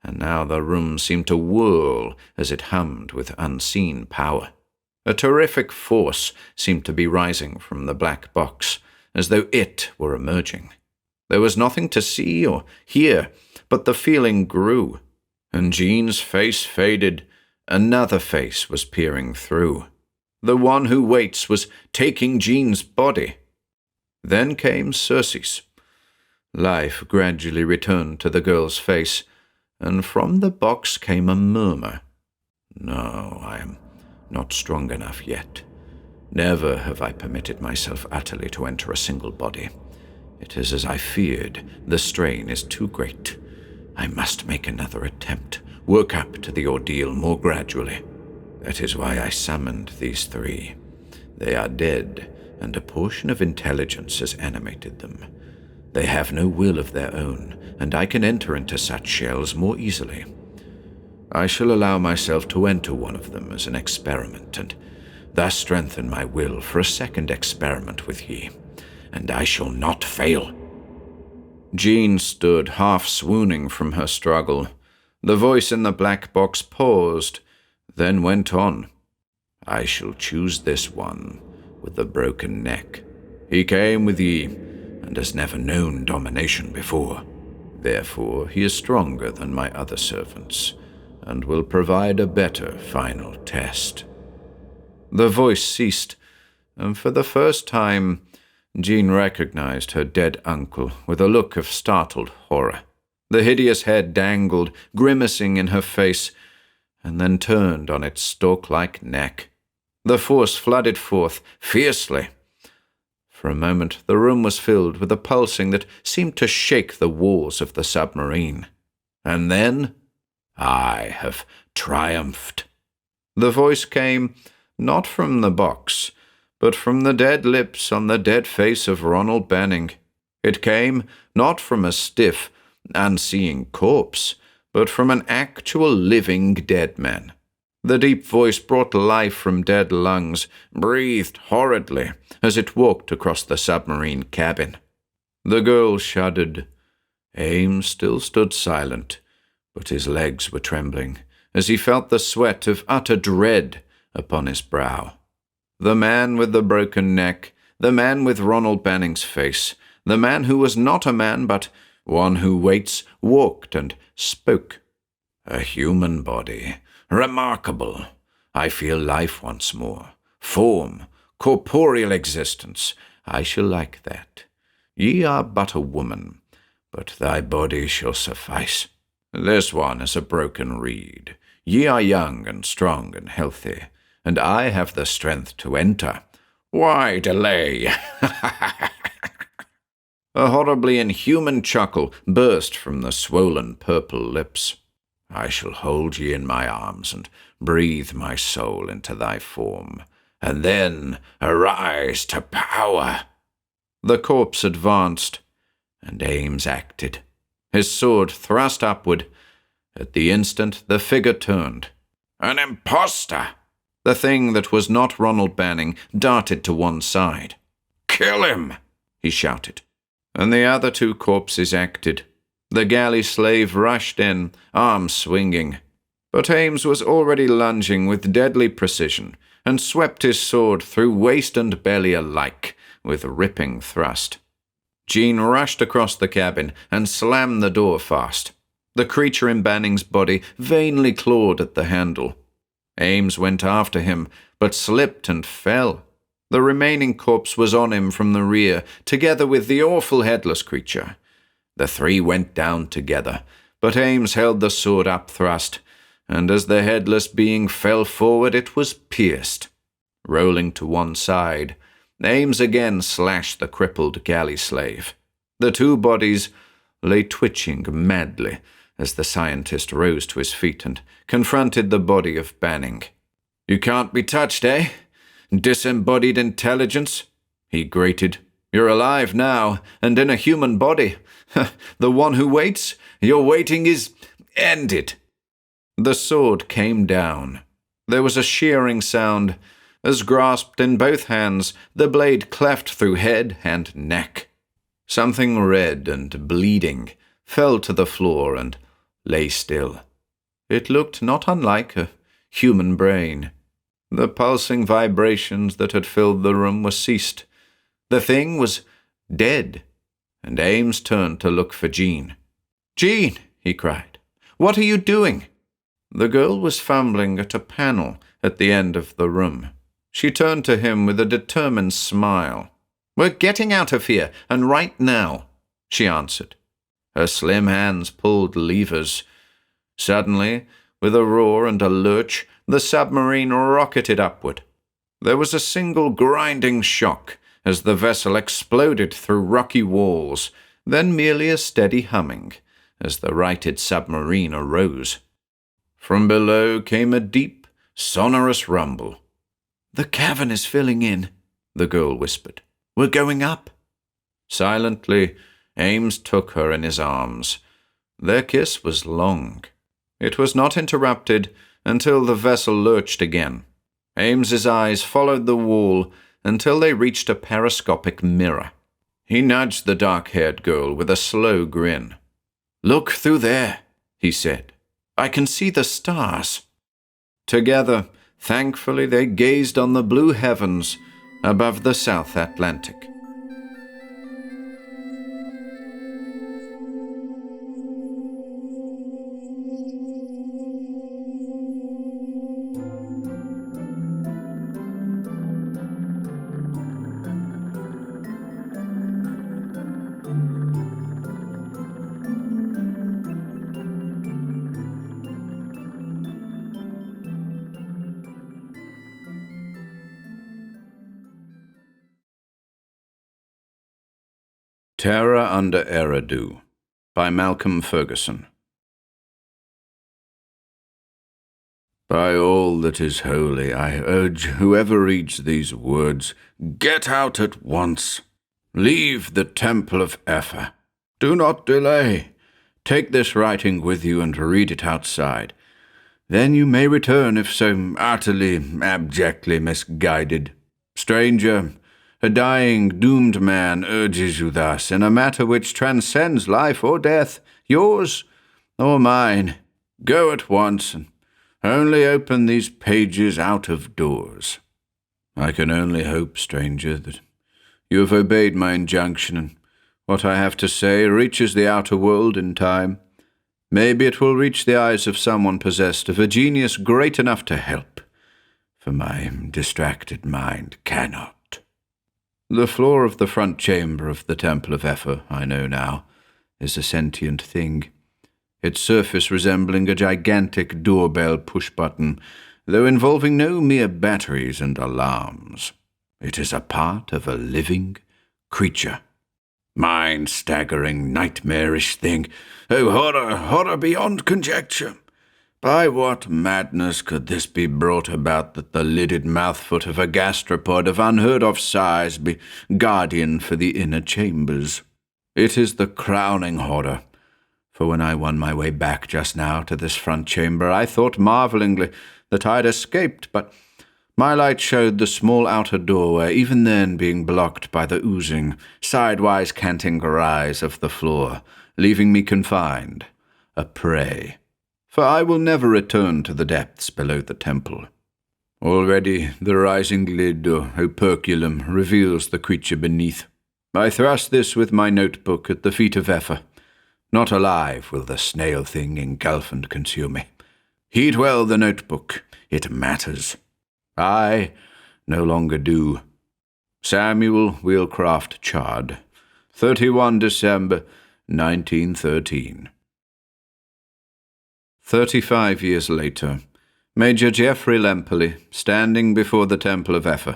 and now the room seemed to whirl as it hummed with unseen power. A terrific force seemed to be rising from the black box, as though it were emerging. There was nothing to see or hear, but the feeling grew, and Jean's face faded. Another face was peering through. The one who waits was taking Jean's body. Then came Circe's. Life gradually returned to the girl's face, and from the box came a murmur. "No, I am not strong enough yet. Never have I permitted myself utterly to enter a single body. It is as I feared. The strain is too great. I must make another attempt, work up to the ordeal more gradually. That is why I summoned these three. They are dead, and a portion of intelligence has animated them. They have no will of their own, and I can enter into such shells more easily. I shall allow myself to enter one of them as an experiment, and thus strengthen my will for a second experiment with ye, and I shall not fail." Jean stood half swooning from her struggle. The voice in the black box paused, then went on. "I shall choose this one with the broken neck. He came with ye, and has never known domination before. Therefore he is stronger than my other servants, and will provide a better final test." The voice ceased, and for the first time Jean recognized her dead uncle with a look of startled horror. The hideous head dangled, grimacing in her face, and then turned on its stalk-like neck. The force flooded forth fiercely. For a moment the room was filled with a pulsing that seemed to shake the walls of the submarine. And then, "I have triumphed." The voice came not from the box, but from the dead lips on the dead face of Ronald Banning. It came not from a stiff, unseeing corpse, but from an actual living dead man. The deep voice brought life from dead lungs, breathed horridly as it walked across the submarine cabin. The girl shuddered. Ames still stood silent, but his legs were trembling as he felt the sweat of utter dread upon his brow. The man with the broken neck, the man with Ronald Banning's face, the man who was not a man but one who waits, walked, and spoke. A human body. Remarkable. I feel life once more. Form. Corporeal existence. I shall like that. Ye are but a woman, but thy body shall suffice. This one is a broken reed. Ye are young and strong and healthy, and I have the strength to enter. Why delay? A horribly inhuman chuckle burst from the swollen purple lips. I shall hold ye in my arms and breathe my soul into thy form, and then arise to power. The corpse advanced, and Ames acted, his sword thrust upward. At the instant the figure turned. An impostor! The thing that was not Ronald Banning darted to one side. Kill him! He shouted. And the other two corpses acted. The galley slave rushed in, arms swinging. But Ames was already lunging with deadly precision, and swept his sword through waist and belly alike, with ripping thrust. Jean rushed across the cabin and slammed the door fast. The creature in Banning's body vainly clawed at the handle. Ames went after him, but slipped and fell. The remaining corpse was on him from the rear, together with the awful headless creature. The three went down together, but Ames held the sword upthrust, and as the headless being fell forward it was pierced. Rolling to one side, Ames again slashed the crippled galley slave. The two bodies lay twitching madly as the scientist rose to his feet and confronted the body of Banning. You can't be touched, eh? Disembodied intelligence? He grated. You're alive now, and in a human body. The one who waits? Your waiting is ended. The sword came down. There was a shearing sound. As grasped in both hands, the blade cleft through head and neck. Something red and bleeding fell to the floor and lay still. It looked not unlike a human brain. The pulsing vibrations that had filled the room were ceased. The thing was dead, and Ames turned to look for Jean. Jean, he cried, what are you doing? The girl was fumbling at a panel at the end of the room. She turned to him with a determined smile. We're getting out of here, and right now, she answered. Her slim hands pulled levers. Suddenly, with a roar and a lurch, the submarine rocketed upward. There was a single grinding shock as the vessel exploded through rocky walls, then merely a steady humming as the righted submarine arose. From below came a deep, sonorous rumble. The cavern is filling in, the girl whispered. We're going up. Silently, Ames took her in his arms. Their kiss was long. It was not interrupted until the vessel lurched again. Ames's eyes followed the wall until they reached a periscopic mirror. He nudged the dark-haired girl with a slow grin. Look through there, he said. I can see the stars. Together, thankfully, they gazed on the blue heavens above the South Atlantic. Terror under Eridu by Malcolm Ferguson. By all that is holy, I urge whoever reads these words, get out at once. Leave the temple of Ethel. Do not delay. Take this writing with you and read it outside. Then you may return if so utterly, abjectly misguided. Stranger, a dying, doomed man urges you thus in a matter which transcends life or death, yours or mine. Go at once, and only open these pages out of doors. I can only hope, stranger, that you have obeyed my injunction and What I have to say reaches the outer world in time. Maybe it will reach the eyes of someone possessed of a genius great enough to help, for my distracted mind cannot. The floor of the front chamber of the Temple of Ethel, I know now, is a sentient thing, its surface resembling a gigantic doorbell push-button, though involving no mere batteries and alarms. It is a part of a living creature. Mind-staggering, nightmarish thing. Oh, horror, horror beyond conjecture. By what madness could this be brought about that the lidded mouthfoot of a gastropod of unheard-of size be guardian for the inner chambers? It is the crowning horror, for when I won my way back just now to this front chamber, I thought marvelingly that I'd escaped, but my light showed the small outer doorway, even then being blocked by the oozing, sidewise canting rise of the floor, leaving me confined, a prey. For I will never return to the depths below the temple. Already the rising lid or operculum reveals the creature beneath. I thrust this with my notebook at the feet of Ethel. Not alive will the snail thing engulf and consume me. Heed well the notebook. It matters. I no longer do. Samuel Wheelcraft Chard, 31 December, 1913. 35 years later, Major Geoffrey Lemperley, standing before the Temple of Ethel,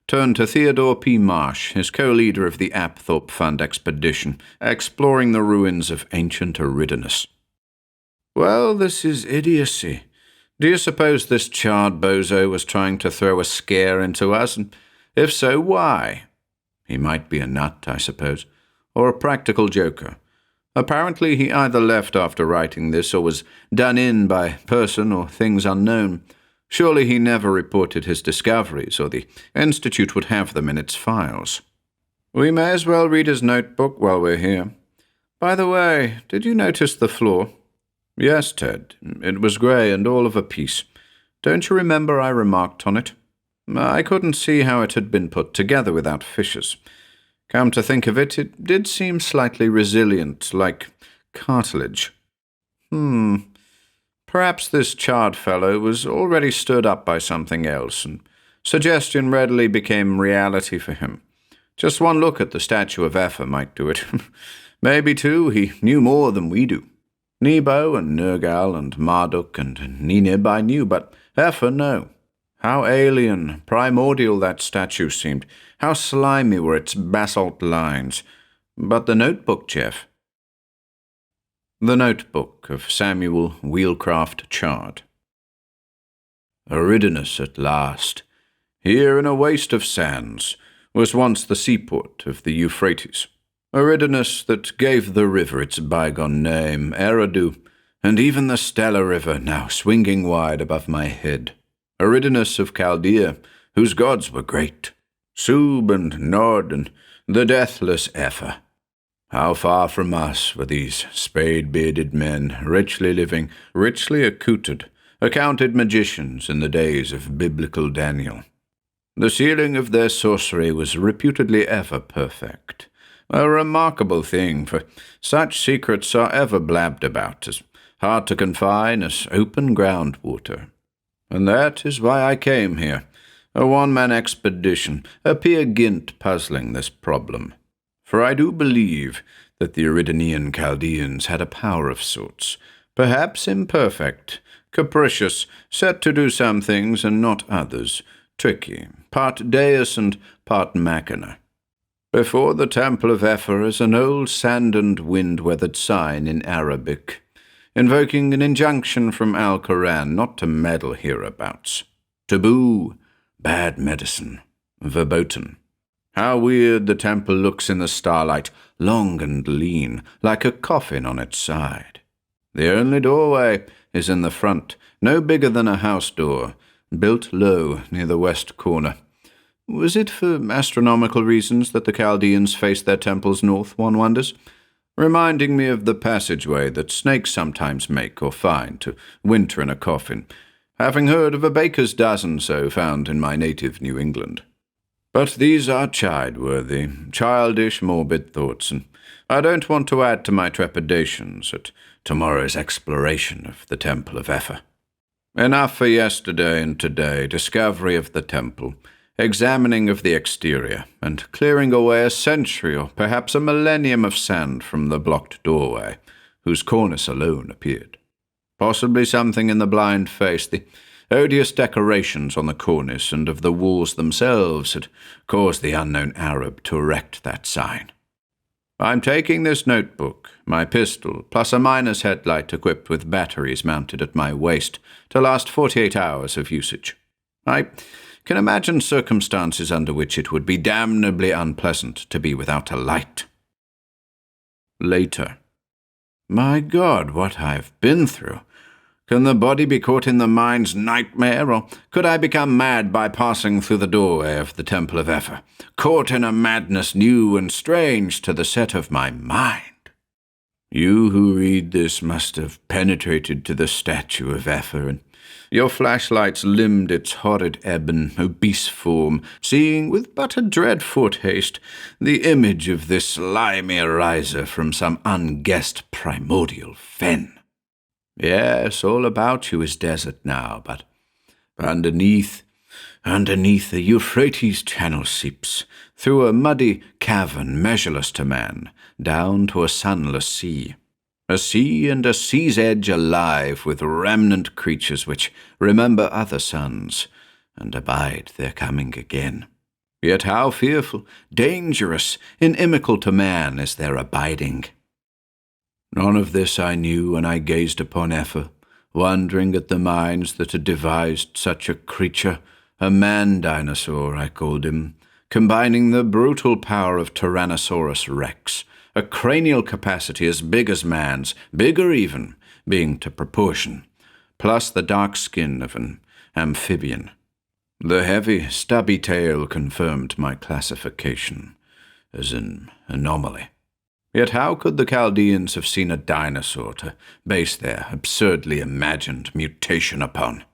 turned to Theodore P. Marsh, his co-leader of the Apthorpe Fund expedition, exploring the ruins of ancient Eridu. Well, this is idiocy. Do you suppose this charred bozo was trying to throw a scare into us? And if so, why? He might be a nut, I suppose, or a practical joker. Apparently he either left after writing this or was done in by person or things unknown. Surely he never reported his discoveries, or the Institute would have them in its files. We may as well read his notebook while we're here. By the way, did you notice the floor? Yes, Ted. It was grey and all of a piece. Don't you remember I remarked on it? I couldn't see how it had been put together without fissures. Come to think of it, it did seem slightly resilient, like cartilage. Perhaps this charred fellow was already stirred up by something else, and suggestion readily became reality for him. Just one look at the statue of Ethel might do it. Maybe, too, he knew more than we do. Nebo and Nergal and Marduk and Ninib I knew, but Ethel no. How alien, primordial that statue seemed. How slimy were its basalt lines. But the notebook, Jeff. The Notebook of Samuel Wheelcraft Chard. Eridu at last. Here in a waste of sands was once the seaport of the Euphrates. Eridu that gave the river its bygone name, Eridu, and even the stellar river now swinging wide above my head. Eridu of Chaldea, whose gods were great, Sub and Nod and the deathless Ethel. How far from us were these spade-bearded men, richly living, richly accoutred, accounted magicians in the days of biblical Daniel. The sealing of their sorcery was reputedly ever perfect. A remarkable thing, for such secrets are ever blabbed about, as hard to confine as open groundwater. And that is why I came here, a one-man expedition, a Peer Gynt puzzling this problem. For I do believe that the Eridanian Chaldeans had a power of sorts, perhaps imperfect, capricious, set to do some things and not others, tricky, part deus and part machina. Before the Temple of Ethel is an old sand and wind-weathered sign in Arabic, invoking an injunction from Al-Quran not to meddle hereabouts. Taboo, bad medicine, verboten. How weird the temple looks in the starlight, long and lean, like a coffin on its side. The only doorway is in the front, no bigger than a house door, built low near the west corner. Was it for astronomical reasons that the Chaldeans faced their temples north, one wonders? Reminding me of the passageway that snakes sometimes make or find to winter in a coffin, having heard of a baker's dozen so found in my native New England. But these are chide-worthy, childish, morbid thoughts, and I don't want to add to my trepidations at tomorrow's exploration of the Temple of Ethel. Enough for yesterday and today, discovery of the temple, examining of the exterior, and clearing away a century or perhaps a millennium of sand from the blocked doorway, whose cornice alone appeared. Possibly something in the blind face, the odious decorations on the cornice and of the walls themselves had caused the unknown Arab to erect that sign. I'm taking this notebook, my pistol, plus a miner's headlight equipped with batteries mounted at my waist to last 48 hours of usage. I can imagine circumstances under which it would be damnably unpleasant to be without a light. Later. My God, what I've been through. Can the body be caught in the mind's nightmare, or could I become mad by passing through the doorway of the Temple of Ethel, caught in a madness new and strange to the set of my mind? You who read this must have penetrated to the statue of Ethel, and your flashlights limned its horrid ebon, obese form, seeing with but a dreadful taste the image of this slimy riser from some unguessed primordial fen. Yes, all about you is desert now, but underneath the Euphrates channel seeps, through a muddy cavern measureless to man, down to a sunless sea. A sea and a sea's edge alive with remnant creatures which remember other suns, and abide their coming again. Yet how fearful, dangerous, inimical to man is their abiding. None of this I knew when I gazed upon Ethel, wondering at the minds that had devised such a creature, a man-dinosaur I called him, combining the brutal power of Tyrannosaurus rex, a cranial capacity as big as man's, bigger even, being to proportion, plus the dark skin of an amphibian. The heavy, stubby tail confirmed my classification as an anomaly. Yet how could the Chaldeans have seen a dinosaur to base their absurdly imagined mutation upon?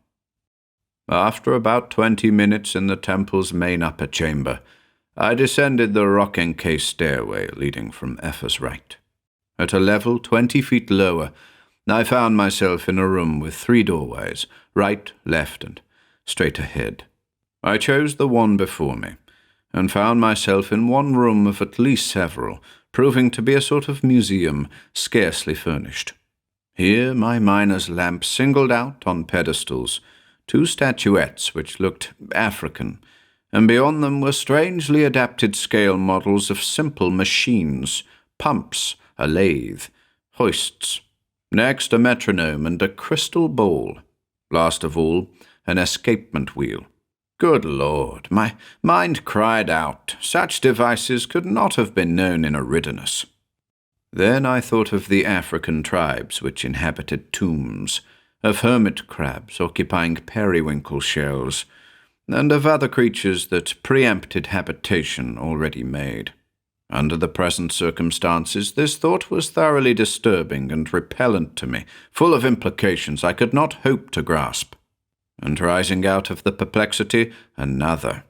After about 20 minutes in the temple's main upper chamber, I descended the rock-encased stairway leading from Ethel's right. At a level 20 feet lower, I found myself in a room with 3 doorways, right, left, and straight ahead. I chose the one before me, and found myself in one room of at least several, proving to be a sort of museum, scarcely furnished. Here my miner's lamp singled out on pedestals 2 statuettes which looked African, and beyond them were strangely adapted scale models of simple machines, pumps, a lathe, hoists. Next a metronome and a crystal bowl. Last of all, an escapement wheel. Good Lord, my mind cried out. Such devices could not have been known in Eridu. Then I thought of the African tribes which inhabited tombs, of hermit crabs occupying periwinkle shells, and of other creatures that preempted habitation already made. Under the present circumstances, this thought was thoroughly disturbing and repellent to me, full of implications I could not hope to grasp. And rising out of the perplexity, another.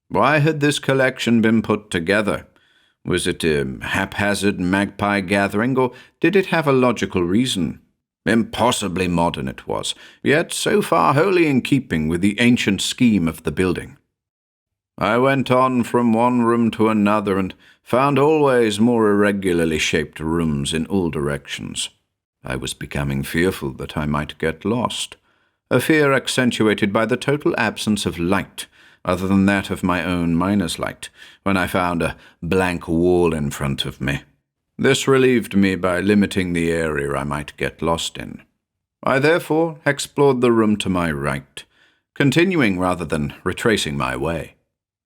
Why had this collection been put together? Was it a haphazard magpie gathering, or did it have a logical reason? Impossibly modern it was, yet so far wholly in keeping with the ancient scheme of the building. I went on from one room to another and found always more irregularly shaped rooms in all directions. I was becoming fearful that I might get lost. A fear accentuated by the total absence of light, other than that of my own miner's light, when I found a blank wall in front of me. This relieved me by limiting the area I might get lost in. I therefore explored the room to my right, continuing rather than retracing my way.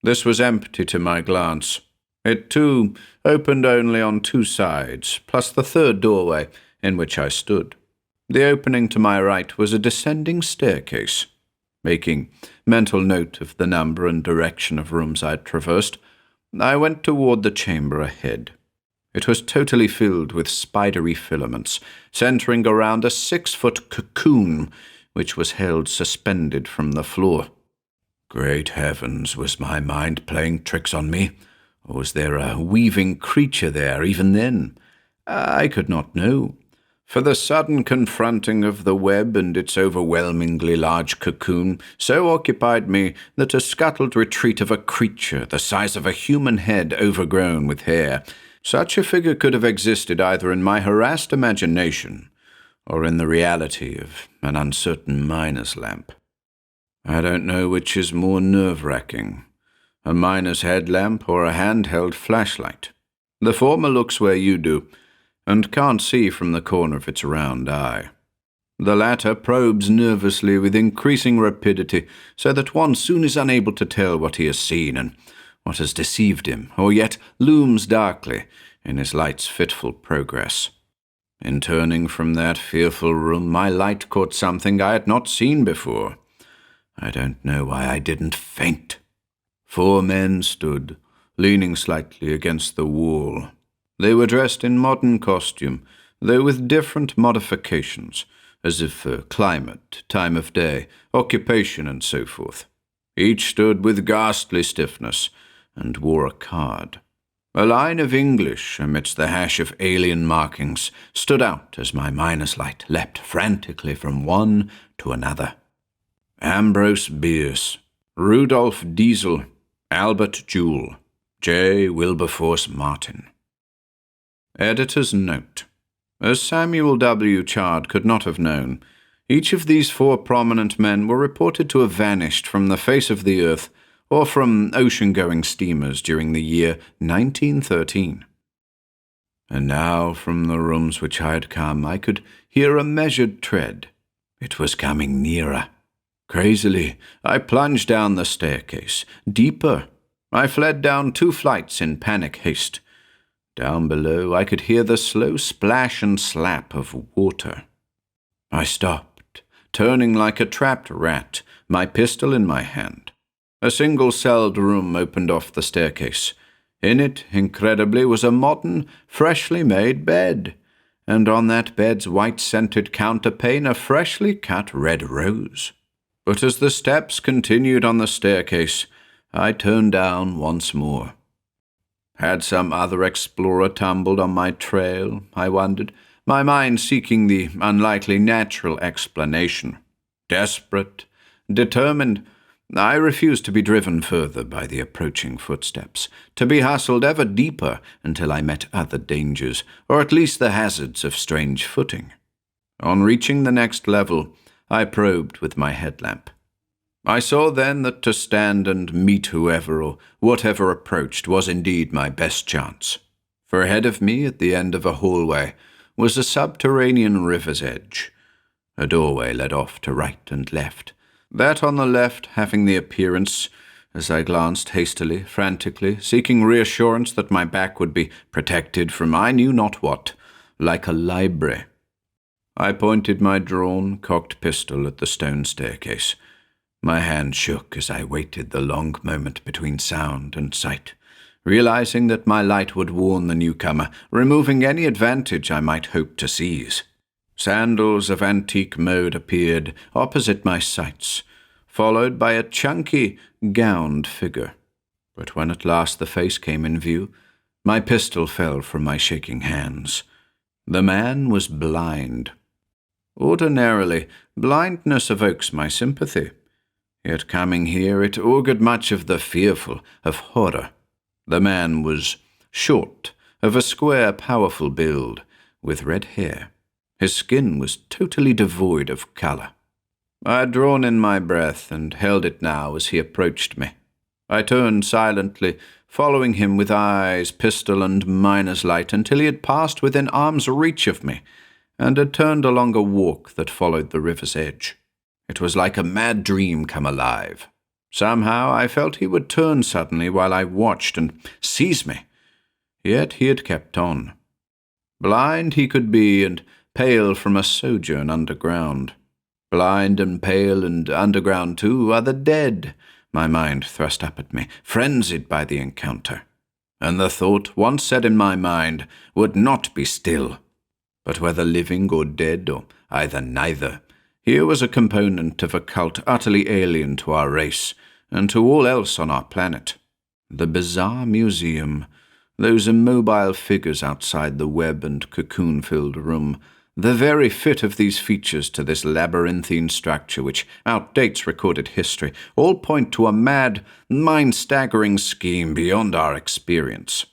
This was empty to my glance. It, too, opened only on 2 sides, plus the 3rd doorway in which I stood. The opening to my right was a descending staircase. Making mental note of the number and direction of rooms I'd traversed, I went toward the chamber ahead. It was totally filled with spidery filaments, centering around a 6-foot cocoon which was held suspended from the floor. Great heavens, was my mind playing tricks on me? Or was there a weaving creature there even then? I could not know, for the sudden confronting of the web and its overwhelmingly large cocoon so occupied me that a scuttled retreat of a creature the size of a human head overgrown with hair, such a figure could have existed either in my harassed imagination or in the reality of an uncertain miner's lamp. I don't know which is more nerve-wracking, a miner's headlamp or a handheld flashlight. The former looks where you do, and can't see from the corner of its round eye. The latter probes nervously with increasing rapidity, so that one soon is unable to tell what he has seen and what has deceived him, or yet looms darkly in his light's fitful progress. In turning from that fearful room, my light caught something I had not seen before. I don't know why I didn't faint. 4 men stood, leaning slightly against the wall. They were dressed in modern costume, though with different modifications, as if for climate, time of day, occupation, and so forth. Each stood with ghastly stiffness, and wore a card. A line of English amidst the hash of alien markings stood out as my miner's light leapt frantically from one to another. Ambrose Bierce, Rudolph Diesel, Albert Jewell, J. Wilberforce Martin. Editor's note. As Samuel W. Chard could not have known, each of these 4 prominent men were reported to have vanished from the face of the earth or from ocean-going steamers during the year 1913. And now, from the rooms which I had come, I could hear a measured tread. It was coming nearer. Crazily, I plunged down the staircase. Deeper. I fled down 2 flights in panic haste. Down below, I could hear the slow splash and slap of water. I stopped, turning like a trapped rat, my pistol in my hand. A single-celled room opened off the staircase. In it, incredibly, was a modern, freshly made bed, and on that bed's white-scented counterpane a freshly cut red rose. But as the steps continued on the staircase, I turned down once more. Had some other explorer tumbled on my trail, I wondered, my mind seeking the unlikely natural explanation. Desperate, determined, I refused to be driven further by the approaching footsteps, to be hustled ever deeper until I met other dangers, or at least the hazards of strange footing. On reaching the next level, I probed with my headlamp. I saw then that to stand and meet whoever or whatever approached was indeed my best chance. For ahead of me, at the end of a hallway, was a subterranean river's edge. A doorway led off to right and left, that on the left having the appearance, as I glanced hastily, frantically, seeking reassurance that my back would be protected from I knew not what, like a library. I pointed my drawn, cocked pistol at the stone staircase. My hand shook as I waited the long moment between sound and sight, realizing that my light would warn the newcomer, removing any advantage I might hope to seize. Sandals of antique mode appeared opposite my sights, followed by a chunky, gowned figure. But when at last the face came in view, my pistol fell from my shaking hands. The man was blind. Ordinarily, blindness evokes my sympathy. Yet coming here, it augured much of the fearful, of horror. The man was short, of a square, powerful build, with red hair. His skin was totally devoid of color. I had drawn in my breath and held it now as he approached me. I turned silently, following him with eyes, pistol, and miner's light until he had passed within arm's reach of me, and had turned along a walk that followed the river's edge. It was like a mad dream come alive. Somehow I felt he would turn suddenly while I watched and seize me. Yet he had kept on. Blind he could be, and pale from a sojourn underground. Blind and pale and underground, too, are the dead, my mind thrust up at me, frenzied by the encounter. And the thought, once set in my mind, would not be still. But whether living or dead, or either neither, here was a component of a cult utterly alien to our race, and to all else on our planet. The bizarre museum, those immobile figures outside the web and cocoon-filled room, the very fit of these features to this labyrinthine structure which outdates recorded history, all point to a mad, mind-staggering scheme beyond our experience.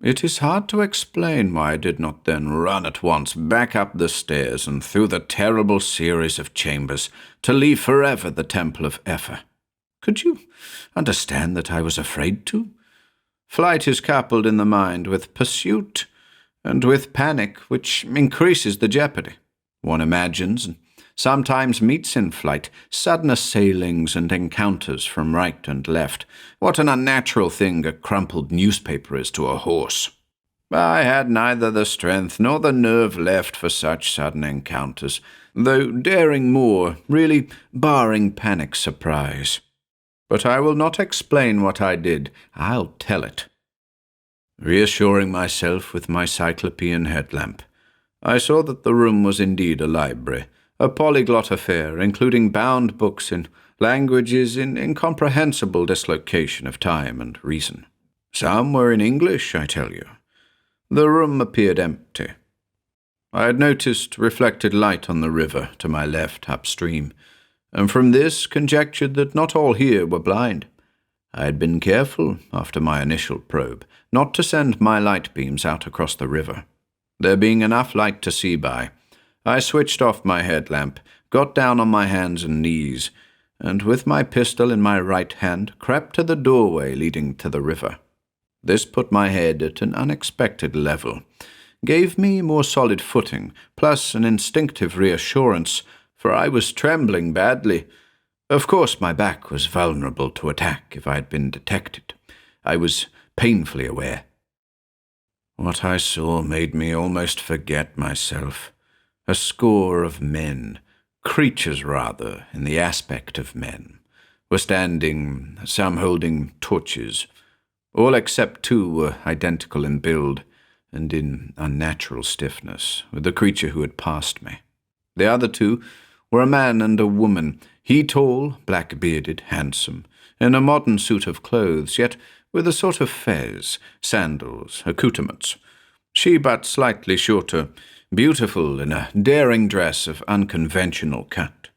It is hard to explain why I did not then run at once back up the stairs and through the terrible series of chambers to leave forever the Temple of Ethel. Could you understand that I was afraid to? Flight is coupled in the mind with pursuit and with panic, which increases the jeopardy. One imagines and sometimes meets in flight sudden assailings and encounters from right and left. What an unnatural thing a crumpled newspaper is to a horse. I had neither the strength nor the nerve left for such sudden encounters, though daring more, really barring panic surprise. But I will not explain what I did, I'll tell it. Reassuring myself with my cyclopean headlamp, I saw that the room was indeed a library, a polyglot affair, including bound books in languages in incomprehensible dislocation of time and reason. Some were in English, I tell you. The room appeared empty. I had noticed reflected light on the river to my left upstream, and from this conjectured that not all here were blind. I had been careful, after my initial probe, not to send my light beams out across the river. There being enough light to see by, I switched off my headlamp, got down on my hands and knees, and with my pistol in my right hand crept to the doorway leading to the river. This put my head at an unexpected level, gave me more solid footing, plus an instinctive reassurance, for I was trembling badly. Of course my back was vulnerable to attack if I had been detected. I was painfully aware. What I saw made me almost forget myself. A score of men, creatures rather, in the aspect of men, were standing, some holding torches. All except two were identical in build and in unnatural stiffness with the creature who had passed me. The other two were a man and a woman, he tall, black-bearded, handsome, in a modern suit of clothes, yet with a sort of fez, sandals, accoutrements. She but slightly shorter, beautiful in a daring dress of unconventional cut.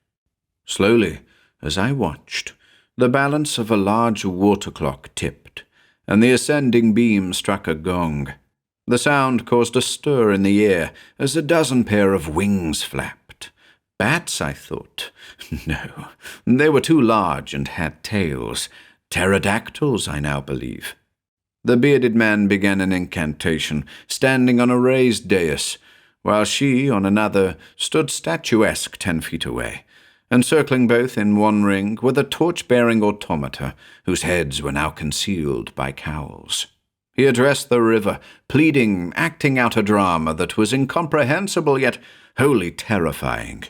Slowly, as I watched, the balance of a large water clock tipped, and the ascending beam struck a gong. The sound caused a stir in the air as a dozen pair of wings flapped. Bats, I thought. No, they were too large and had tails. Pterodactyls, I now believe. The bearded man began an incantation, standing on a raised dais, while she, on another, stood statuesque 10 feet away, encircling both in one ring were the torch-bearing automata, whose heads were now concealed by cowls. He addressed the river, pleading, acting out a drama that was incomprehensible yet wholly terrifying.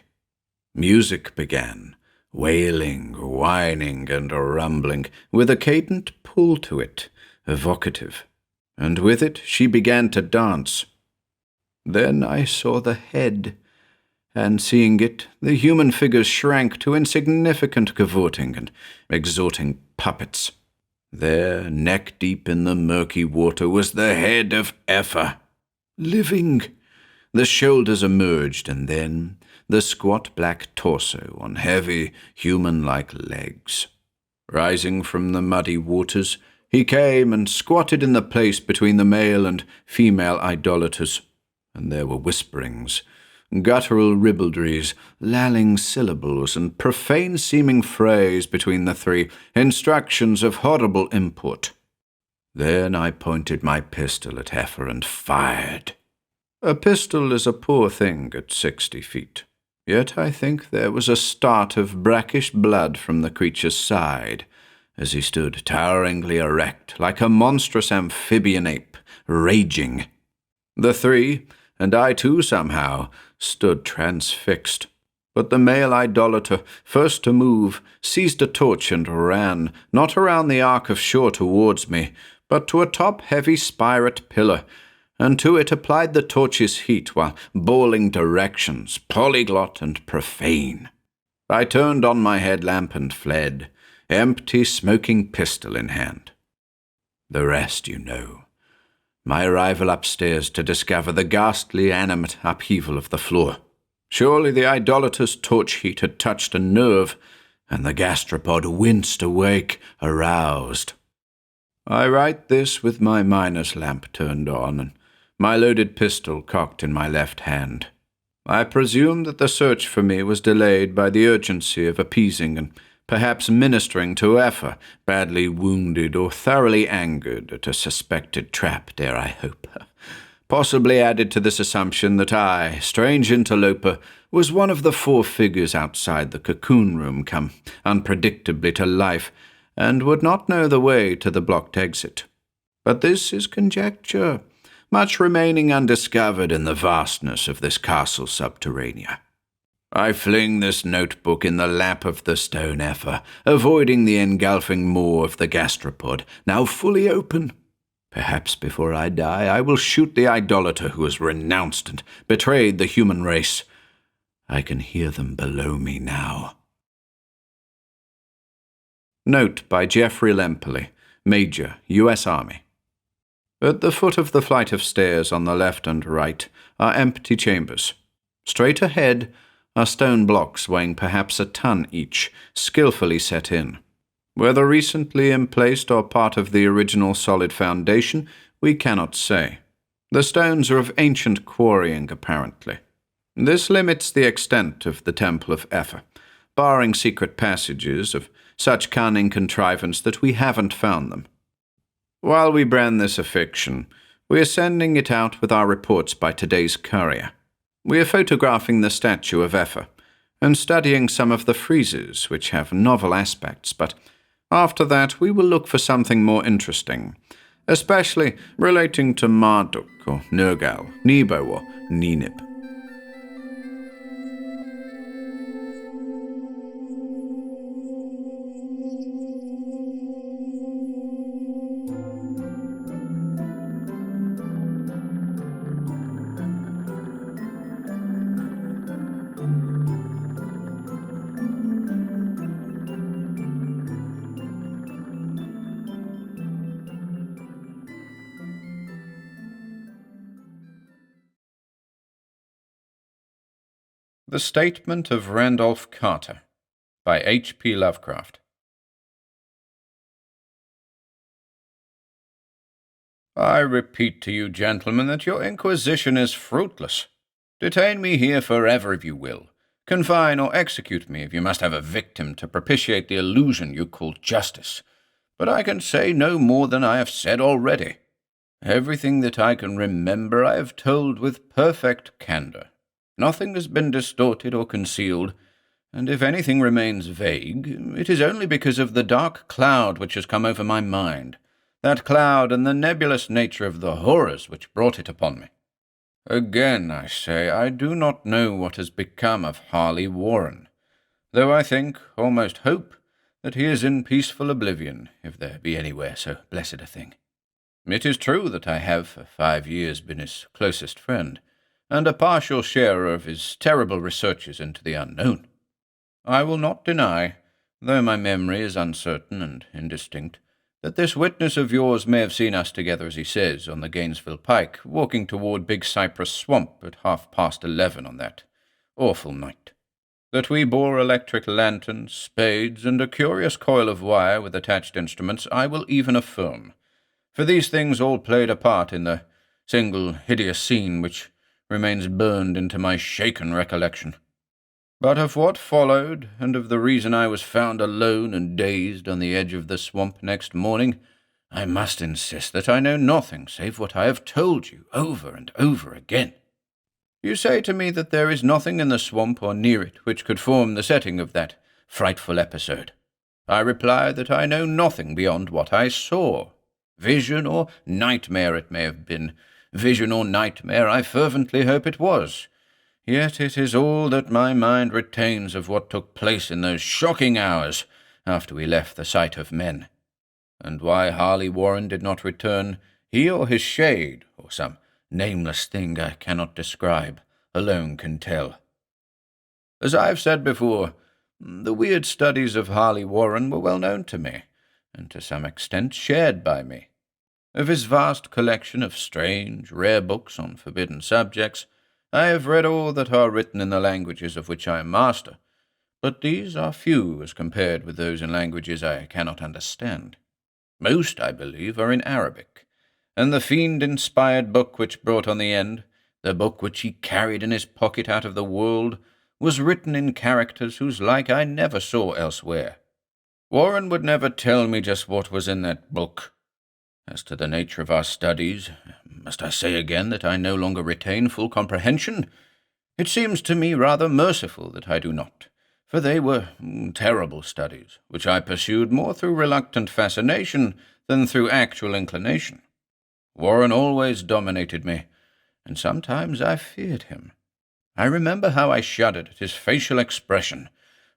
Music began, wailing, whining, and rumbling, with a cadent pull to it, evocative, and with it she began to dance. Then I saw the head, and seeing it, the human figures shrank to insignificant cavorting and exhorting puppets. There, neck-deep in the murky water, was the head of Ethel, living. The shoulders emerged, and then the squat black torso on heavy, human-like legs. Rising from the muddy waters, he came and squatted in the place between the male and female idolaters, and there were whisperings, guttural ribaldries, lalling syllables, and profane-seeming phrase between the three, instructions of horrible import. Then I pointed my pistol at Ethel and fired. A pistol is a poor thing at 60 feet. Yet I think there was a start of brackish blood from the creature's side, as he stood toweringly erect, like a monstrous amphibian ape, raging. The three, and I too somehow, stood transfixed. But the male idolater, first to move, seized a torch and ran, not around the arc of shore towards me, but to a top-heavy spiret pillar, and to it applied the torch's heat while bawling directions, polyglot and profane. I turned on my headlamp and fled, empty smoking pistol in hand. The rest you know. My arrival upstairs to discover the ghastly animate upheaval of the floor. Surely the idolater's torch heat had touched a nerve, and the gastropod winced awake, aroused. I write this with my miner's lamp turned on, and my loaded pistol cocked in my left hand. I presume that the search for me was delayed by the urgency of appeasing and perhaps ministering to Ethel, badly wounded or thoroughly angered at a suspected trap, dare I hope. Possibly added to this assumption that I, strange interloper, was one of the 4 figures outside the cocoon room come unpredictably to life, and would not know the way to the blocked exit. But this is conjecture, much remaining undiscovered in the vastness of this castle subterranea. I fling this notebook in the lap of the stone Ethel, avoiding the engulfing maw of the gastropod, now fully open. Perhaps before I die, I will shoot the idolater who has renounced and betrayed the human race. I can hear them below me now. Note by Jeffrey Lemperly, Major, U.S. Army. At the foot of the flight of stairs on the left and right are empty chambers. Straight ahead are stone blocks weighing perhaps a ton each, skillfully set in. Whether recently emplaced or part of the original solid foundation, we cannot say. The stones are of ancient quarrying, apparently. This limits the extent of the Temple of Ethel, barring secret passages of such cunning contrivance that we haven't found them. While we brand this a fiction, we are sending it out with our reports by today's courier. We are photographing the statue of Ethel and studying some of the friezes, which have novel aspects, but after that we will look for something more interesting, especially relating to Marduk or Nergal, Nebo or Ninib. The Statement of Randolph Carter by H.P. Lovecraft. I repeat to you, gentlemen, that your inquisition is fruitless. Detain me here forever if you will. Confine or execute me if you must have a victim to propitiate the illusion you call justice. But I can say no more than I have said already. Everything that I can remember I have told with perfect candor. Nothing has been distorted or concealed, and if anything remains vague, it is only because of the dark cloud which has come over my mind, that cloud and the nebulous nature of the horrors which brought it upon me. Again, I say, I do not know what has become of Harley Warren, though I think, almost hope, that he is in peaceful oblivion, if there be anywhere so blessed a thing. It is true that I have for 5 years been his closest friend, and a partial sharer of his terrible researches into the unknown. I will not deny, though my memory is uncertain and indistinct, that this witness of yours may have seen us together, as he says, on the Gainesville Pike, walking toward Big Cypress Swamp at 11:30 on that awful night. That we bore electric lanterns, spades, and a curious coil of wire with attached instruments, I will even affirm, for these things all played a part in the single hideous scene which remains burned into my shaken recollection. But of what followed, and of the reason I was found alone and dazed on the edge of the swamp next morning, I must insist that I know nothing save what I have told you over and over again. You say to me that there is nothing in the swamp or near it which could form the setting of that frightful episode. I reply that I know nothing beyond what I saw. Vision or nightmare it may have been. Vision or nightmare, I fervently hope it was. Yet it is all that my mind retains of what took place in those shocking hours after we left the sight of men. And why Harley Warren did not return, he or his shade, or some nameless thing I cannot describe, alone can tell. As I have said before, The weird studies of Harley Warren were well known to me, and to some extent shared by me. Of his vast collection of strange, rare books on forbidden subjects, I have read all that are written in the languages of which I am master, but these are few as compared with those in languages I cannot understand. Most, I believe, are in Arabic, and the fiend-inspired book which brought on the end, the book which he carried in his pocket out of the world, was written in characters whose like I never saw elsewhere. Warren would never tell me just what was in that book. As to the nature of our studies, must I say again that I no longer retain full comprehension? It seems to me rather merciful that I do not, for they were terrible studies, which I pursued more through reluctant fascination than through actual inclination. Warren always dominated me, and sometimes I feared him. I remember how I shuddered at his facial expression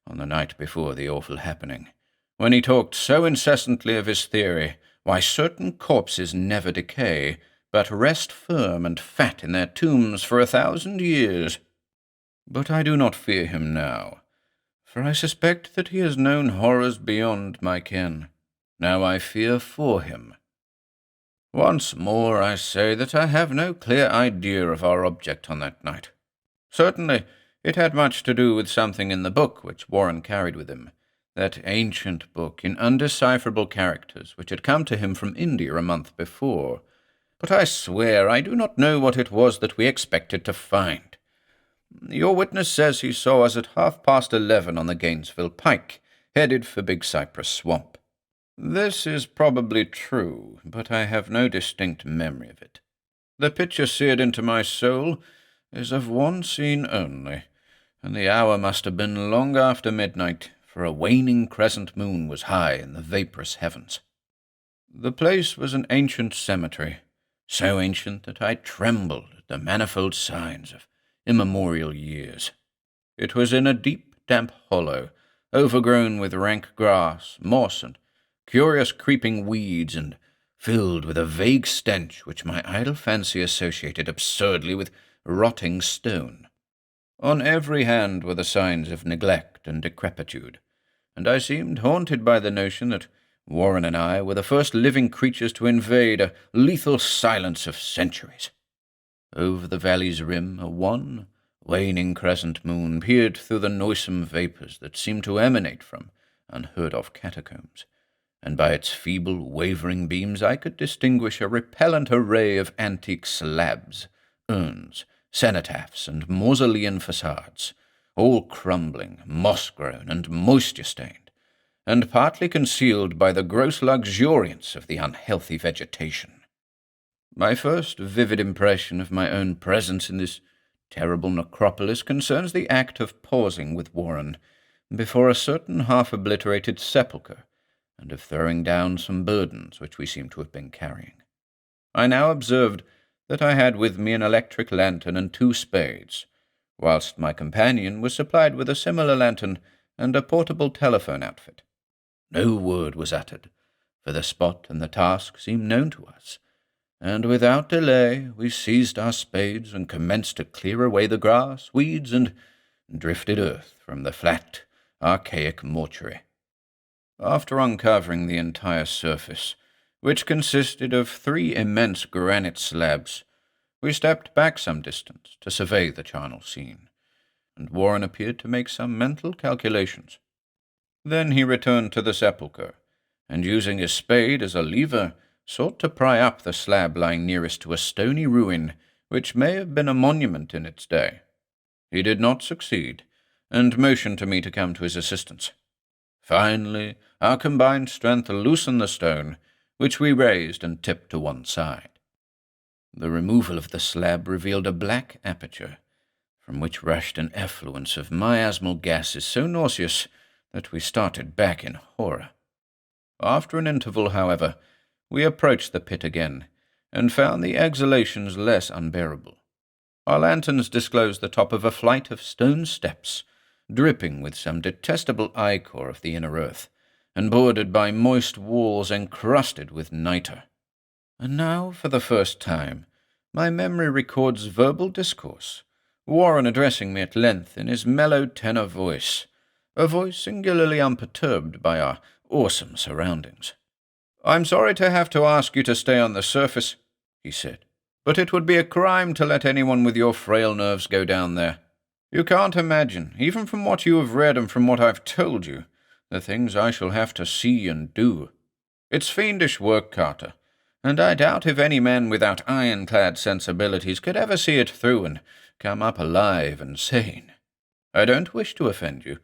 on the night before the awful happening, when he talked so incessantly of his theory why certain corpses never decay, but rest firm and fat in their tombs for 1,000 years. But I do not fear him now, for I suspect that he has known horrors beyond my ken. Now I fear for him. Once more I say that I have no clear idea of our object on that night. Certainly, it had much to do with something in the book which Warren carried with him, that ancient book in undecipherable characters which had come to him from India a month before. But I swear I do not know what it was that we expected to find. Your witness says he saw us at 11:30 on the Gainesville Pike, headed for Big Cypress Swamp. This is probably true, but I have no distinct memory of it. The picture seared into my soul is of one scene only, and the hour must have been long after midnight, for a waning crescent moon was high in the vaporous heavens. The place was an ancient cemetery, so ancient that I trembled at the manifold signs of immemorial years. It was in a deep, damp hollow, overgrown with rank grass, moss, and curious creeping weeds, and filled with a vague stench which my idle fancy associated absurdly with rotting stone. On every hand were the signs of neglect and decrepitude, and I seemed haunted by the notion that Warren and I were the first living creatures to invade a lethal silence of centuries. Over the valley's rim, a wan, waning crescent moon peered through the noisome vapors that seemed to emanate from unheard-of catacombs, and by its feeble, wavering beams I could distinguish a repellent array of antique slabs, urns, cenotaphs, and mausolean facades, all crumbling, moss-grown, and moisture-stained, and partly concealed by the gross luxuriance of the unhealthy vegetation. My first vivid impression of my own presence in this terrible necropolis concerns the act of pausing with Warren before a certain half-obliterated sepulchre, and of throwing down some burdens which we seemed to have been carrying. I now observed that I had with me an electric lantern and 2 spades, whilst my companion was supplied with a similar lantern and a portable telephone outfit. No word was uttered, for the spot and the task seemed known to us, and without delay we seized our spades and commenced to clear away the grass, weeds, and drifted earth from the flat, archaic mortuary. After uncovering the entire surface, which consisted of 3 immense granite slabs, we stepped back some distance to survey the charnel scene, and Warren appeared to make some mental calculations. Then he returned to the sepulchre, and using his spade as a lever, sought to pry up the slab lying nearest to a stony ruin which may have been a monument in its day. He did not succeed, and motioned to me to come to his assistance. Finally, our combined strength loosened the stone, which we raised and tipped to one side. The removal of the slab revealed a black aperture, from which rushed an effluence of miasmal gases so nauseous that we started back in horror. After an interval, however, we approached the pit again, and found the exhalations less unbearable. Our lanterns disclosed the top of a flight of stone steps, dripping with some detestable ichor of the inner earth, and bordered by moist walls encrusted with nitre. And now, for the first time, my memory records verbal discourse, Warren addressing me at length in his mellow tenor voice, a voice singularly unperturbed by our awesome surroundings. "I'm sorry to have to ask you to stay on the surface," he said, "but it would be a crime to let anyone with your frail nerves go down there. You can't imagine, even from what you have read and from what I've told you, the things I shall have to see and do. It's fiendish work, Carter, and I doubt if any man without ironclad sensibilities could ever see it through and come up alive and sane. I don't wish to offend you,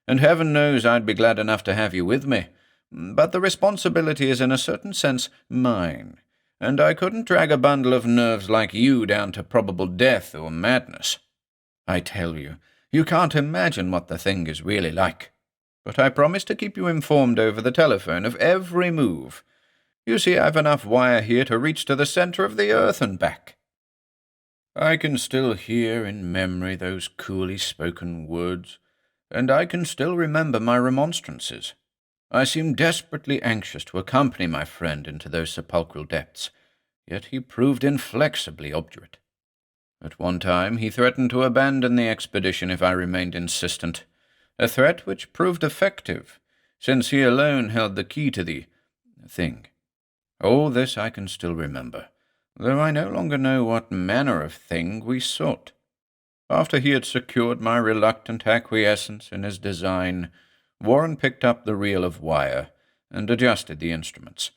and heaven knows I'd be glad enough to have you with me, but the responsibility is in a certain sense mine, and I couldn't drag a bundle of nerves like you down to probable death or madness. I tell you, you can't imagine what the thing is really like. But I promise to keep you informed over the telephone of every move. You see, I've enough wire here to reach to the center of the earth and back." I can still hear in memory those coolly spoken words, and I can still remember my remonstrances. I seemed desperately anxious to accompany my friend into those sepulchral depths, yet he proved inflexibly obdurate. At one time he threatened to abandon the expedition if I remained insistent, a threat which proved effective, since he alone held the key to the thing. All this I can still remember, though I no longer know what manner of thing we sought. After he had secured my reluctant acquiescence in his design, Warren picked up the reel of wire and adjusted the instruments.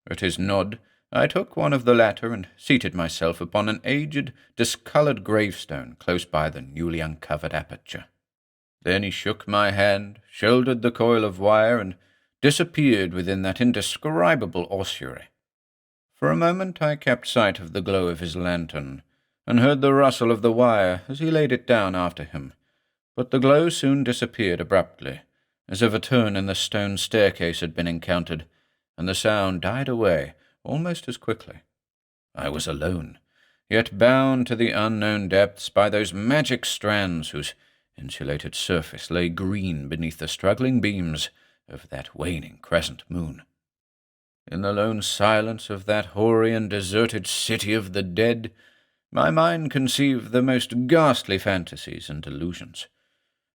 At his nod, I took one of the latter and seated myself upon an aged, discoloured gravestone close by the newly uncovered aperture. Then he shook my hand, shouldered the coil of wire, and disappeared within that indescribable ossuary. For a moment I kept sight of the glow of his lantern, and heard the rustle of the wire as he laid it down after him, but the glow soon disappeared abruptly, as if a turn in the stone staircase had been encountered, and the sound died away almost as quickly. I was alone, yet bound to the unknown depths by those magic strands whose insulated surface lay green beneath the struggling beams of that waning crescent moon. In the lone silence of that hoary and deserted city of the dead, my mind conceived the most ghastly fantasies and delusions,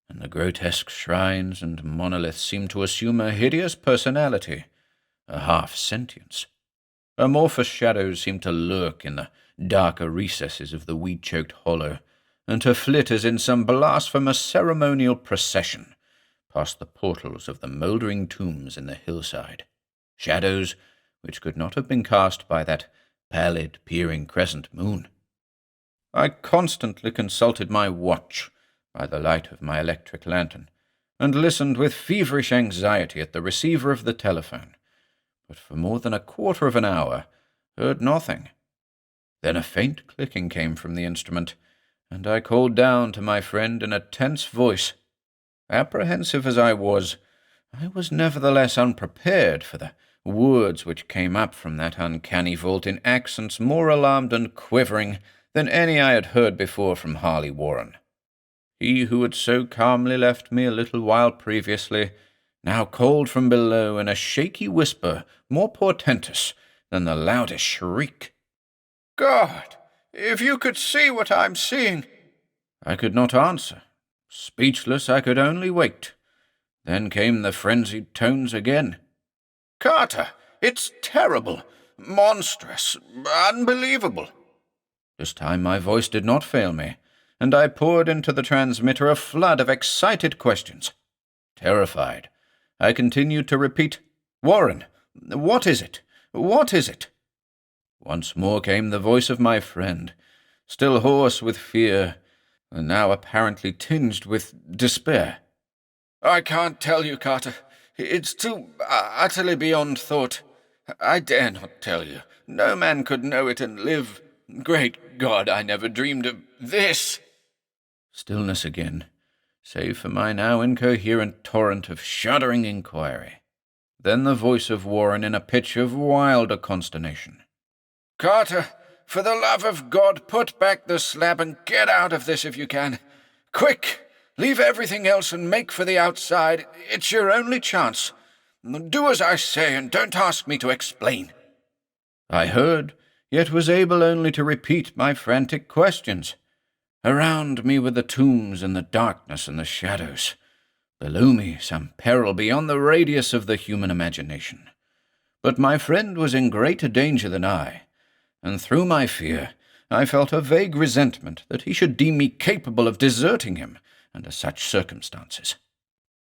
and the grotesque shrines and monoliths seemed to assume a hideous personality, a half-sentience. Amorphous shadows seemed to lurk in the darker recesses of the weed-choked hollow, and to flit as in some blasphemous ceremonial procession past the portals of the mouldering tombs in the hillside, shadows which could not have been cast by that pallid, peering crescent moon. I constantly consulted my watch by the light of my electric lantern, and listened with feverish anxiety at the receiver of the telephone, but for more than a quarter of an hour heard nothing. Then a faint clicking came from the instrument, and I called down to my friend in a tense voice. Apprehensive as I was nevertheless unprepared for the words which came up from that uncanny vault in accents more alarmed and quivering than any I had heard before from Harley Warren. He who had so calmly left me a little while previously now called from below in a shaky whisper more portentous than the loudest shriek. "God, if you could see what I'm seeing!" I could not answer. Speechless, I could only wait. Then came the frenzied tones again. "Carter, it's terrible, monstrous, unbelievable." This time my voice did not fail me, and I poured into the transmitter a flood of excited questions. Terrified, I continued to repeat, "Warren, what is it? What is it?" Once more came the voice of my friend, still hoarse with fear, and now apparently tinged with despair. "I can't tell you, Carter. It's too utterly beyond thought. I dare not tell you. No man could know it and live. Great God, I never dreamed of this." Stillness again, save for my now incoherent torrent of shuddering inquiry. Then the voice of Warren in a pitch of wilder consternation. "Carter, for the love of God, put back the slab and get out of this if you can. Quick! Leave everything else and make for the outside. It's your only chance. Do as I say and don't ask me to explain." I heard, yet was able only to repeat my frantic questions. Around me were the tombs and the darkness and the shadows, Below me some peril beyond the radius of the human imagination. But my friend was in greater danger than I, and through my fear I felt a vague resentment that he should deem me capable of deserting him under such circumstances.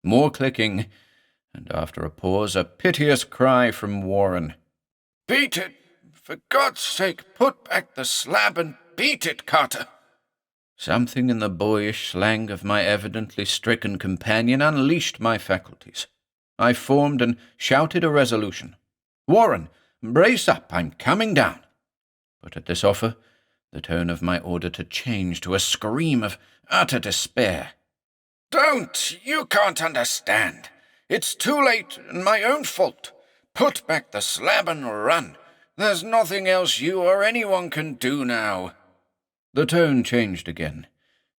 More clicking, and after a pause a piteous cry from Warren. "Beat it! For God's sake, put back the slab and beat it, Carter!" Something in the boyish slang of my evidently stricken companion unleashed my faculties. I formed and shouted a resolution. "Warren, brace up, I'm coming down." But at this offer, the tone of my auditor changed to a scream of utter despair. "Don't! You can't understand. It's too late and my own fault. Put back the slab and run. There's nothing else you or anyone can do now." The tone changed again,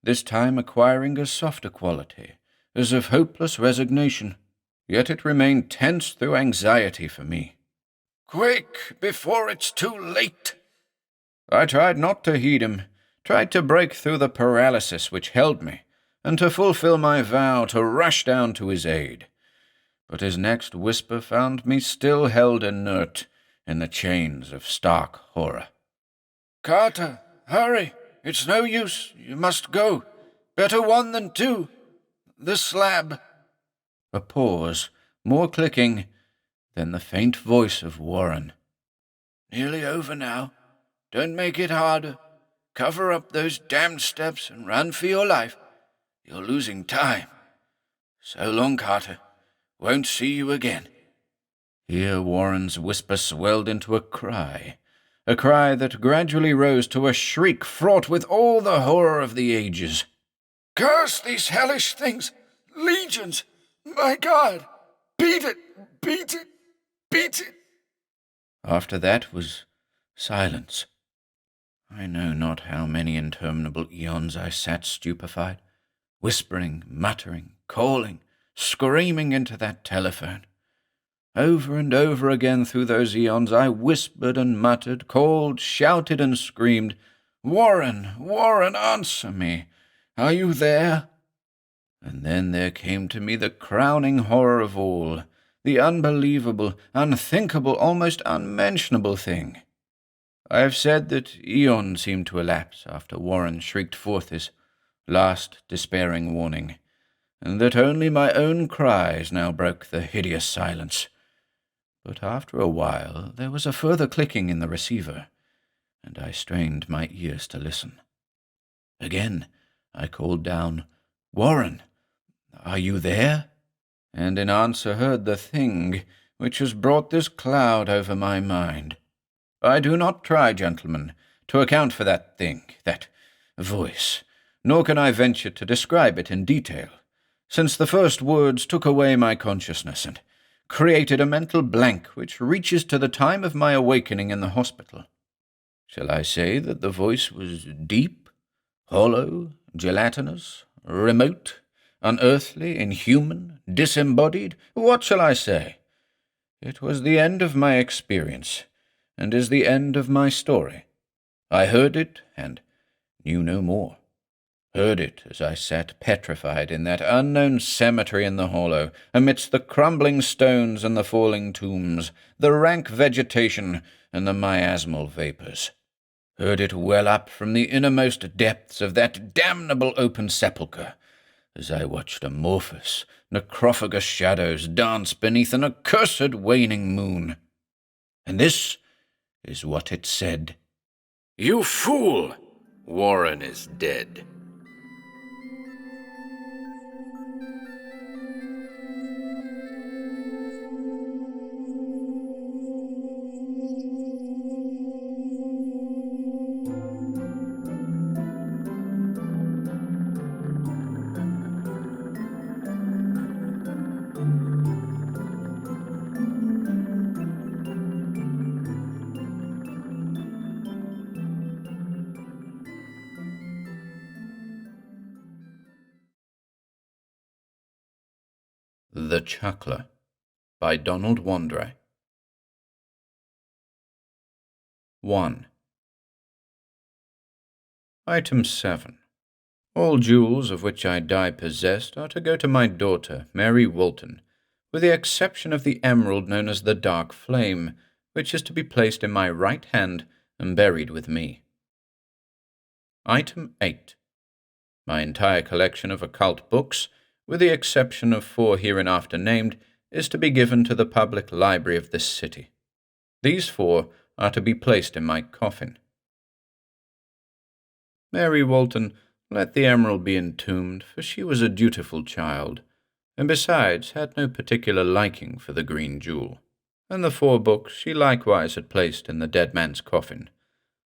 this time acquiring a softer quality, as of hopeless resignation, yet it remained tense through anxiety for me. "Quick, before it's too late!" I tried not to heed him, tried to break through the paralysis which held me, and to fulfill my vow to rush down to his aid. But his next whisper found me still held inert in the chains of stark horror. "Carter, hurry! It's no use. You must go. Better one than two. The slab." A pause, more clicking, then the faint voice of Warren. "Nearly over now. Don't make it harder. Cover up those damned steps and run for your life. You're losing time. So long, Carter. Won't see you again." Here Warren's whisper swelled into a cry that gradually rose to a shriek fraught with all the horror of the ages. "Curse these hellish things! Legions! My God! Beat it! Beat it! Beat it!" After that was silence. I know not how many interminable eons I sat stupefied, whispering, muttering, calling, screaming into that telephone. Over and over again through those eons I whispered and muttered, called, shouted and screamed, "Warren, Warren, answer me! Are you there?" And then there came to me the crowning horror of all, the unbelievable, unthinkable, almost unmentionable thing. I have said that eons seemed to elapse after Warren shrieked forth his last despairing warning, and that only my own cries now broke the hideous silence. But after a while there was a further clicking in the receiver, and I strained my ears to listen. Again I called down, "Warren, are you there?" And in answer heard the thing which has brought this cloud over my mind. I do not try, gentlemen, to account for that thing, that voice, nor can I venture to describe it in detail, since the first words took away my consciousness and created a mental blank which reaches to the time of my awakening in the hospital. Shall I say that the voice was deep, hollow, gelatinous, remote, unearthly, inhuman, disembodied? What shall I say? It was the end of my experience, and is the end of my story. I heard it, and knew no more. Heard it as I sat petrified in that unknown cemetery in the hollow, amidst the crumbling stones and the falling tombs, the rank vegetation and the miasmal vapours. Heard it well up from the innermost depths of that damnable open sepulchre, as I watched amorphous, necrophagous shadows dance beneath an accursed waning moon. And this is what it said. "You fool! Warren is dead." The Chuckler by Donald Wandrei. 1. Item 7. All jewels of which I die possessed are to go to my daughter, Mary Walton, with the exception of the emerald known as the Dark Flame, which is to be placed in my right hand and buried with me. Item 8. My entire collection of occult books, with the exception of 4 hereinafter named, is to be given to the public library of this city. These 4 are to be placed in my coffin. Mary Walton, let the emerald be entombed, for she was a dutiful child, and besides had no particular liking for the green jewel. And the 4 books she likewise had placed in the dead man's coffin.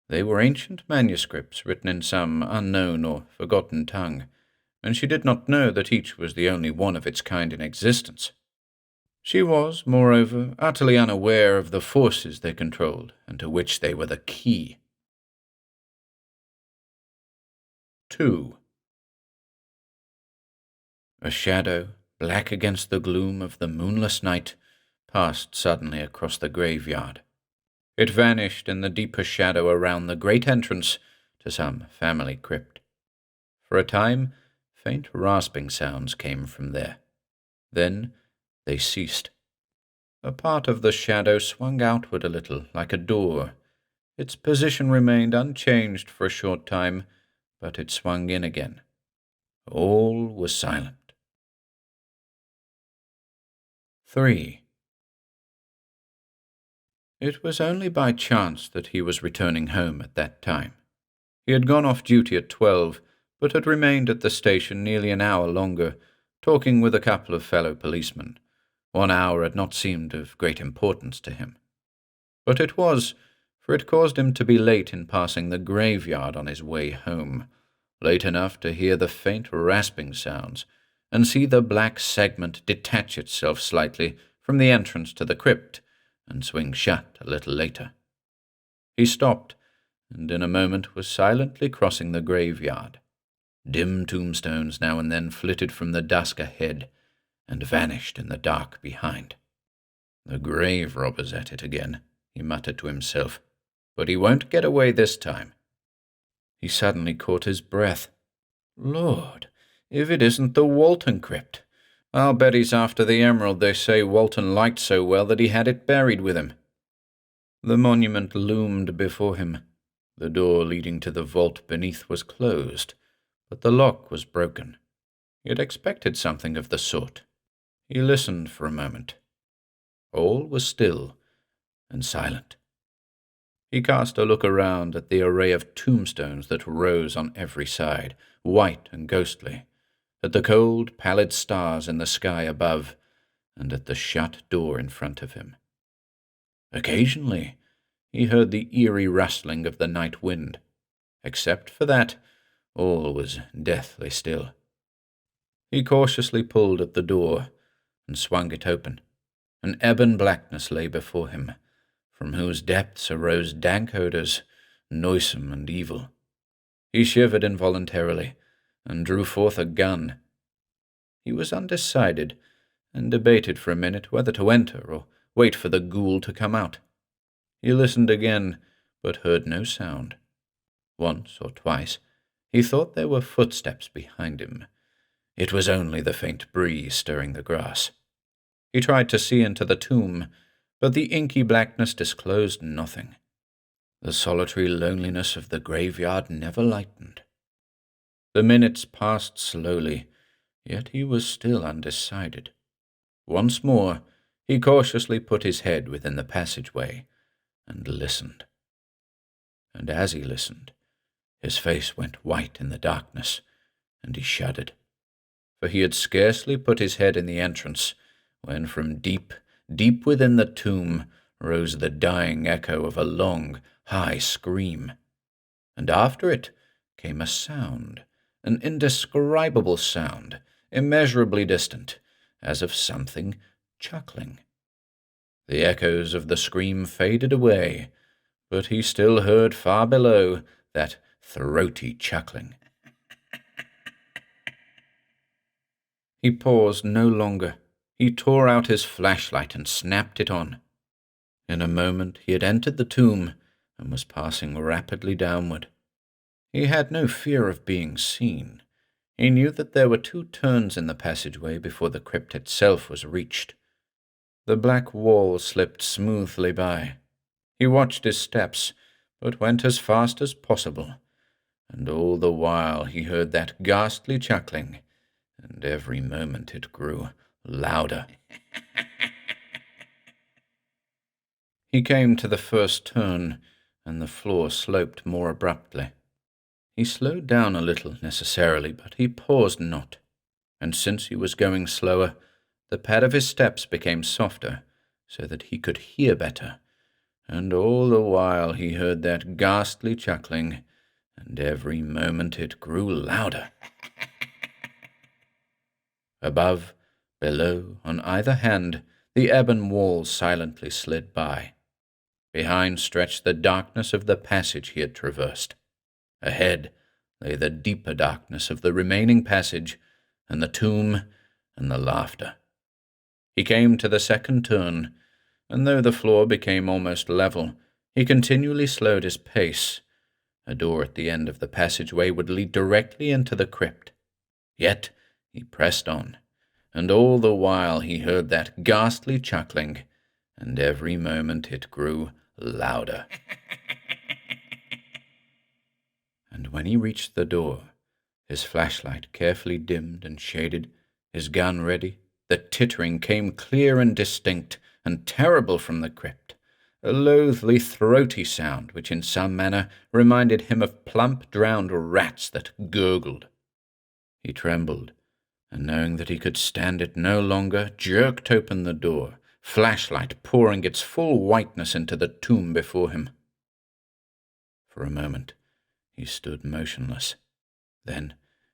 They were ancient manuscripts written in some unknown or forgotten tongue, and she did not know that each was the only one of its kind in existence. She was, moreover, utterly unaware of the forces they controlled, and to which they were the key. 2. A shadow, black against the gloom of the moonless night, passed suddenly across the graveyard. It vanished in the deeper shadow around the great entrance to some family crypt. For a time, faint rasping sounds came from there. Then they ceased. A part of the shadow swung outward a little, like a door. Its position remained unchanged for a short time, but it swung in again. All was silent. 3. It was only by chance that he was returning home at that time. He had gone off duty at 12, but had remained at the station nearly an hour longer, talking with a couple of fellow policemen. 1 hour had not seemed of great importance to him. But it was, for it caused him to be late in passing the graveyard on his way home, late enough to hear the faint rasping sounds, and see the black segment detach itself slightly from the entrance to the crypt, and swing shut a little later. He stopped, and in a moment was silently crossing the graveyard. Dim tombstones now and then flitted from the dusk ahead, and vanished in the dark behind. The grave robber's at it again, he muttered to himself, but he won't get away this time. He suddenly caught his breath. Lord, if it isn't the Walton crypt! I'll bet he's after the emerald they say Walton liked so well that he had it buried with him. The monument loomed before him. The door leading to the vault beneath was closed, but the lock was broken. He had expected something of the sort. He listened for a moment. All was still and silent. He cast a look around at the array of tombstones that rose on every side, white and ghostly, at the cold, pallid stars in the sky above, and at the shut door in front of him. Occasionally, he heard the eerie rustling of the night wind. Except for that, all was deathly still. He cautiously pulled at the door and swung it open. An ebon blackness lay before him, from whose depths arose dank odors, noisome and evil. He shivered involuntarily, and drew forth a gun. He was undecided, and debated for a minute whether to enter or wait for the ghoul to come out. He listened again, but heard no sound. Once or twice he thought there were footsteps behind him. It was only the faint breeze stirring the grass. He tried to see into the tomb, but the inky blackness disclosed nothing. The solitary loneliness of the graveyard never lightened. The minutes passed slowly, yet he was still undecided. Once more, he cautiously put his head within the passageway and listened. And as he listened, his face went white in the darkness, and he shuddered. For he had scarcely put his head in the entrance, when from deep, deep within the tomb rose the dying echo of a long, high scream. And after it came a sound, an indescribable sound, immeasurably distant, as of something chuckling. The echoes of the scream faded away, but he still heard far below that throaty chuckling. He paused no longer. He tore out his flashlight and snapped it on. In a moment he had entered the tomb and was passing rapidly downward. He had no fear of being seen. He knew that there were 2 turns in the passageway before the crypt itself was reached. The black wall slipped smoothly by. He watched his steps, but went as fast as possible, and all the while he heard that ghastly chuckling, and every moment it grew louder. He came to the first turn, and the floor sloped more abruptly. He slowed down a little necessarily, but he paused not, and since he was going slower, the pad of his steps became softer, so that he could hear better, and all the while he heard that ghastly chuckling, and every moment it grew louder. Above, below, on either hand, the ebon walls silently slid by. Behind stretched the darkness of the passage he had traversed. Ahead lay the deeper darkness of the remaining passage, and the tomb, and the laughter. He came to the second turn, and though the floor became almost level, he continually slowed his pace. A door at the end of the passageway would lead directly into the crypt. Yet he pressed on, and all the while he heard that ghastly chuckling, and every moment it grew louder. And when he reached the door, his flashlight carefully dimmed and shaded, his gun ready, the tittering came clear and distinct and terrible from the crypt, a loathly, throaty sound which in some manner reminded him of plump, drowned rats that gurgled. He trembled, and knowing that he could stand it no longer, jerked open the door, flashlight pouring its full whiteness into the tomb before him. For a moment he stood motionless. Then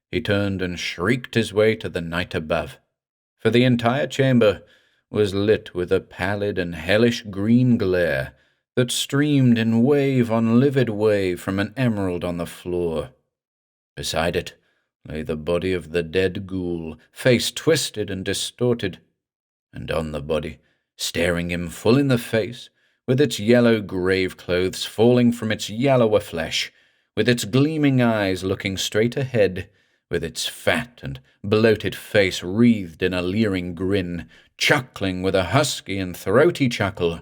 he turned and shrieked his way to the night above, for the entire chamber was lit with a pallid and hellish green glare that streamed in wave on livid wave from an emerald on the floor. Beside it lay the body of the dead ghoul, face twisted and distorted, and on the body, staring him full in the face, with its yellow grave clothes falling from its yellower flesh, with its gleaming eyes looking straight ahead, with its fat and bloated face wreathed in a leering grin, chuckling with a husky and throaty chuckle,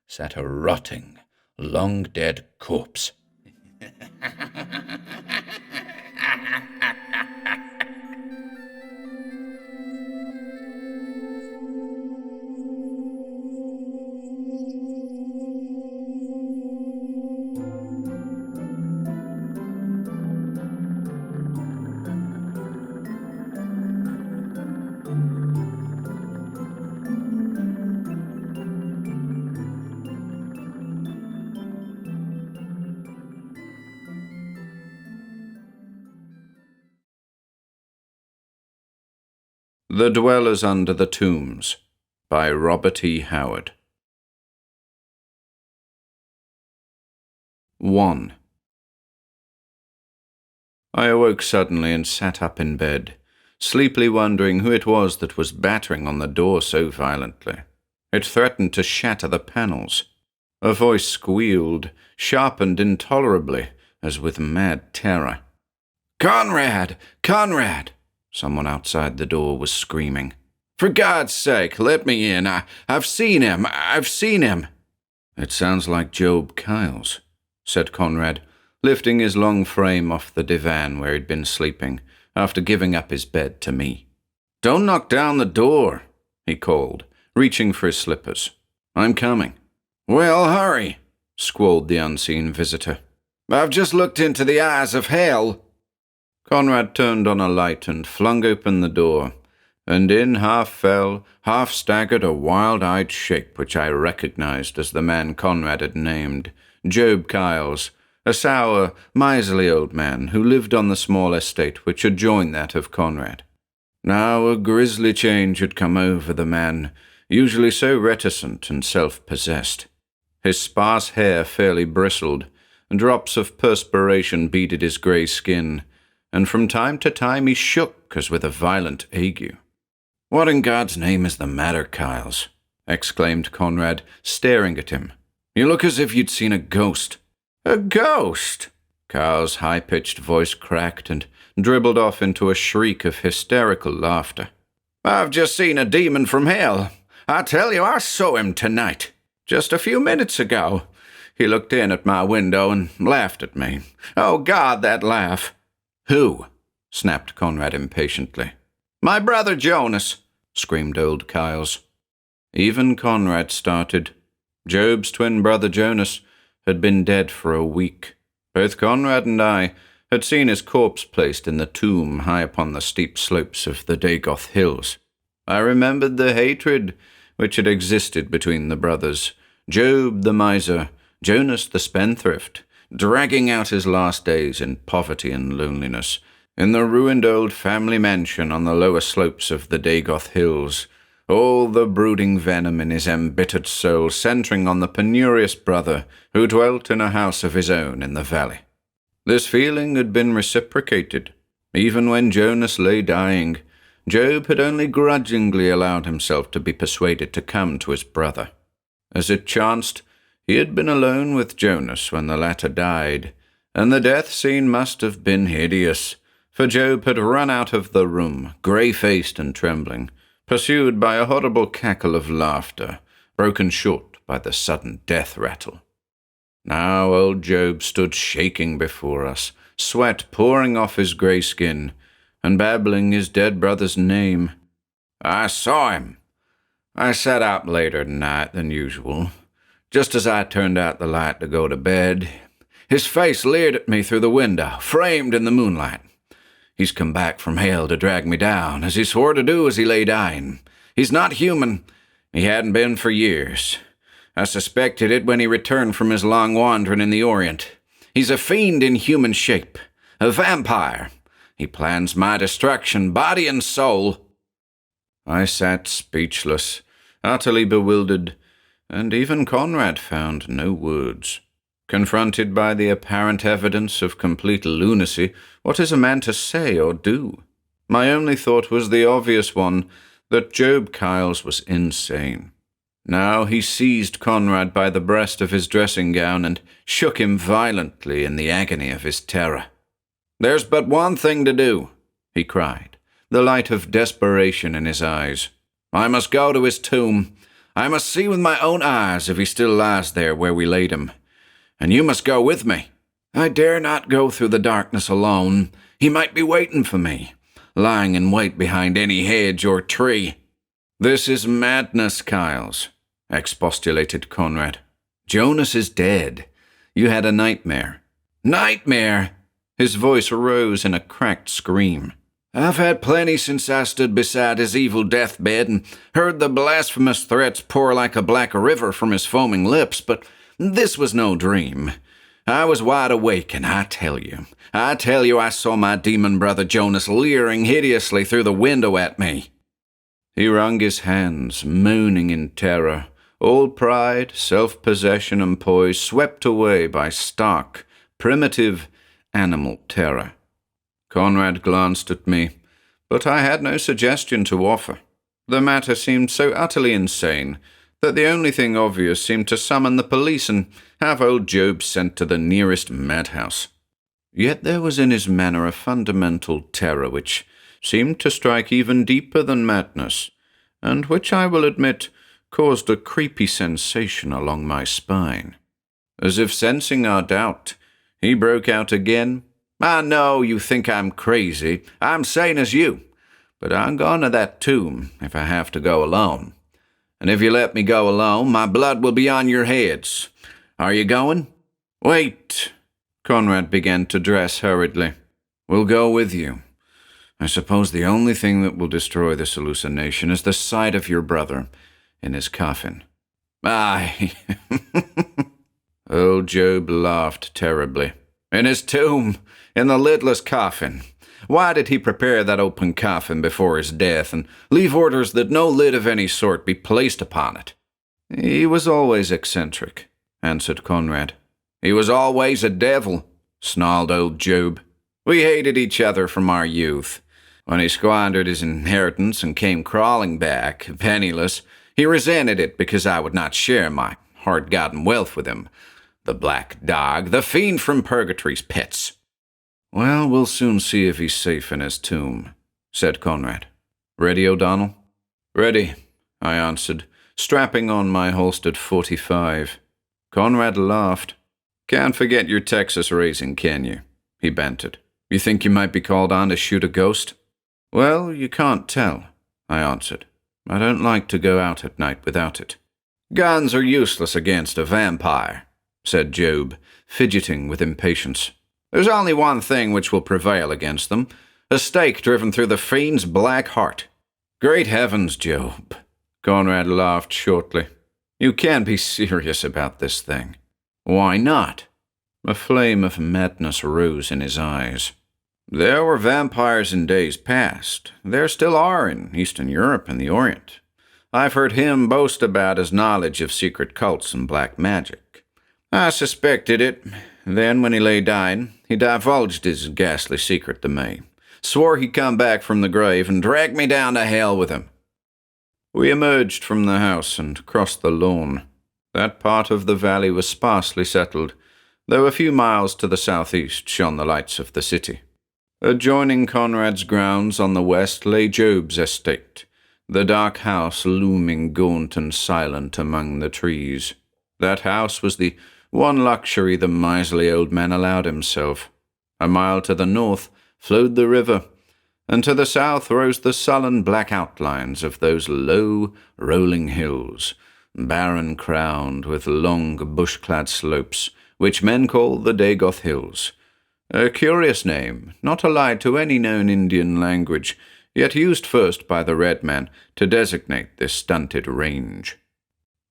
sat a rotting, long-dead corpse. The Dwellers Under the Tombs by Robert E. Howard. 1. I awoke suddenly and sat up in bed, sleepily wondering who it was that was battering on the door so violently. It threatened to shatter the panels. A voice squealed, sharpened intolerably, as with mad terror. "Conrad! Conrad!" Someone outside the door was screaming. "For God's sake, let me in. I've seen him. I've seen him." "It sounds like Job Kyles," said Conrad, lifting his long frame off the divan where he'd been sleeping, after giving up his bed to me. "Don't knock down the door," he called, reaching for his slippers. "I'm coming." "Well, hurry," squalled the unseen visitor. "I've just looked into the eyes of hell." Conrad turned on a light and flung open the door, and in half fell, half staggered a wild-eyed shape which I recognized as the man Conrad had named, Job Kyles, a sour, miserly old man who lived on the small estate which adjoined that of Conrad. Now a grisly change had come over the man, usually so reticent and self-possessed. His sparse hair fairly bristled, and drops of perspiration beaded his grey skin, and from time to time he shook as with a violent ague. "What in God's name is the matter, Kyles?" exclaimed Conrad, staring at him. "You look as if you'd seen a ghost." "A ghost?" Kyles' high-pitched voice cracked, and dribbled off into a shriek of hysterical laughter. "I've just seen a demon from hell. I tell you, I saw him tonight. Just a few minutes ago. He looked in at my window and laughed at me. Oh, God, that laugh!" "Who?" snapped Conrad impatiently. "My brother Jonas," screamed old Kyles. Even Conrad started. Job's twin brother Jonas had been dead for a week. Both Conrad and I had seen his corpse placed in the tomb high upon the steep slopes of the Dagoth Hills. I remembered the hatred which had existed between the brothers, Job the miser, Jonas the spendthrift, dragging out his last days in poverty and loneliness, in the ruined old family mansion on the lower slopes of the Dagoth Hills, all the brooding venom in his embittered soul centering on the penurious brother who dwelt in a house of his own in the valley. This feeling had been reciprocated. Even when Jonas lay dying, Job had only grudgingly allowed himself to be persuaded to come to his brother. As it chanced, he had been alone with Jonas when the latter died, and the death scene must have been hideous, for Job had run out of the room, grey-faced and trembling, pursued by a horrible cackle of laughter, broken short by the sudden death rattle. Now old Job stood shaking before us, sweat pouring off his grey skin, and babbling his dead brother's name. "I saw him. I sat up later tonight than usual. Just as I turned out the light to go to bed, his face leered at me through the window, framed in the moonlight. He's come back from hell to drag me down, as he swore to do as he lay dying. He's not human. He hadn't been for years. I suspected it when he returned from his long wandering in the Orient. He's a fiend in human shape, a vampire. He plans my destruction, body and soul." I sat speechless, utterly bewildered, and even Conrad found no words. Confronted by the apparent evidence of complete lunacy, what is a man to say or do? My only thought was the obvious one, that Job Kyles was insane. Now he seized Conrad by the breast of his dressing gown and shook him violently in the agony of his terror. "There's but one thing to do," he cried, the light of desperation in his eyes. "I must go to his tomb. I must see with my own eyes if he still lies there where we laid him. And you must go with me. I dare not go through the darkness alone. He might be waiting for me, lying in wait behind any hedge or tree." "This is madness, Kyles," expostulated Conrad. "Jonas is dead. You had a nightmare." "Nightmare?" His voice rose in a cracked scream. "I've had plenty since I stood beside his evil deathbed and heard the blasphemous threats pour like a black river from his foaming lips, but this was no dream. I was wide awake, and I tell you I saw my demon brother Jonas leering hideously through the window at me." He wrung his hands, moaning in terror, all pride, self-possession, and poise swept away by stark, primitive, animal terror. Conrad glanced at me, but I had no suggestion to offer. The matter seemed so utterly insane that the only thing obvious seemed to summon the police and have old Job sent to the nearest madhouse. Yet there was in his manner a fundamental terror which seemed to strike even deeper than madness, and which, I will admit, caused a creepy sensation along my spine. As if sensing our doubt, he broke out again. "I know you think I'm crazy. I'm sane as you. But I'm going to that tomb if I have to go alone. And if you let me go alone, my blood will be on your heads. Are you going?" "Wait." Conrad began to dress hurriedly. "We'll go with you. I suppose the only thing that will destroy this hallucination is the sight of your brother in his coffin." "Aye." Old Job laughed terribly. "In his tomb, in the lidless coffin. Why did he prepare that open coffin before his death and leave orders that no lid of any sort be placed upon it?" "He was always eccentric," answered Conrad. "He was always a devil," snarled old Job. "We hated each other from our youth. When he squandered his inheritance and came crawling back, penniless, he resented it because I would not share my hard-gotten wealth with him. The black dog, the fiend from purgatory's pits." Well, we'll soon see if he's safe in his tomb, said Conrad. Ready, O'Donnell? Ready, I answered, strapping on my holstered .45. Conrad laughed. Can't forget your Texas raising, can you? He bantered. You think you might be called on to shoot a ghost? Well, you can't tell, I answered. I don't like to go out at night without it. Guns are useless against a vampire, said Job, fidgeting with impatience. There's only one thing which will prevail against them, a stake driven through the fiend's black heart. Great heavens, Job, Conrad laughed shortly. You can't be serious about this thing. Why not? A flame of madness rose in his eyes. There were vampires in days past. There still are in Eastern Europe and the Orient. I've heard him boast about his knowledge of secret cults and black magic. I suspected it. Then, when he lay dying, he divulged his ghastly secret to me. Swore he'd come back from the grave and drag me down to hell with him. We emerged from the house and crossed the lawn. That part of the valley was sparsely settled, though a few miles to the southeast shone the lights of the city. Adjoining Conrad's grounds on the west lay Job's estate, the dark house looming gaunt and silent among the trees. That house was the one luxury the miserly old man allowed himself. A mile to the north flowed the river, and to the south rose the sullen black outlines of those low, rolling hills, barren-crowned with long bush-clad slopes, which men call the Dagoth Hills. A curious name, not allied to any known Indian language, yet used first by the red man to designate this stunted range.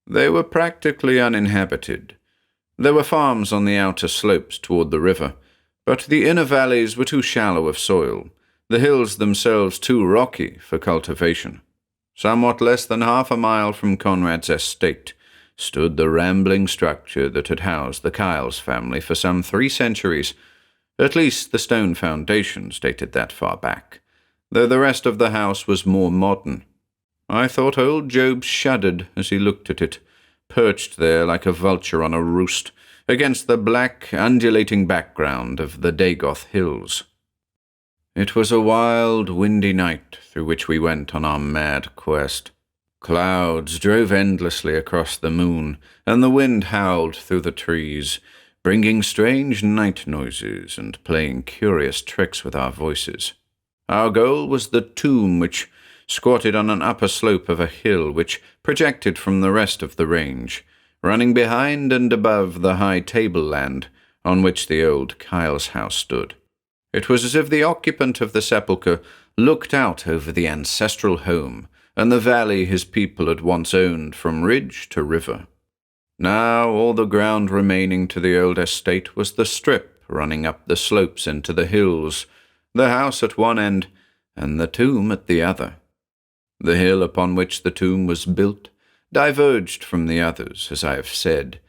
They were practically uninhabited. There were farms on the outer slopes toward the river, but the inner valleys were too shallow of soil, the hills themselves too rocky for cultivation. Somewhat less than half a mile from Conrad's estate stood the rambling structure that had housed the Kyles family for some 3 centuries. At least the stone foundations dated that far back, though the rest of the house was more modern. I thought old Job shuddered as he looked at it, perched there like a vulture on a roost, against the black, undulating background of the Dagoth Hills. It was a wild, windy night through which we went on our mad quest. Clouds drove endlessly across the moon, and the wind howled through the trees, bringing strange night noises and playing curious tricks with our voices. Our goal was the tomb which squatted on an upper slope of a hill which projected from the rest of the range, running behind and above the high tableland on which the old Kyles house stood. It was as if the occupant of the sepulchre looked out over the ancestral home and the valley his people had once owned from ridge to river. Now all the ground remaining to the old estate was the strip running up the slopes into the hills, the house at one end and the tomb at the other. The hill upon which the tomb was built diverged from the others, as I have said,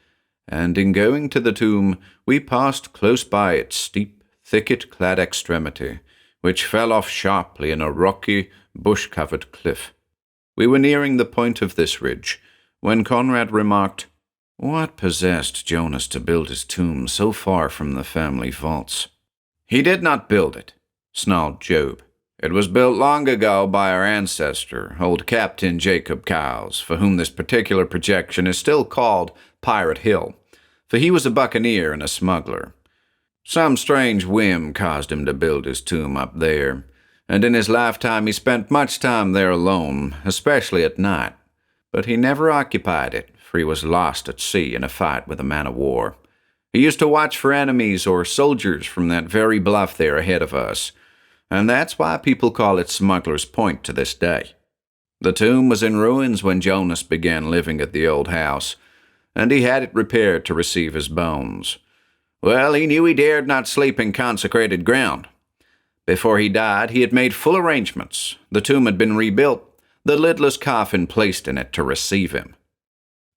and in going to the tomb we passed close by its steep, thicket-clad extremity, which fell off sharply in a rocky, bush-covered cliff. We were nearing the point of this ridge, when Conrad remarked, "What possessed Jonas to build his tomb so far from the family vaults?" "He did not build it," snarled Job. "It was built long ago by our ancestor, old Captain Jacob Kyles, for whom this particular projection is still called Pirate Hill, for he was a buccaneer and a smuggler. Some strange whim caused him to build his tomb up there, and in his lifetime he spent much time there alone, especially at night. But he never occupied it, for he was lost at sea in a fight with a man-of-war. He used to watch for enemies or soldiers from that very bluff there ahead of us, and that's why people call it Smuggler's Point to this day. The tomb was in ruins when Jonas began living at the old house, and he had it repaired to receive his bones. Well, he knew he dared not sleep in consecrated ground. Before he died, he had made full arrangements. The tomb had been rebuilt, the lidless coffin placed in it to receive him."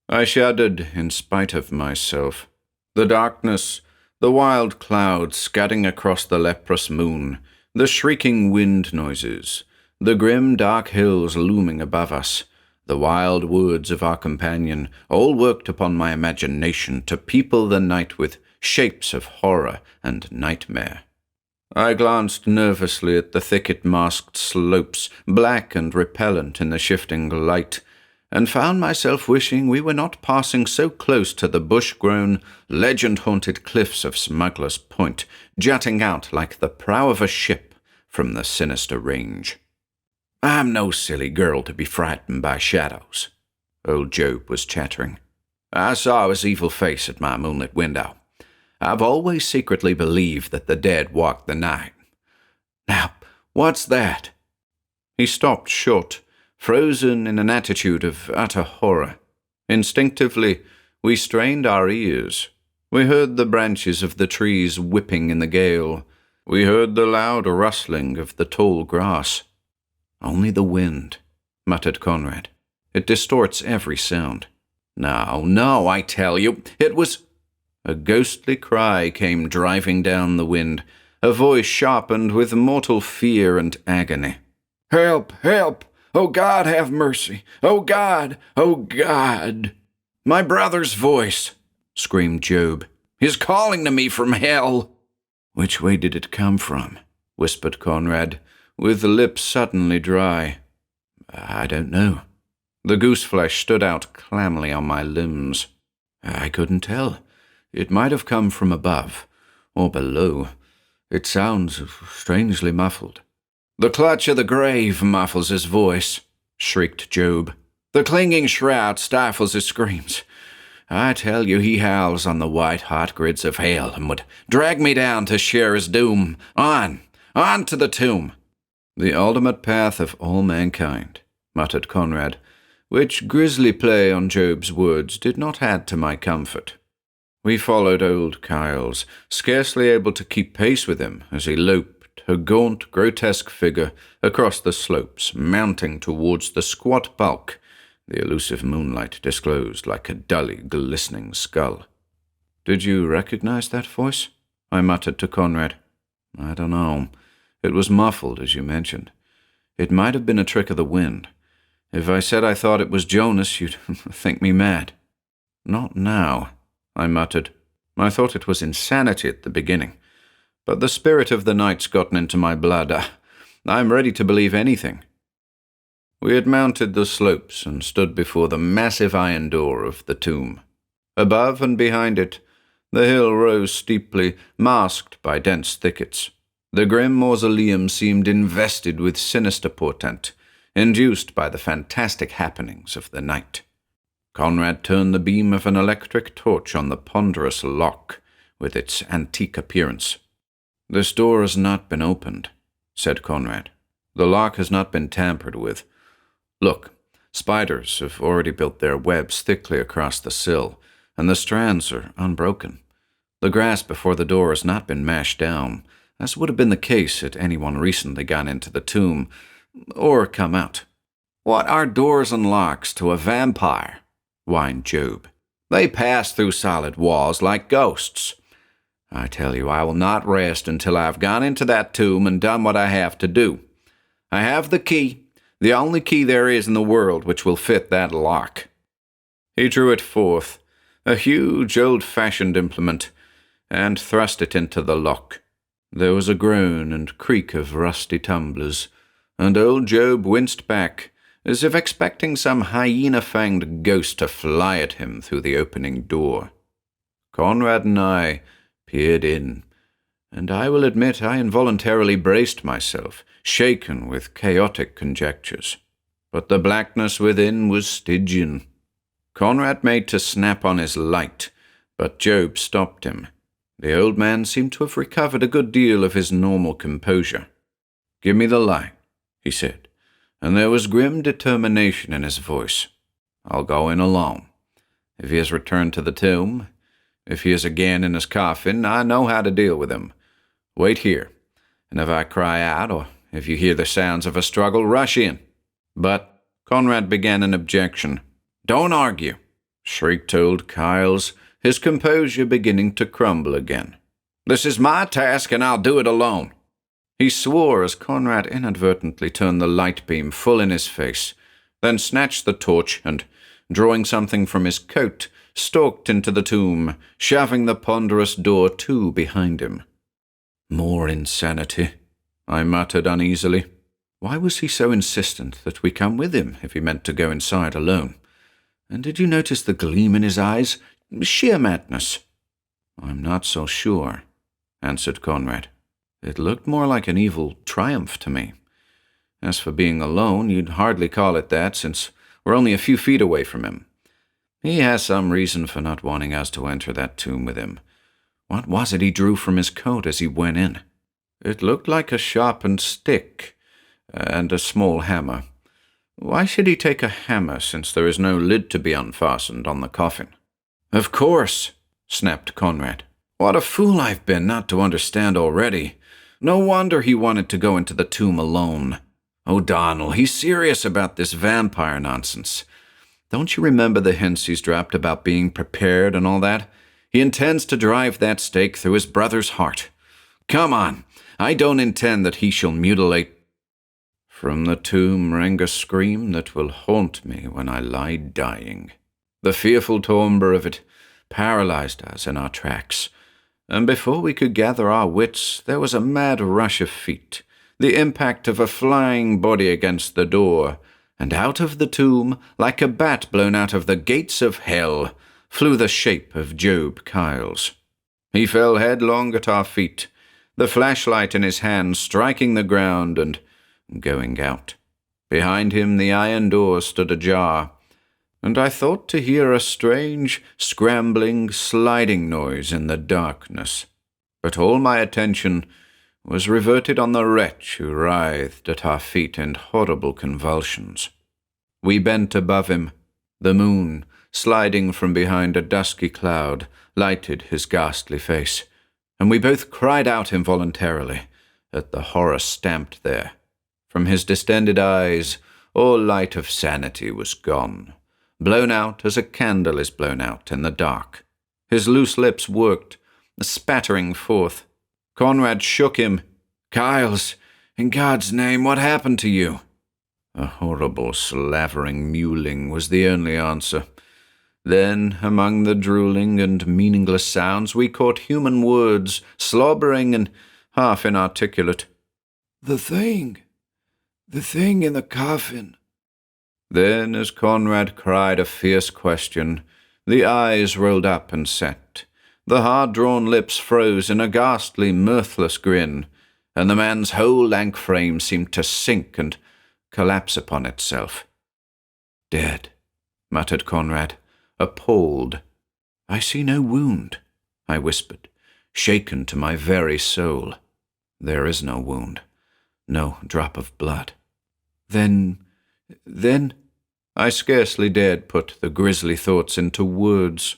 I shuddered in spite of myself. The darkness, the wild clouds scudding across the leprous moon, the shrieking wind noises, the grim dark hills looming above us, the wild woods of our companion, all worked upon my imagination to people the night with shapes of horror and nightmare. I glanced nervously at the thicket-masked slopes, black and repellent in the shifting light, and found myself wishing we were not passing so close to the bush-grown, legend-haunted cliffs of Smuggler's Point, jutting out like the prow of a ship from the sinister range. "I'm no silly girl to be frightened by shadows," old Job was chattering. "I saw his evil face at my moonlit window. I've always secretly believed that the dead walk the night. Now, what's that?" He stopped short, frozen in an attitude of utter horror. Instinctively, we strained our ears. We heard the branches of the trees whipping in the gale. We heard the loud rustling of the tall grass. "Only the wind," muttered Conrad. "It distorts every sound." No, I tell you, it was—" A ghostly cry came driving down the wind, a voice sharpened with mortal fear and agony. "Help! Help! Oh, God, have mercy! Oh, God! Oh, God!" "My brother's voice," screamed Job. "He's calling to me from hell." "Which way did it come from?" whispered Conrad, with lips suddenly dry. "I don't know." The goose-flesh stood out clammily on my limbs. "I couldn't tell. It might have come from above, or below. It sounds strangely muffled." "The clutch of the grave muffles his voice," shrieked Job. "The clinging shroud stifles his screams. I tell you, he howls on the white-hot grids of hell and would drag me down to share his doom. On to the tomb." "The ultimate path of all mankind," muttered Conrad, which grisly play on Job's words did not add to my comfort. We followed old Kyles, scarcely able to keep pace with him as he loped, a gaunt, grotesque figure, across the slopes, mounting towards the squat bulk the elusive moonlight disclosed like a dully glistening skull. "Did you recognize that voice?" I muttered to Conrad. "I don't know. It was muffled, as you mentioned. It might have been a trick of the wind. If I said I thought it was Jonas, you'd think me mad." "Not now," I muttered. "I thought it was insanity at the beginning. But the spirit of the night's gotten into my blood. I'm ready to believe anything." We had mounted the slopes and stood before the massive iron door of the tomb. Above and behind it, the hill rose steeply, masked by dense thickets. The grim mausoleum seemed invested with sinister portent, induced by the fantastic happenings of the night. Conrad turned the beam of an electric torch on the ponderous lock, with its antique appearance. "This door has not been opened," said Conrad. "The lock has not been tampered with. Look, spiders have already built their webs thickly across the sill, and the strands are unbroken. The grass before the door has not been mashed down, as would have been the case had anyone recently gone into the tomb, or come out." "What are doors and locks to a vampire?" whined Job. "They pass through solid walls like ghosts. I tell you, I will not rest until I have gone into that tomb and done what I have to do. I have the key, the only key there is in the world which will fit that lock." He drew it forth, a huge old-fashioned implement, and thrust it into the lock. There was a groan and creak of rusty tumblers, and old Job winced back, as if expecting some hyena-fanged ghost to fly at him through the opening door. Conrad and I peered in, and I will admit I involuntarily braced myself, shaken with chaotic conjectures. But the blackness within was Stygian. Conrad made to snap on his light, but Job stopped him. The old man seemed to have recovered a good deal of his normal composure. "Give me the light," he said, and there was grim determination in his voice. "I'll go in alone. If he has returned to the tomb, if he is again in his coffin, I know how to deal with him. Wait here, and if I cry out, or if you hear the sounds of a struggle, rush in." "But," Conrad began an objection. "Don't argue," shrieked old Kyles, his composure beginning to crumble again. "This is my task, and I'll do it alone." He swore as Conrad inadvertently turned the light beam full in his face, then snatched the torch and, drawing something from his coat, stalked into the tomb, shoving the ponderous door to behind him. More insanity, I muttered uneasily. Why was he so insistent that we come with him if he meant to go inside alone? And did you notice the gleam in his eyes? Sheer madness. I'm not so sure, answered Conrad. It looked more like an evil triumph to me. As for being alone, you'd hardly call it that, since we're only a few feet away from him. He has some reason for not wanting us to enter that tomb with him. What was it he drew from his coat as he went in? It looked like a sharpened stick and a small hammer. Why should he take a hammer, since there is no lid to be unfastened on the coffin? Of course, snapped Conrad. What a fool I've been not to understand already. No wonder he wanted to go into the tomb alone. O'Donnell, he's serious about this vampire nonsense. Don't you remember the hints he's dropped about being prepared and all that? He intends to drive that stake through his brother's heart. Come on, I don't intend that he shall mutilate. From the tomb rang a scream that will haunt me when I lie dying. The fearful timbre of it paralyzed us in our tracks, and before we could gather our wits, there was a mad rush of feet, the impact of a flying body against the door, and out of the tomb, like a bat blown out of the gates of hell, flew the shape of Job Kyles. He fell headlong at our feet, the flashlight in his hand striking the ground and going out. Behind him the iron door stood ajar, and I thought to hear a strange, scrambling, sliding noise in the darkness. But all my attention was reverted on the wretch who writhed at our feet in horrible convulsions. We bent above him. The moon, sliding from behind a dusky cloud, lighted his ghastly face, and we both cried out involuntarily at the horror stamped there. From his distended eyes, all light of sanity was gone, blown out as a candle is blown out in the dark. His loose lips worked, spattering forth. Conrad shook him. Kyles, in God's name, what happened to you? A horrible slavering mewling was the only answer. Then, among the drooling and meaningless sounds, we caught human words, slobbering and half inarticulate. The thing in the coffin. Then, as Conrad cried a fierce question, the eyes rolled up and set. The hard-drawn lips froze in a ghastly, mirthless grin, and the man's whole lank frame seemed to sink and collapse upon itself. Dead, muttered Conrad, appalled. I see no wound, I whispered, shaken to my very soul. There is no wound, no drop of blood. Then, I scarcely dared put the grisly thoughts into words.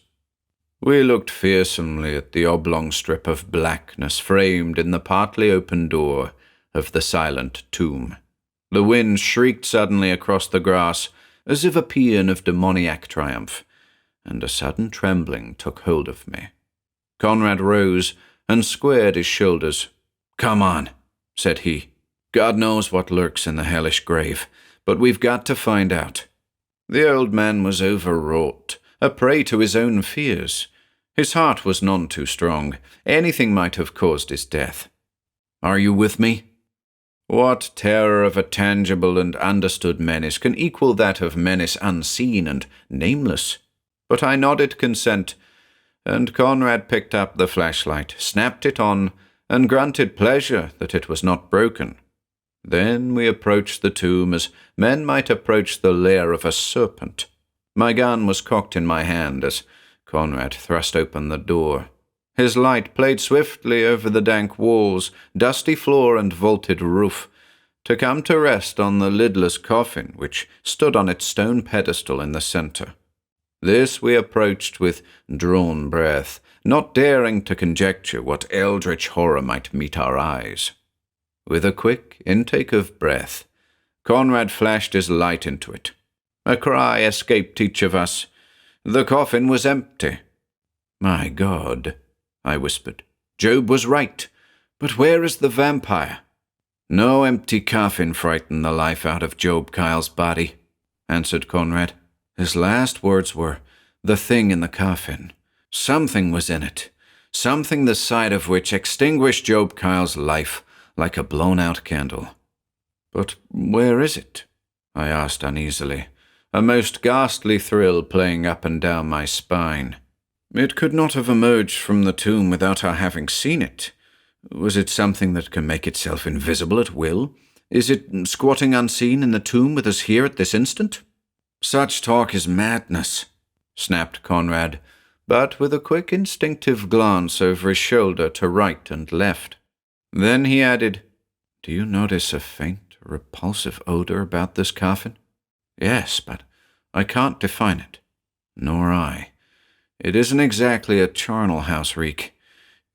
We looked fearsomely at the oblong strip of blackness framed in the partly open door of the silent tomb. The wind shrieked suddenly across the grass as if a paean of demoniac triumph, and a sudden trembling took hold of me. Conrad rose and squared his shoulders. Come on, said he. God knows what lurks in the hellish grave, but we've got to find out. The old man was overwrought, a prey to his own fears. His heart was none too strong. Anything might have caused his death. Are you with me? What terror of a tangible and understood menace can equal that of menace unseen and nameless? But I nodded consent, and Conrad picked up the flashlight, snapped it on, and grunted pleasure that it was not broken. Then we approached the tomb as men might approach the lair of a serpent. My gun was cocked in my hand as Conrad thrust open the door. His light played swiftly over the dank walls, dusty floor, and vaulted roof, to come to rest on the lidless coffin which stood on its stone pedestal in the center. This we approached with drawn breath, not daring to conjecture what eldritch horror might meet our eyes. With a quick intake of breath, Conrad flashed his light into it. A cry escaped each of us. The coffin was empty. My God, I whispered. Job was right. But where is the vampire? No empty coffin frightened the life out of Job Kyle's body, answered Conrad. His last words were, the thing in the coffin. Something was in it. something the sight of which extinguished Job Kyle's life like a blown-out candle. "But where is it?" I asked uneasily, a most ghastly thrill playing up and down my spine. "It could not have emerged from the tomb without our having seen it. Was it something that can make itself invisible at will? Is it squatting unseen in the tomb with us here at this instant?" "Such talk is madness," snapped Conrad, but with a quick instinctive glance over his shoulder to right and left. Then he added, "Do you notice a faint, repulsive odor about this coffin?" "Yes, but I can't define it." "Nor I. It isn't exactly a charnel house reek.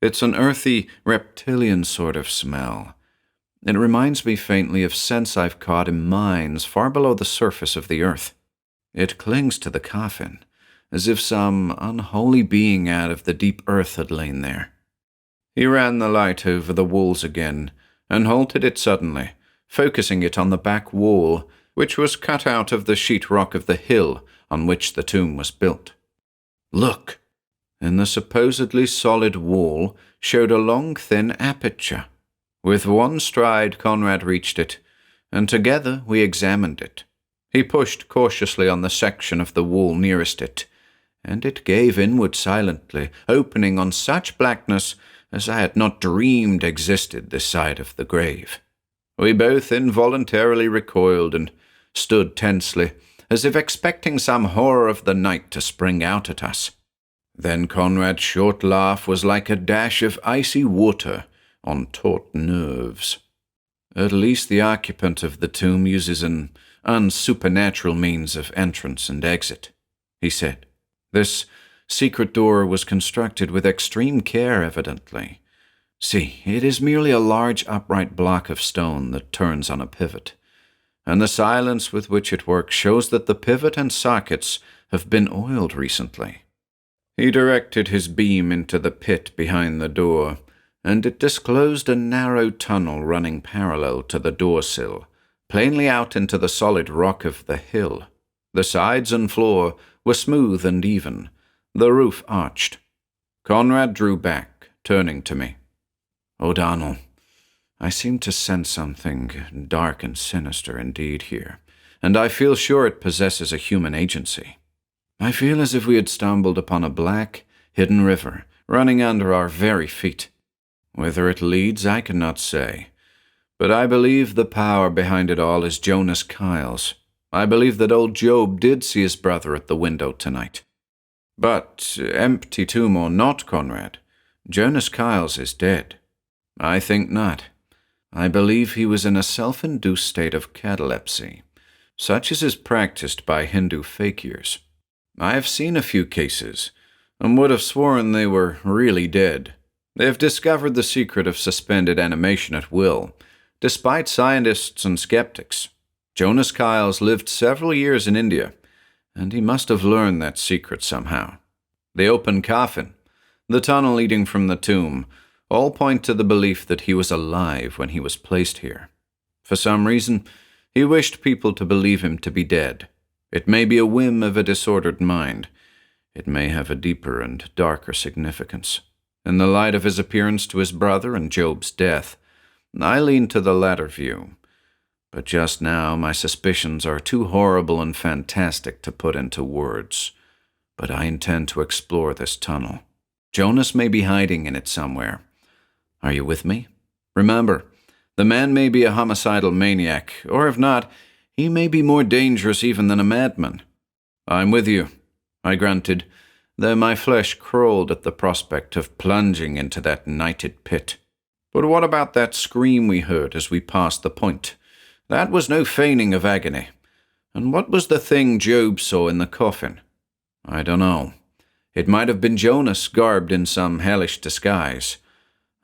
It's an earthy, reptilian sort of smell. It reminds me faintly of scents I've caught in mines far below the surface of the earth. It clings to the coffin, as if some unholy being out of the deep earth had lain there." He ran the light over the walls again, and halted it suddenly, focusing it on the back wall, which was cut out of the sheetrock of the hill on which the tomb was built. "Look!" In the supposedly solid wall showed a long, thin aperture. With one stride, Conrad reached it, and together we examined it. He pushed cautiously on the section of the wall nearest it, and it gave inward silently, opening on such blackness as I had not dreamed existed this side of the grave. We both involuntarily recoiled and stood tensely, as if expecting some horror of the night to spring out at us. Then Conrad's short laugh was like a dash of icy water on taut nerves. "At least the occupant of the tomb uses an unsupernatural means of entrance and exit," he said. "This secret door was constructed with extreme care, evidently. See, it is merely a large upright block of stone that turns on a pivot, and the silence with which it works shows that the pivot and sockets have been oiled recently." He directed his beam into the pit behind the door, and it disclosed a narrow tunnel running parallel to the door sill, plainly out into the solid rock of the hill. The sides and floor were smooth and even, the roof arched. Conrad drew back, turning to me. "O'Donnell, I seem to sense something dark and sinister indeed here, and I feel sure it possesses a human agency. I feel as if we had stumbled upon a black, hidden river running under our very feet. Whither it leads, I cannot say, but I believe the power behind it all is Jonas Kyle's. I believe that old Job did see his brother at the window tonight. But, empty tomb or not, Conrad, Jonas Kyle's is dead. I think not. I believe he was in a self-induced state of catalepsy, such as is practiced by Hindu fakirs. I have seen a few cases, and would have sworn they were really dead. They have discovered the secret of suspended animation at will, despite scientists and skeptics. Jonas Kyle's lived several years in India, and he must have learned that secret somehow. The open coffin, the tunnel leading from the tomb, all point to the belief that he was alive when he was placed here. For some reason, he wished people to believe him to be dead. It may be a whim of a disordered mind. It may have a deeper and darker significance. In the light of his appearance to his brother and Job's death, I lean to the latter view. But just now my suspicions are too horrible and fantastic to put into words. But I intend to explore this tunnel. Jonas may be hiding in it somewhere. Are you with me? Remember, the man may be a homicidal maniac, or if not, he may be more dangerous even than a madman. I'm with you, I grunted, though my flesh crawled at the prospect of plunging into that nighted pit. But what about that scream we heard as we passed the point? That was no feigning of agony. And what was the thing Job saw in the coffin? I don't know. It might have been Jonas garbed in some hellish disguise.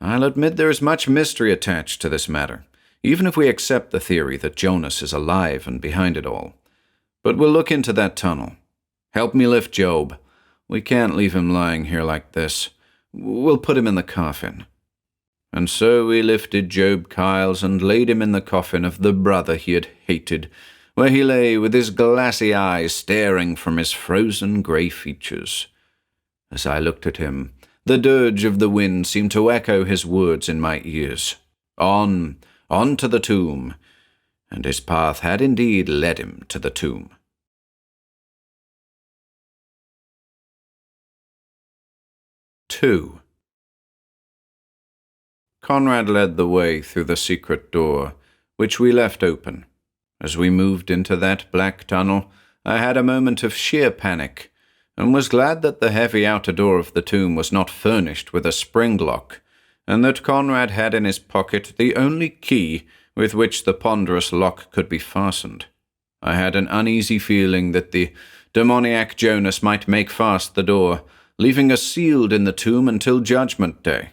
I'll admit there is much mystery attached to this matter, even if we accept the theory that Jonas is alive and behind it all. But we'll look into that tunnel. Help me lift Job. We can't leave him lying here like this. We'll put him in the coffin. And so we lifted Job Kyles and laid him in the coffin of the brother he had hated, where he lay with his glassy eyes staring from his frozen grey features. As I looked at him, The dirge of the wind seemed to echo his words in my ears. On to the tomb. And his path had indeed led him to the tomb. Two. Conrad led the way through the secret door, which we left open. As we moved into that black tunnel, I had a moment of sheer panic, and was glad that the heavy outer door of the tomb was not furnished with a spring lock, and that Conrad had in his pocket the only key with which the ponderous lock could be fastened. I had an uneasy feeling that the demoniac Jonas might make fast the door, leaving us sealed in the tomb until Judgment Day.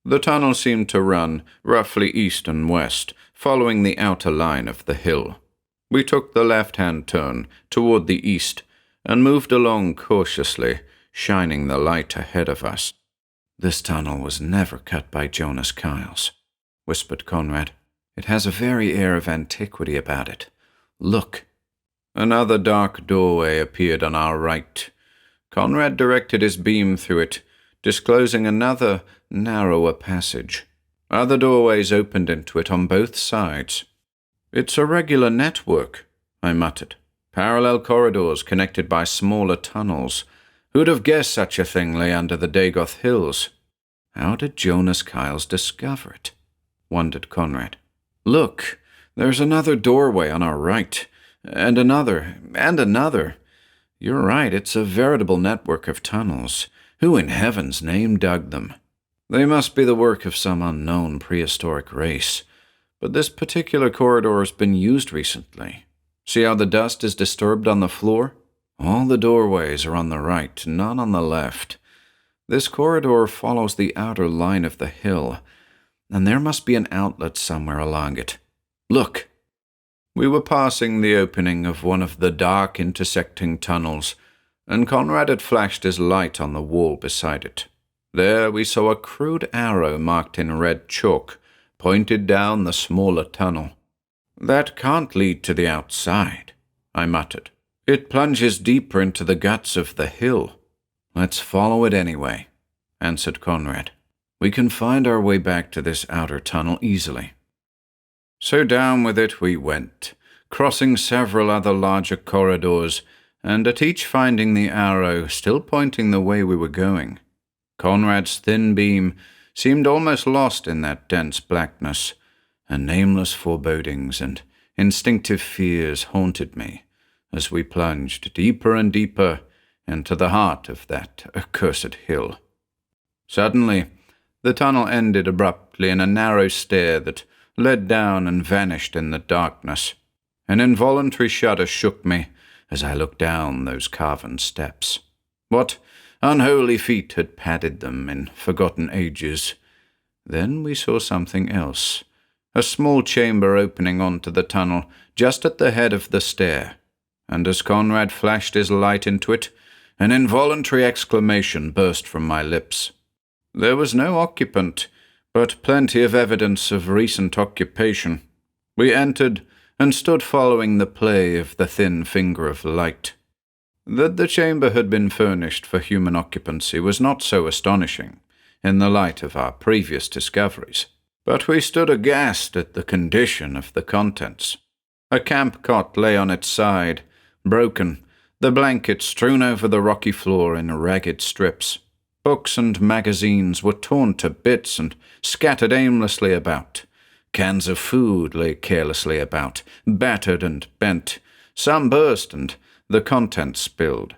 The tunnel seemed to run roughly east and west, following the outer line of the hill. We took the left-hand turn toward the east and moved along cautiously, shining the light ahead of us. "This tunnel was never cut by Jonas Kyles," whispered Conrad. "It has a very air of antiquity about it. Look." Another dark doorway appeared on our right. Conrad directed his beam through it, disclosing another, narrower passage. Other doorways opened into it on both sides. "It's a regular network," I muttered. "Parallel corridors connected by smaller tunnels. Who'd have guessed such a thing lay under the Dagoth Hills?" "How did Jonas Kyles discover it?" wondered Conrad. "Look, there's another doorway on our right, and another, and another. You're right, it's a veritable network of tunnels. Who in heaven's name dug them? They must be the work of some unknown prehistoric race. But this particular corridor has been used recently. See how the dust is disturbed on the floor? All the doorways are on the right, none on the left. This corridor follows the outer line of the hill, and there must be an outlet somewhere along it. Look!" We were passing the opening of one of the dark intersecting tunnels, and Conrad had flashed his light on the wall beside it. There we saw a crude arrow marked in red chalk, pointed down the smaller tunnel. "That can't lead to the outside," I muttered. "It plunges deeper into the guts of the hill." "Let's follow it anyway," answered Conrad. "We can find our way back to this outer tunnel easily." So down with it we went, crossing several other larger corridors, and at each finding the arrow still pointing the way we were going. Conrad's thin beam seemed almost lost in that dense blackness, and nameless forebodings and instinctive fears haunted me as we plunged deeper and deeper into the heart of that accursed hill. Suddenly, the tunnel ended abruptly in a narrow stair that led down and vanished in the darkness. An involuntary shudder shook me as I looked down those carven steps. What unholy feet had padded them in forgotten ages? Then we saw something else, a small chamber opening onto the tunnel just at the head of the stair, and as Conrad flashed his light into it, an involuntary exclamation burst from my lips. There was no occupant, but plenty of evidence of recent occupation. We entered and stood following the play of the thin finger of light. That the chamber had been furnished for human occupancy was not so astonishing in the light of our previous discoveries, but we stood aghast at the condition of the contents. A camp cot lay on its side, broken, the blankets strewn over the rocky floor in ragged strips. Books and magazines were torn to bits and scattered aimlessly about. Cans of food lay carelessly about, battered and bent. Some burst and the contents spilled.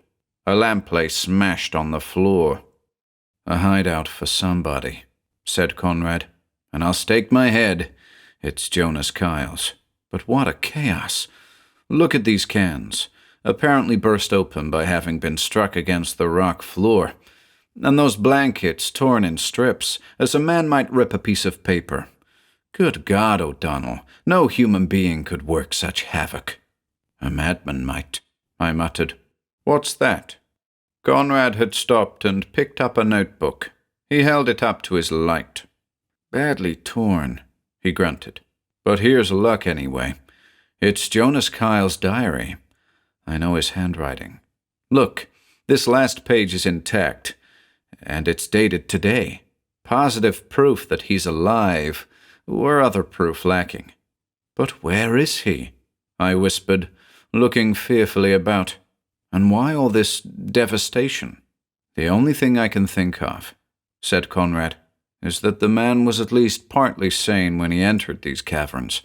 A lamp lay smashed on the floor. "A hideout for somebody," said Conrad, "and I'll stake my head it's Jonas Kyles. But what a chaos! Look at these cans, apparently burst open by having been struck against the rock floor. And those blankets torn in strips, as a man might rip a piece of paper. Good God, O'Donnell, no human being could work such havoc." "A madman might," I muttered. "What's that?" Conrad had stopped and picked up a notebook. He held it up to his light. "Badly torn," he grunted. "But here's luck anyway. It's Jonas Kyles' diary. I know his handwriting. Look, this last page is intact, And it's dated today. Positive proof that he's alive, or other proof lacking. But where is he? I whispered, looking fearfully about. And why all this devastation? The only thing I can think of, said Conrad, is that the man was at least partly sane when he entered these caverns,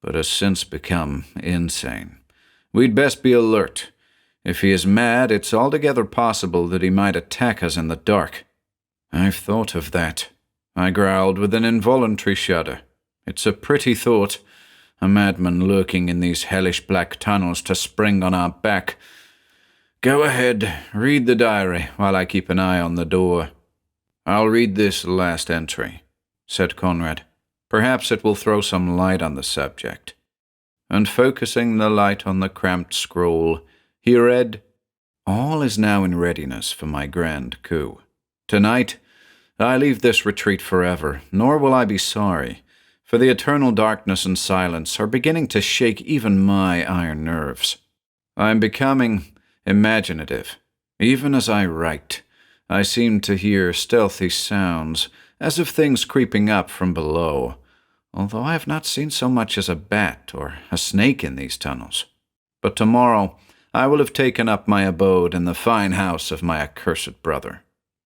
but has since become insane. We'd best be alert. If he is mad, it's altogether possible that he might attack us in the dark. I've thought of that, I growled with an involuntary shudder. It's a pretty thought, a madman lurking in these hellish black tunnels to spring on our back. Go ahead, read the diary while I keep an eye on the door. I'll read this last entry, said Conrad. Perhaps it will throw some light on the subject. And focusing the light on the cramped scroll, he read, All is now in readiness for my grand coup. Tonight, I leave this retreat forever, nor will I be sorry, for the eternal darkness and silence are beginning to shake even my iron nerves. I am becoming imaginative. Even as I write, I seem to hear stealthy sounds, as of things creeping up from below, although I have not seen so much as a bat or a snake in these tunnels. But tomorrow I will have taken up my abode in the fine house of my accursed brother,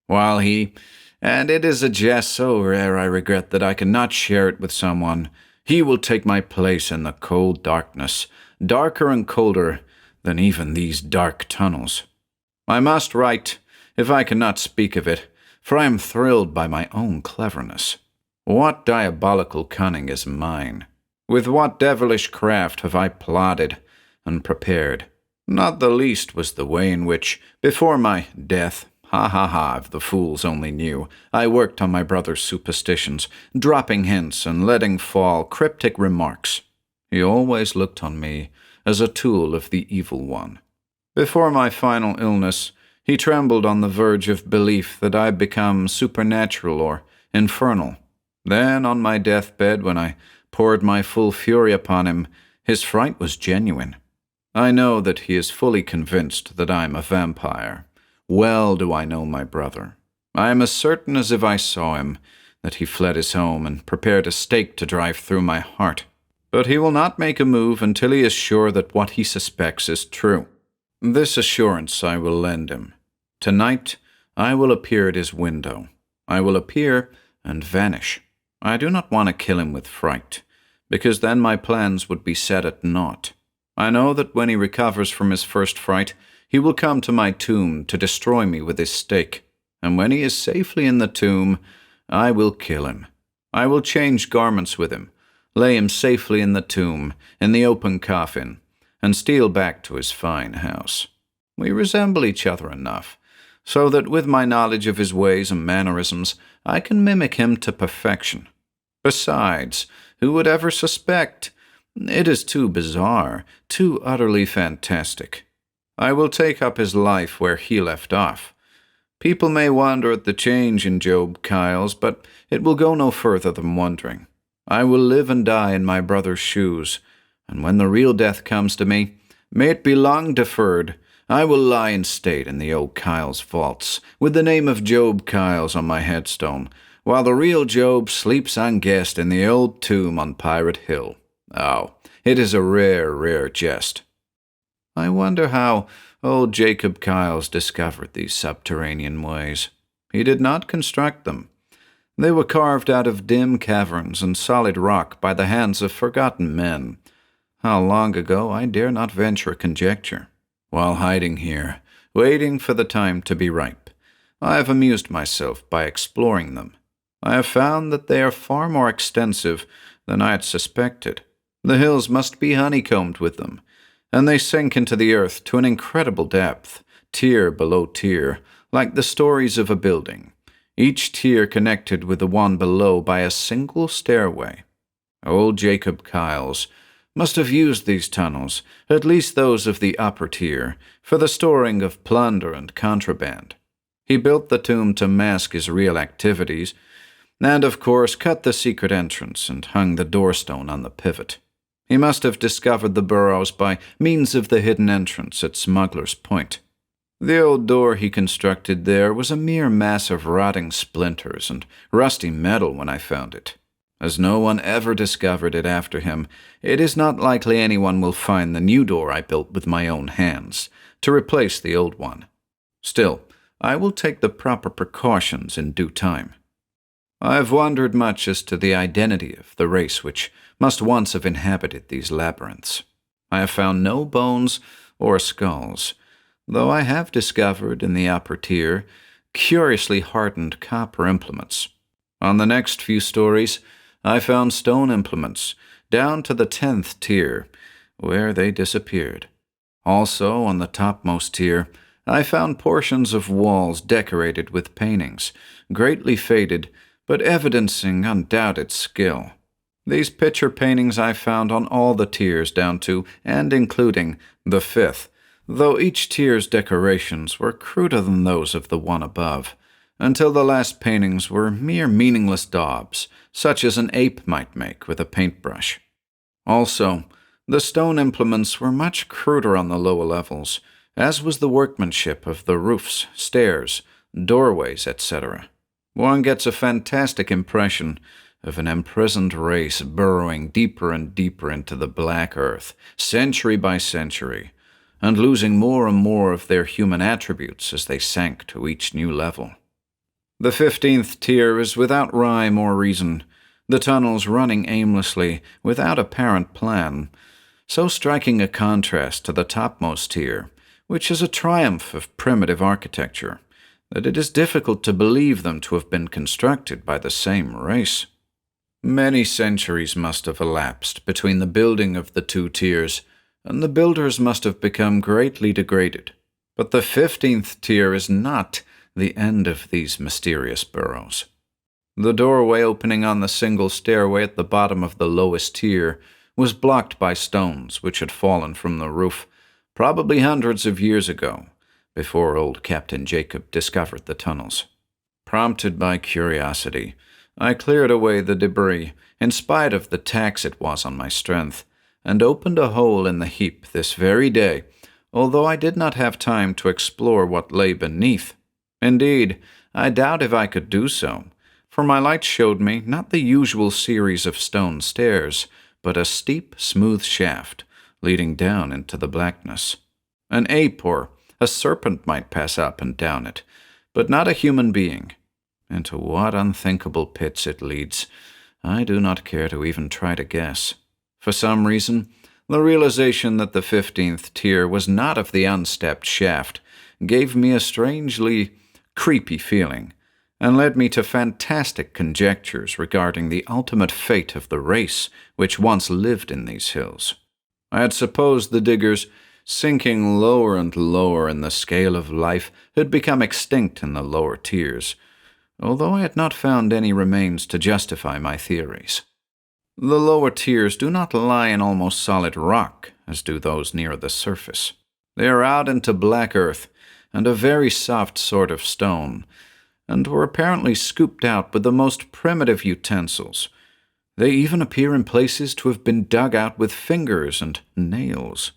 while he, and it is a jest so rare I regret that I cannot share it with someone, he will take my place in the cold darkness, darker and colder than even these dark tunnels. I must write, if I cannot speak of it, for I am thrilled by my own cleverness. What diabolical cunning is mine? With what devilish craft have I plotted and prepared? Not the least was the way in which, before my death, if the fools only knew, I worked on my brother's superstitions, dropping hints and letting fall cryptic remarks. He always looked on me as a tool of the evil one. Before my final illness, he trembled on the verge of belief that I'd become supernatural or infernal. Then, on my deathbed, when I poured my full fury upon him, his fright was genuine. I know that he is fully convinced that I'm a vampire. Well do I know my brother. I am as certain as if I saw him that he fled his home and prepared a stake to drive through my heart. But he will not make a move until he is sure that what he suspects is true. This assurance I will lend him. Tonight, I will appear at his window. I will appear and vanish. I do not want to kill him with fright, because then my plans would be set at naught. I know that when he recovers from his first fright, he will come to my tomb to destroy me with his stake, and when he is safely in the tomb, I will kill him. I will change garments with him, lay him safely in the tomb, in the open coffin, and steal back to his fine house. We resemble each other enough, so that with my knowledge of his ways and mannerisms, I can mimic him to perfection. Besides, who would ever suspect? It is too bizarre, too utterly fantastic. I will take up his life where he left off. People may wonder at the change in Job Kyles, but it will go no further than wondering. I will live and die in my brother's shoes, and when the real death comes to me, may it be long deferred, I will lie in state in the old Kyles vaults, with the name of Job Kyles on my headstone, while the real Job sleeps unguessed in the old tomb on Pirate Hill. Oh, it is a rare, rare jest. I wonder how old Jacob Kyles discovered these subterranean ways. He did not construct them. They were carved out of dim caverns and solid rock by the hands of forgotten men. How long ago, I dare not venture a conjecture. While hiding here, waiting for the time to be ripe, I have amused myself by exploring them. I have found that they are far more extensive than I had suspected. The hills must be honeycombed with them, and they sink into the earth to an incredible depth, tier below tier, like the stories of a building, each tier connected with the one below by a single stairway. Old Jacob Kyles must have used these tunnels, at least those of the upper tier, for the storing of plunder and contraband. He built the tomb to mask his real activities, and of course cut the secret entrance and hung the doorstone on the pivot. He must have discovered the burrows by means of the hidden entrance at Smuggler's Point. The old door he constructed there was a mere mass of rotting splinters and rusty metal when I found it. As no one ever discovered it after him, it is not likely anyone will find the new door I built with my own hands to replace the old one. Still, I will take the proper precautions in due time. I have wondered much as to the identity of the race which must once have inhabited these labyrinths. I have found no bones or skulls, though I have discovered in the upper tier curiously hardened copper implements. On the next few stories, I found stone implements down to the 10th tier, where they disappeared. Also, on the topmost tier, I found portions of walls decorated with paintings, greatly faded, but evidencing undoubted skill. These picture paintings I found on all the tiers down to and including the 5th, though each tier's decorations were cruder than those of the one above, until the last paintings were mere meaningless daubs, such as an ape might make with a paintbrush. Also, the stone implements were much cruder on the lower levels, as was the workmanship of the roofs, stairs, doorways, etc. One gets a fantastic impression of an imprisoned race burrowing deeper and deeper into the black earth, century by century, and losing more and more of their human attributes as they sank to each new level. The 15th tier is without rhyme or reason, the tunnels running aimlessly, without apparent plan, so striking a contrast to the topmost tier, which is a triumph of primitive architecture, that it is difficult to believe them to have been constructed by the same race. Many centuries must have elapsed between the building of the two tiers, and the builders must have become greatly degraded. But the 15th tier is not the end of these mysterious burrows. The doorway opening on the single stairway at the bottom of the lowest tier was blocked by stones which had fallen from the roof, probably hundreds of years ago, before old Captain Jacob discovered the tunnels. Prompted by curiosity, I cleared away the debris, in spite of the tax it was on my strength, and opened a hole in the heap this very day, although I did not have time to explore what lay beneath. Indeed, I doubt if I could do so, for my light showed me not the usual series of stone stairs, but a steep, smooth shaft leading down into the blackness. An ape or a serpent might pass up and down it, but not a human being. Into what unthinkable pits it leads, I do not care to even try to guess. For some reason, the realization that the 15th tier was not of the unstepped shaft gave me a strangely creepy feeling, and led me to fantastic conjectures regarding the ultimate fate of the race which once lived in these hills. I had supposed the diggers, sinking lower and lower in the scale of life, had become extinct in the lower tiers, although I had not found any remains to justify my theories. The lower tiers do not lie in almost solid rock, as do those near the surface. They are out into black earth, and a very soft sort of stone, and were apparently scooped out with the most primitive utensils. They even appear in places to have been dug out with fingers and nails.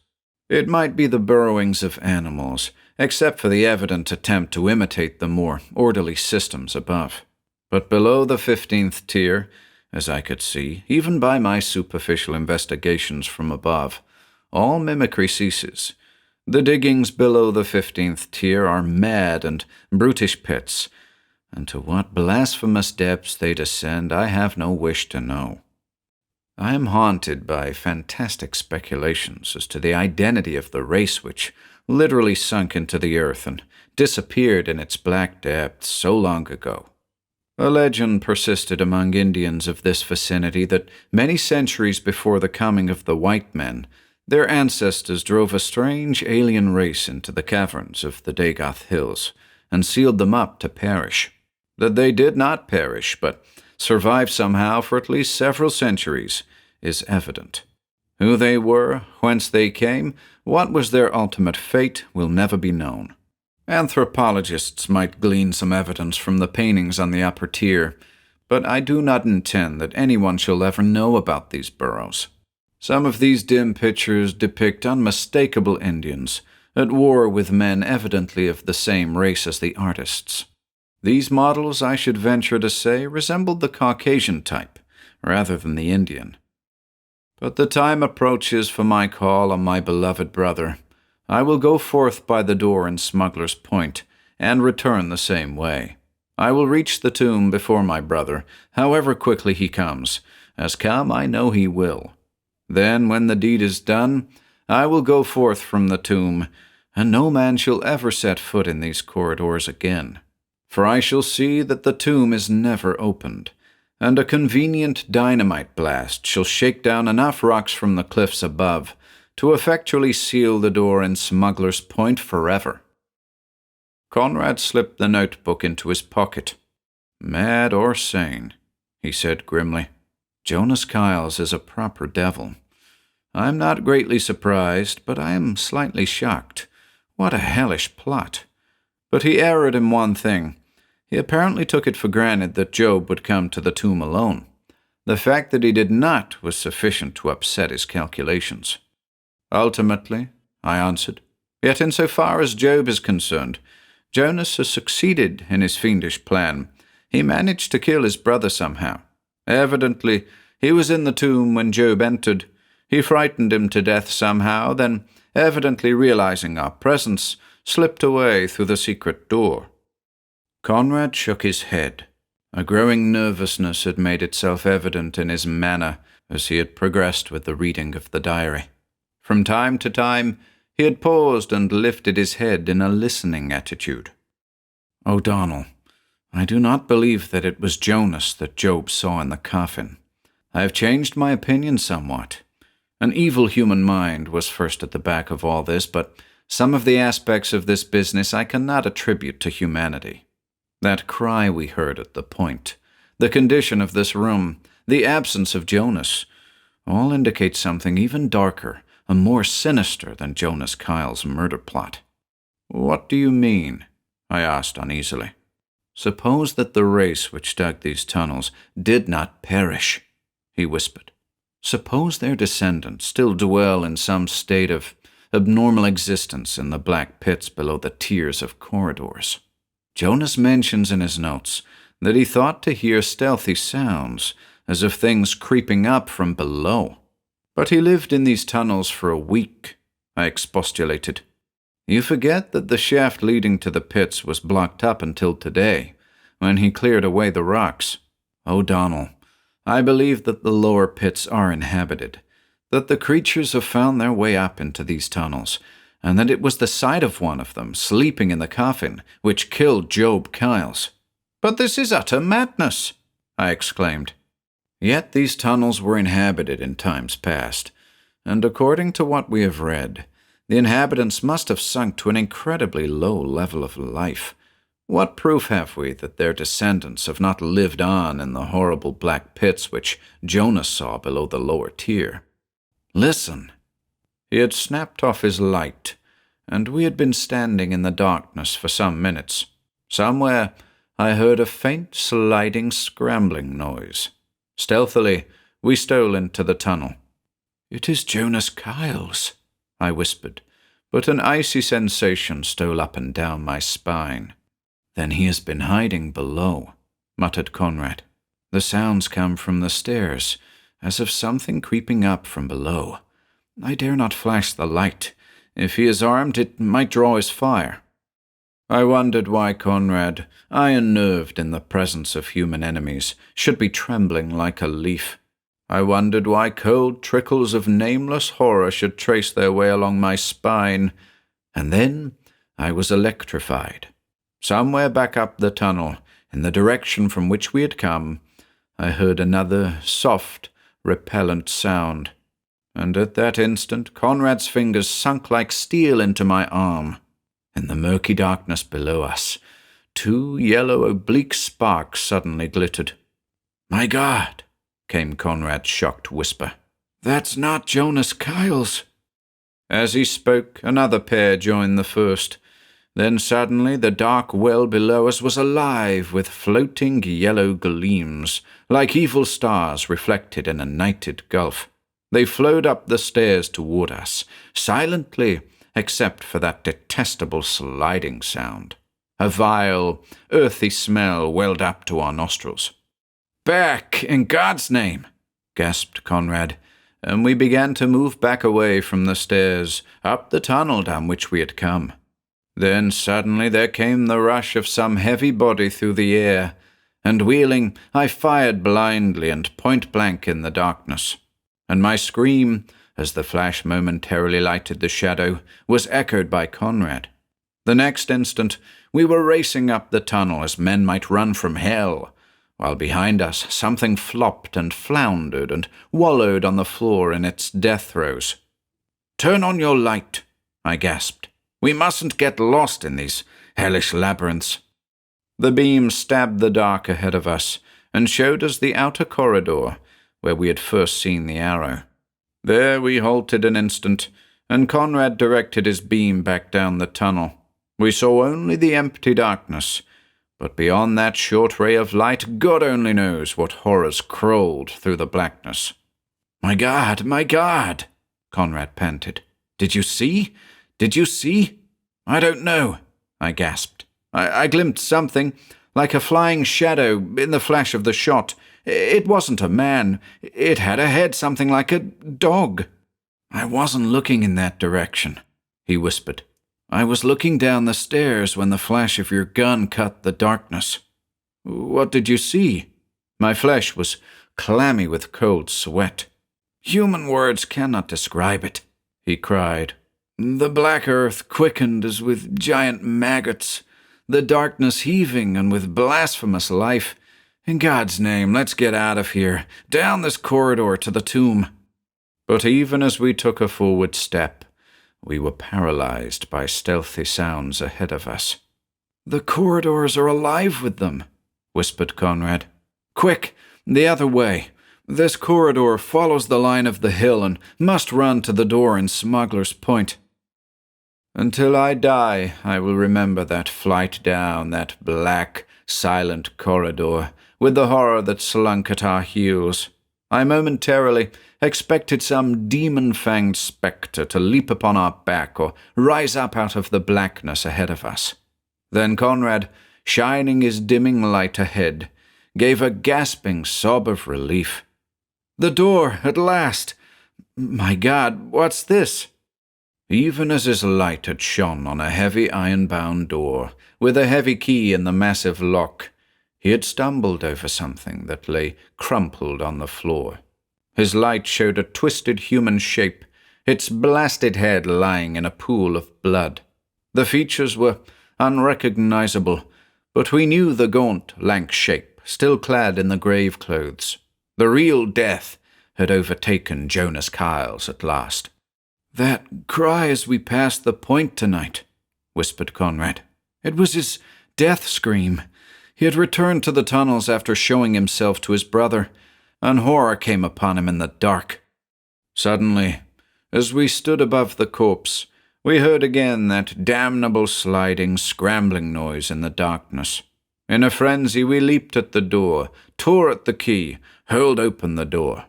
It might be the burrowings of animals, except for the evident attempt to imitate the more orderly systems above. But below the 15th tier, as I could see, even by my superficial investigations from above, all mimicry ceases. The diggings below the 15th tier are mad and brutish pits, and to what blasphemous depths they descend I have no wish to know. I am haunted by fantastic speculations as to the identity of the race which literally sunk into the earth and disappeared in its black depths so long ago. A legend persisted among Indians of this vicinity that many centuries before the coming of the white men, their ancestors drove a strange alien race into the caverns of the Dagoth Hills and sealed them up to perish. That they did not perish, but survived somehow for at least several centuries, is evident. Who they were, whence they came, what was their ultimate fate, will never be known. Anthropologists might glean some evidence from the paintings on the upper tier, but I do not intend that anyone shall ever know about these burrows. Some of these dim pictures depict unmistakable Indians, at war with men evidently of the same race as the artists. These models, I should venture to say, resembled the Caucasian type, rather than the Indian. But the time approaches for my call on my beloved brother. I will go forth by the door in Smuggler's Point, and return the same way. I will reach the tomb before my brother, however quickly he comes, as come I know he will. Then, when the deed is done, I will go forth from the tomb, and no man shall ever set foot in these corridors again. For I shall see that the tomb is never opened, and a convenient dynamite blast shall shake down enough rocks from the cliffs above to effectually seal the door in Smuggler's Point forever. Conrad slipped the notebook into his pocket. Mad or sane, he said grimly, Jonas Kyles is a proper devil. I am not greatly surprised, but I am slightly shocked. What a hellish plot. But he erred in one thing. He apparently took it for granted that Job would come to the tomb alone. The fact that he did not was sufficient to upset his calculations. Ultimately, I answered, yet insofar as Job is concerned, Jonas has succeeded in his fiendish plan. He managed to kill his brother somehow. Evidently, he was in the tomb when Job entered. He frightened him to death somehow, then, evidently realizing our presence, slipped away through the secret door. Conrad shook his head. A growing nervousness had made itself evident in his manner as he had progressed with the reading of the diary. From time to time, he had paused and lifted his head in a listening attitude. O'Donnell, I do not believe that it was Jonas that Job saw in the coffin. I have changed my opinion somewhat. An evil human mind was first at the back of all this, but some of the aspects of this business I cannot attribute to humanity. That cry we heard at the point, the condition of this room, the absence of Jonas, all indicate something even darker and more sinister than Jonas Kyle's murder plot. What do you mean? I asked uneasily. Suppose that the race which dug these tunnels did not perish, he whispered. Suppose their descendants still dwell in some state of abnormal existence in the black pits below the tiers of corridors. Jonas mentions in his notes that he thought to hear stealthy sounds, as of things creeping up from below. But he lived in these tunnels for a week, I expostulated. You forget that the shaft leading to the pits was blocked up until today, when he cleared away the rocks. O'Donnell, I believe that the lower pits are inhabited, that the creatures have found their way up into these tunnels, and that it was the sight of one of them sleeping in the coffin which killed Job Kyles. But this is utter madness, I exclaimed. Yet these tunnels were inhabited in times past, and according to what we have read, the inhabitants must have sunk to an incredibly low level of life. What proof have we that their descendants have not lived on in the horrible black pits which Jonas saw below the lower tier? Listen. He had snapped off his light, and we had been standing in the darkness for some minutes. Somewhere I heard a faint, sliding, scrambling noise. Stealthily, we stole into the tunnel. It is Jonas Kyles, I whispered, but an icy sensation stole up and down my spine. Then he has been hiding below, muttered Conrad. The sounds come from the stairs, as of something creeping up from below. I dare not flash the light. If he is armed, it might draw his fire. I wondered why Conrad, iron-nerved in the presence of human enemies, should be trembling like a leaf. I wondered why cold trickles of nameless horror should trace their way along my spine. And then I was electrified. Somewhere back up the tunnel, in the direction from which we had come, I heard another soft, repellent sound. And at that instant Conrad's fingers sunk like steel into my arm. In the murky darkness below us, 2 yellow oblique sparks suddenly glittered. "My God!" came Conrad's shocked whisper. "That's not Jonas Kyles." As he spoke, another pair joined the first. Then suddenly the dark well below us was alive with floating yellow gleams, like evil stars reflected in a nighted gulf. They flowed up the stairs toward us, silently except for that detestable sliding sound. A vile, earthy smell welled up to our nostrils. "Back, in God's name!" gasped Conrad, and we began to move back away from the stairs, up the tunnel down which we had come. Then suddenly there came the rush of some heavy body through the air, and wheeling, I fired blindly and point-blank in the darkness. And my scream, as the flash momentarily lighted the shadow, was echoed by Conrad. The next instant, we were racing up the tunnel as men might run from hell, while behind us something flopped and floundered and wallowed on the floor in its death throes. "Turn on your light," I gasped. "We mustn't get lost in these hellish labyrinths." The beam stabbed the dark ahead of us and showed us the outer corridor where we had first seen the arrow. There we halted an instant, and Conrad directed his beam back down the tunnel. We saw only the empty darkness, but beyond that short ray of light, God only knows what horrors crawled through the blackness. My God, Conrad panted. Did you see? I don't know, I gasped. I glimpsed something, like a flying shadow in the flash of the shot. It wasn't a man. It had a head something like a dog. I wasn't looking in that direction, he whispered. I was looking down the stairs when the flash of your gun cut the darkness. What did you see? My flesh was clammy with cold sweat. Human words cannot describe it, he cried. The black earth quickened as with giant maggots, the darkness heaving and with blasphemous life. In God's name, let's get out of here, down this corridor to the tomb. But even as we took a forward step, we were paralyzed by stealthy sounds ahead of us. The corridors are alive with them, whispered Conrad. Quick, the other way. This corridor follows the line of the hill and must run to the door in Smuggler's Point. Until I die, I will remember that flight down that black, silent corridor, with the horror that slunk at our heels. I momentarily expected some demon-fanged spectre to leap upon our back or rise up out of the blackness ahead of us. Then Conrad, shining his dimming light ahead, gave a gasping sob of relief. The door, at last! My God, what's this? Even as his light had shone on a heavy iron-bound door, with a heavy key in the massive lock, he had stumbled over something that lay crumpled on the floor. His light showed a twisted human shape, its blasted head lying in a pool of blood. The features were unrecognizable, but we knew the gaunt, lank shape, still clad in the grave clothes. The real death had overtaken Jonas Kyles at last. That cry as we passed the point tonight, whispered Conrad. It was his death scream. He had returned to the tunnels after showing himself to his brother, and horror came upon him in the dark. Suddenly, as we stood above the corpse, we heard again that damnable sliding, scrambling noise in the darkness. In a frenzy, we leaped at the door, tore at the key, hurled open the door.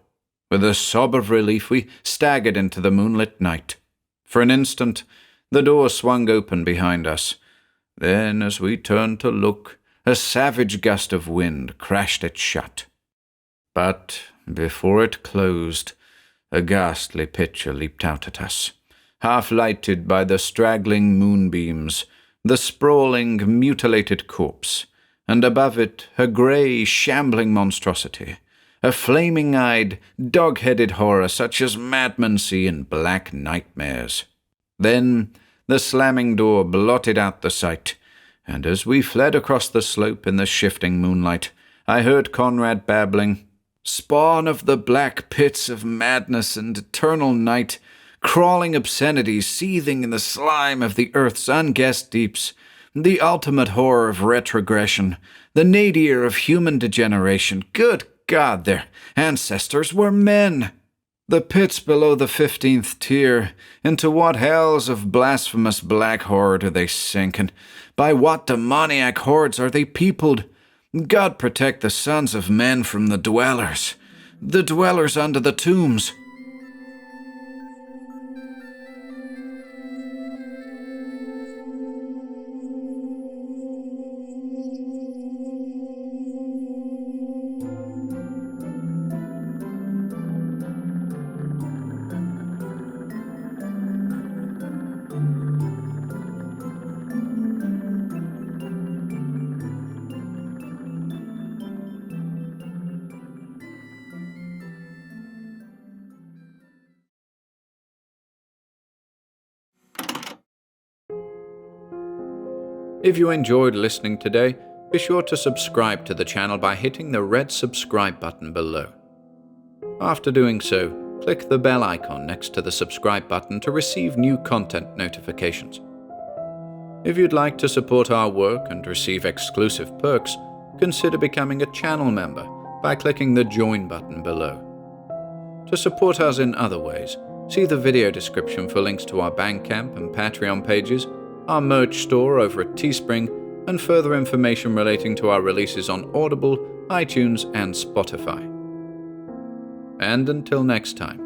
With a sob of relief, we staggered into the moonlit night. For an instant, the door swung open behind us. Then, as we turned to look, a savage gust of wind crashed it shut. But before it closed, a ghastly picture leaped out at us, half-lighted by the straggling moonbeams, the sprawling, mutilated corpse, and above it a grey, shambling monstrosity, a flaming-eyed, dog-headed horror such as madmen see in black nightmares. Then the slamming door blotted out the sight, and as we fled across the slope in the shifting moonlight, I heard Conrad babbling, Spawn of the black pits of madness and eternal night, crawling obscenities seething in the slime of the earth's unguessed deeps, the ultimate horror of retrogression, the nadir of human degeneration. Good God, their ancestors were men! The pits below the 15th tier, into what hells of blasphemous black horror do they sink, and by what demoniac hordes are they peopled? God protect the sons of men from the dwellers under the tombs. If you enjoyed listening today, be sure to subscribe to the channel by hitting the red subscribe button below. After doing so, click the bell icon next to the subscribe button to receive new content notifications. If you'd like to support our work and receive exclusive perks, consider becoming a channel member by clicking the join button below. To support us in other ways, see the video description for links to our Bandcamp and Patreon pages, our merch store over at Teespring, and further information relating to our releases on Audible, iTunes, and Spotify. And until next time,